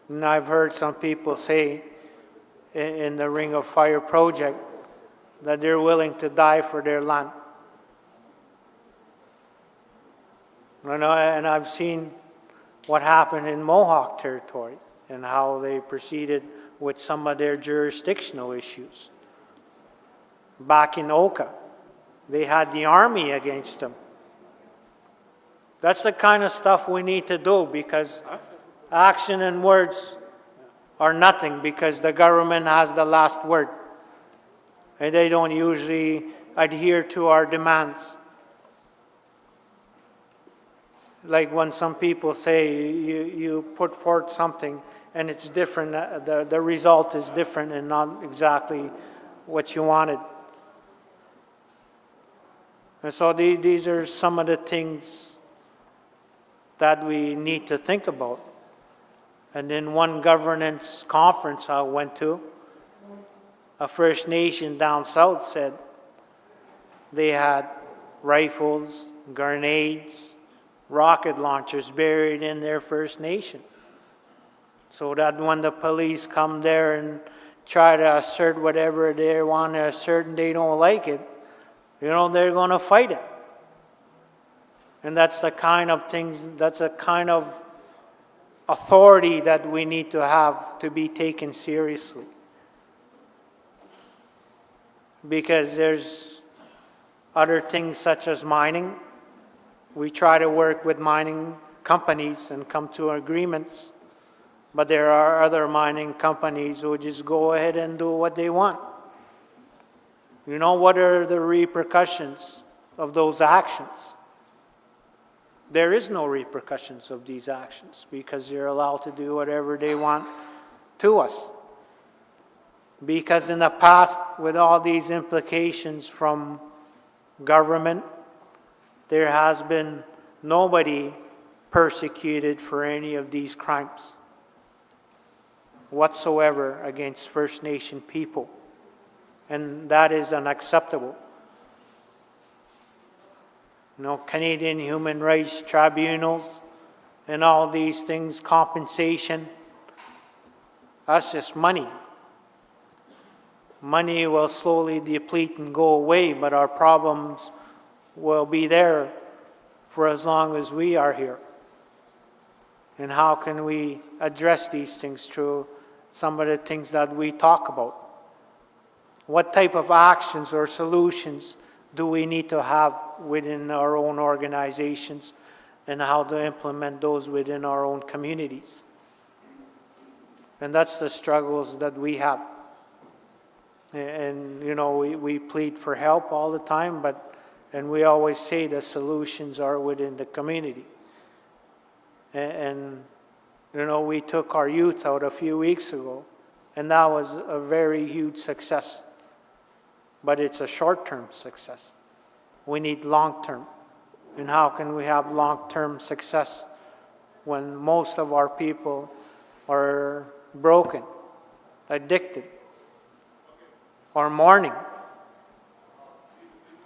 Speaker 20: And I've heard some people say in the Ring of Fire project that they're willing to die for their land. And I've seen what happened in Mohawk territory and how they proceeded with some of their jurisdictional issues. Back in Oka, they had the army against them. That's the kind of stuff we need to do, because action and words are nothing, because the government has the last word. And they don't usually adhere to our demands. Like when some people say you put forth something and it's different, the result is different and not exactly what you wanted. And so these are some of the things that we need to think about. And in one governance conference I went to, a First Nation down south said they had rifles, grenades, rocket launchers buried in their First Nation. So that when the police come there and try to assert whatever they want to assert and they don't like it, they're going to fight it. And that's the kind of things, that's a kind of authority that we need to have to be taken seriously. Because there's other things such as mining. We try to work with mining companies and come to agreements, but there are other mining companies who just go ahead and do what they want. What are the repercussions of those actions? There is no repercussions of these actions because they're allowed to do whatever they want to us. Because in the past, with all these implications from government, there has been nobody persecuted for any of these crimes whatsoever against First Nation people. And that is unacceptable. Canadian human rights tribunals and all these things, compensation, that's just money. Money will slowly deplete and go away, but our problems will be there for as long as we are here. And how can we address these things through some of the things that we talk about? What type of actions or solutions do we need to have within our own organizations, and how to implement those within our own communities? And that's the struggles that we have. And we plead for help all the time, and we always say the solutions are within the community. And we took our youth out a few weeks ago, and that was a very huge success. But it's a short-term success. We need long-term. And how can we have long-term success when most of our people are broken, addicted, or mourning?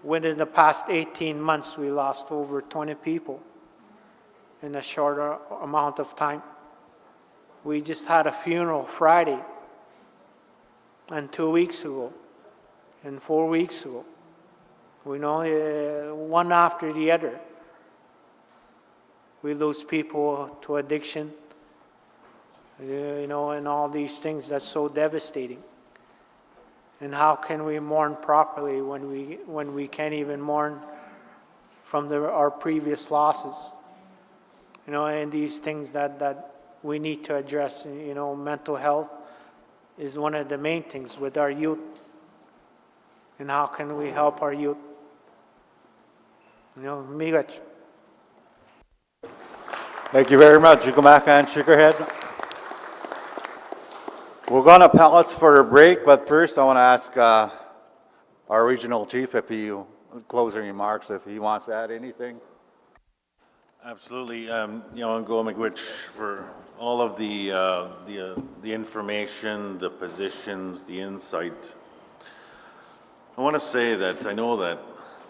Speaker 20: Within the past 18 months, we lost over 20 people in a shorter amount of time. We just had a funeral Friday, and 2 weeks ago, and 4 weeks ago. We know one after the other. We lose people to addiction, and all these things that's so devastating. And how can we mourn properly when we can't even mourn from our previous losses? And these things that we need to address, mental health is one of the main things with our youth. And how can we help our youth? You know, miigwech.
Speaker 1: Thank you very much. You come back and shake your head. We're going to pause for a break, but first I want to ask our regional chief if he, closing remarks, if he wants to add anything.
Speaker 8: Absolutely. Go Miigwech for all of the information, the positions, the insight. I want to say that I know that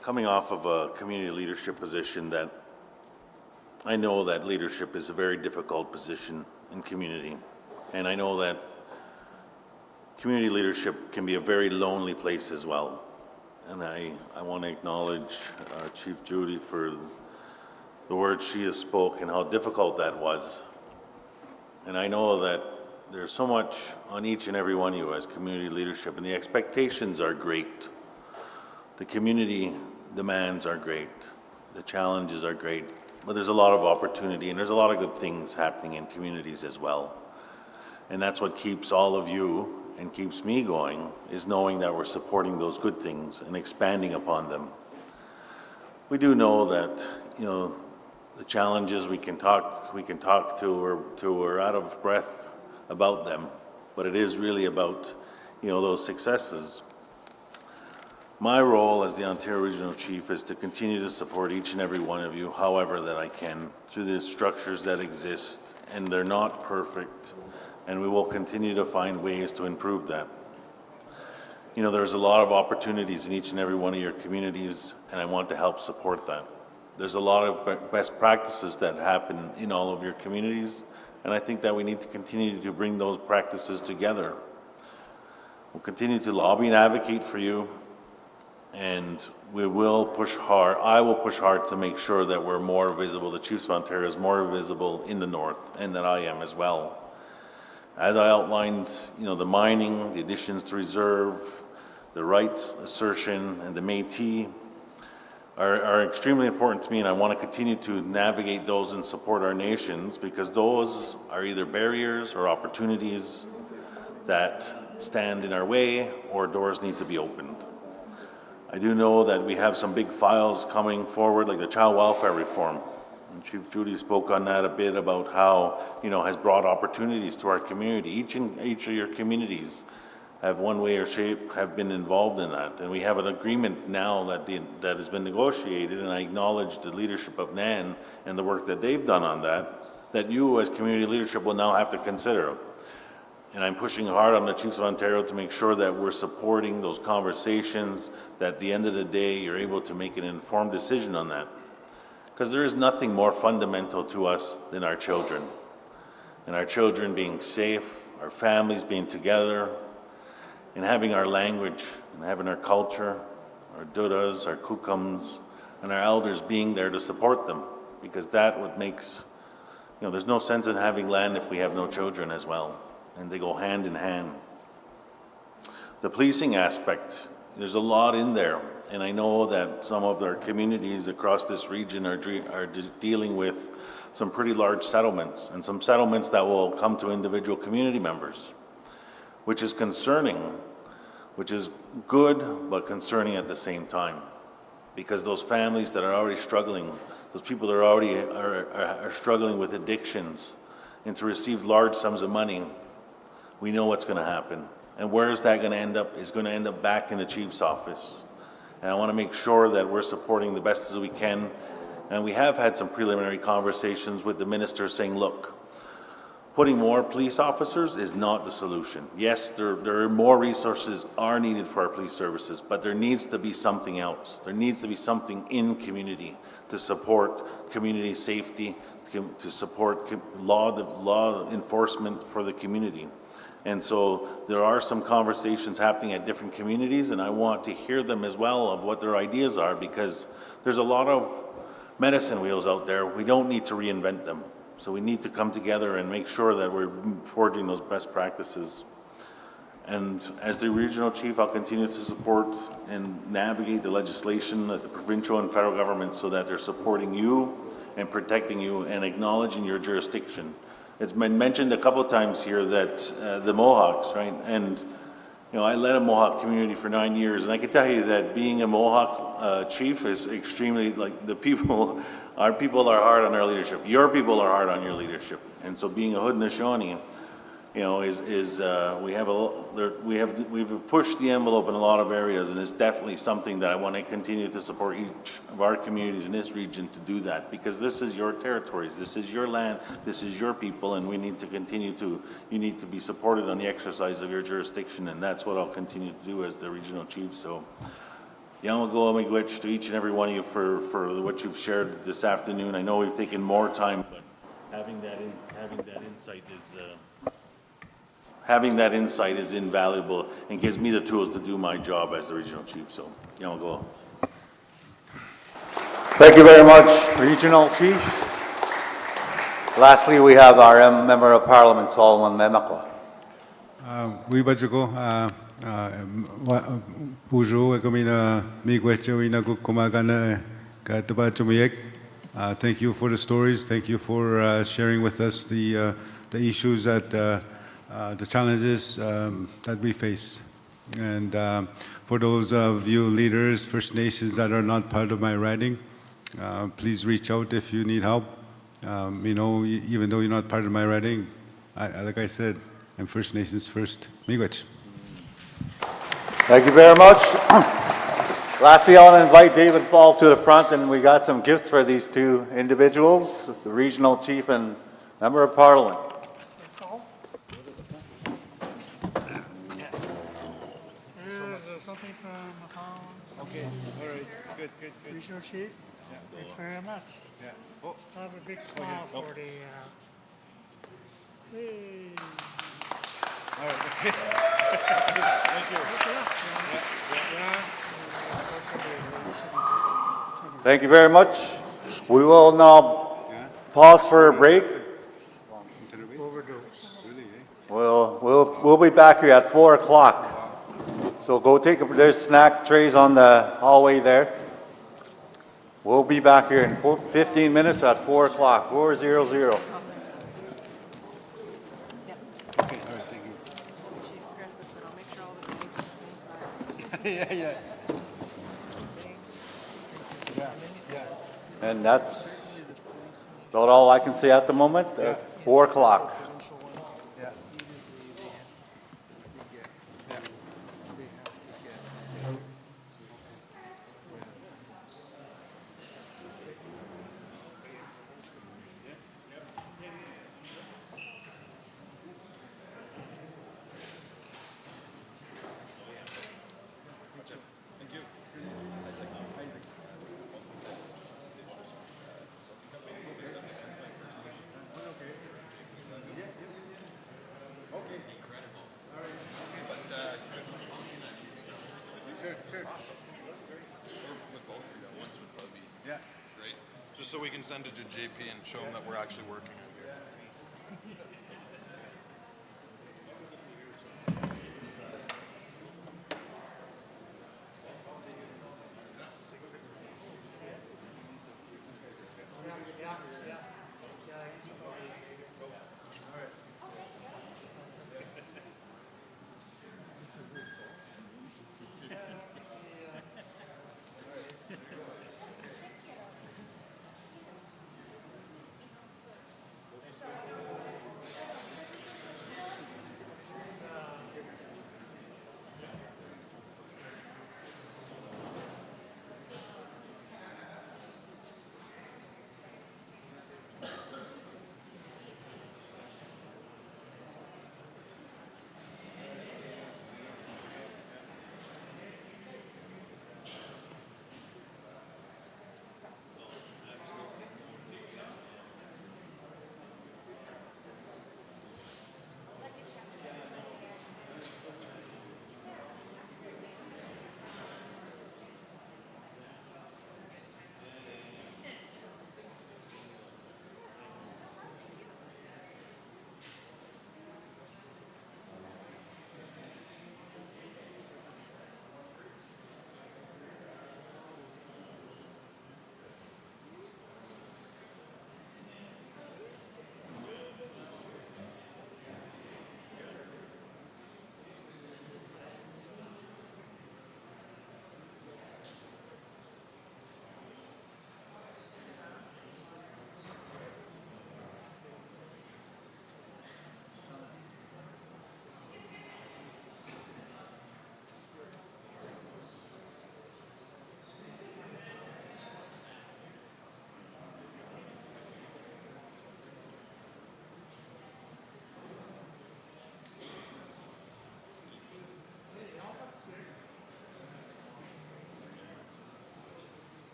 Speaker 8: coming off of a community leadership position, that I know that leadership is a very difficult position in community. And I know that community leadership can be a very lonely place as well. And I want to acknowledge Chief Judy for the words she has spoken, how difficult that was. And I know that there's so much on each and every one of you as community leadership, and the expectations are great. The community demands are great. The challenges are great. But there's a lot of opportunity, and there's a lot of good things happening in communities as well. And that's what keeps all of you and keeps me going, is knowing that we're supporting those good things and expanding upon them. We do know that, the challenges we can talk to, we're out of breath about them, but it is really about, those successes. My role as the Ontario Regional Chief is to continue to support each and every one of you, however that I can, through the structures that exist, and they're not perfect, and we will continue to find ways to improve that. There's a lot of opportunities in each and every one of your communities, and I want to help support that. There's a lot of best practices that happen in all of your communities, and I think that we need to continue to bring those practices together. We'll continue to lobby and advocate for you, and we will push hard. I will push hard to make sure that we're more visible, the Chiefs of Ontario is more visible in the North, and that I am as well. As I outlined, the mining, the additions to reserve, the rights assertion, and the Métis are extremely important to me, and I want to continue to navigate those and support our nations, because those are either barriers or opportunities that stand in our way, or doors need to be opened. I do know that we have some big files coming forward, like the child welfare reform. And Chief Judy spoke on that a bit about how, has brought opportunities to our community. Each of your communities have one way or shape have been involved in that. And we have an agreement now that has been negotiated, and I acknowledge the leadership of NAN and the work that they've done on that you as community leadership will now have to consider. And I'm pushing hard on the Chiefs of Ontario to make sure that we're supporting those conversations, that at the end of the day, you're able to make an informed decision on that. Because there is nothing more fundamental to us than our children. And our children being safe, our families being together, and having our language, and having our culture, our dudas, our kukums, and our elders being there to support them. Because that what makes, there's no sense in having land if we have no children as well. And they go hand in hand. The policing aspect, there's a lot in there. And I know that some of our communities across this region are dealing with some pretty large settlements, and some settlements that will come to individual community members, which is concerning, which is good, but concerning at the same time. Because those families that are already struggling, those people that are already are struggling with addictions, and to receive large sums of money, we know what's going to happen. And where is that going to end up? It's going to end up back in the chief's office. And I want to make sure that we're supporting the best as we can. And we have had some preliminary conversations with the minister saying, look, putting more police officers is not the solution. Yes, there are more resources are needed for our police services, but there needs to be something else. There needs to be something in community to support community safety, to support law enforcement for the community. And so there are some conversations happening at different communities, and I want to hear them as well of what their ideas are, because there's a lot of medicine wheels out there. We don't need to reinvent them. So we need to come together and make sure that we're forging those best practices. And as the regional chief, I'll continue to support and navigate the legislation at the provincial and federal government so that they're supporting you and protecting you and acknowledging your jurisdiction. it's been mentioned a couple times here that the Mohawks, right? And I led a Mohawk community for 9 years, and I can tell you that being a Mohawk chief is extremely, like, the people, our people are hard on our leadership. Your people are hard on your leadership. And so being a Haudenosaunee, we've pushed the envelope in a lot of areas, and it's definitely something that I want to continue to support each of our communities in this region to do that, because this is your territories, this is your land, this is your people, and we need to continue you need to be supported on the exercise of your jurisdiction, and that's what I'll continue to do as the regional chief. So, Yamagoa Miigwech to each and every one of you for what you've shared this afternoon. I know we've taken more time, but having that insight is invaluable and gives me the tools to do my job as the regional chief. So, Yamagoa.
Speaker 1: Thank you very much, Regional Chief. Lastly, we have our Member of Parliament, Solomon Memakwa.
Speaker 21: Oui, Bajiko. Pujo, Ekomina, Miigwecho, Inakukomagana, Katabachumayek. Thank you for the stories. Thank you for sharing with us the issues that, the challenges that we face. And for those of you leaders, First Nations that are not part of my riding, please reach out if you need help. Even though you're not part of my riding, like I said, I'm First Nations first. Miigwech.
Speaker 1: Thank you very much. Lastly, I want to invite David Ball to the front, and we got some gifts for these two individuals, the Regional Chief and Member of Parliament.
Speaker 22: Something from Matawa. Okay, all right, good. Regional Chief, thanks very much. Yeah. Oh. Have a big smile for the. Hey. All right. Thank you.
Speaker 1: Thank you very much. We will now pause for a break. We'll be back here at 4 o'clock. So go there's snack trays on the hallway there. We'll be back here in 15 minutes at 4 o'clock, 4:00.
Speaker 22: Yeah.
Speaker 1: And that's about all I can say at the moment. 4 o'clock.
Speaker 23: Just so we can send it to JP and show him that we're actually working on here.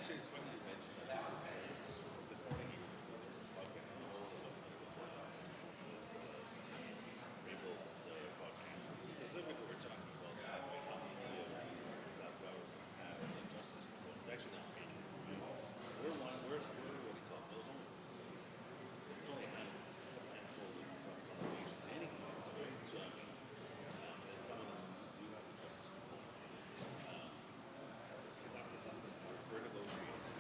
Speaker 8: Actually, it's funny you mentioned that because this morning he was just doing this podcast on the whole of Rainbow's podcast. Specifically, we're talking about that, like how many of our governments have the justice components. It's actually not many. We're what do you call it? There's only handfuls of self-nominations anyways, right? So, I mean, and some of them do have the justice component. Because we're negotiating.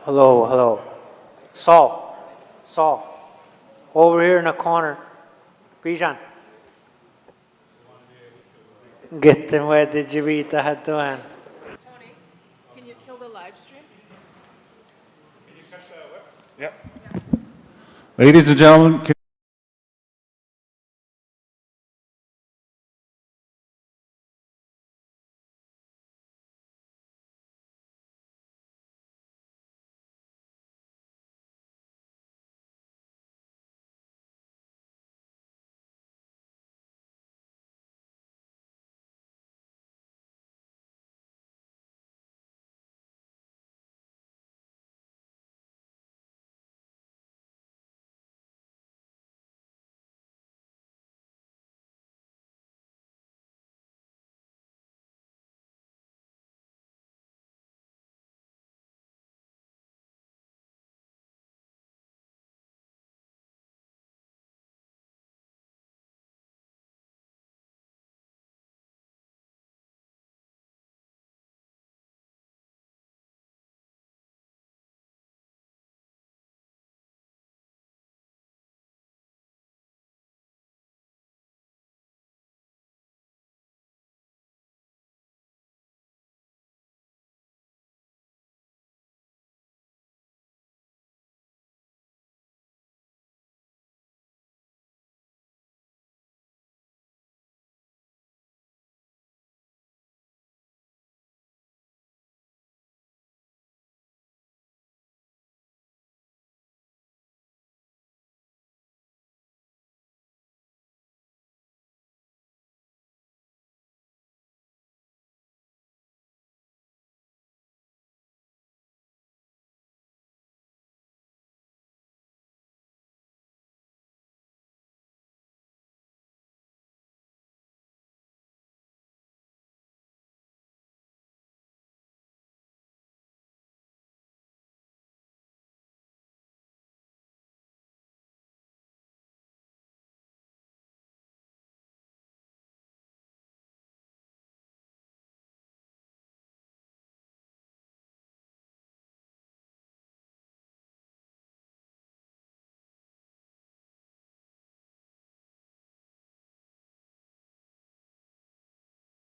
Speaker 20: Hello, hello. Saul, over here in the corner. Bijan. Get them where did you beat the hat to hand?
Speaker 2: Tony, can you kill the live stream?
Speaker 1: Ladies and gentlemen,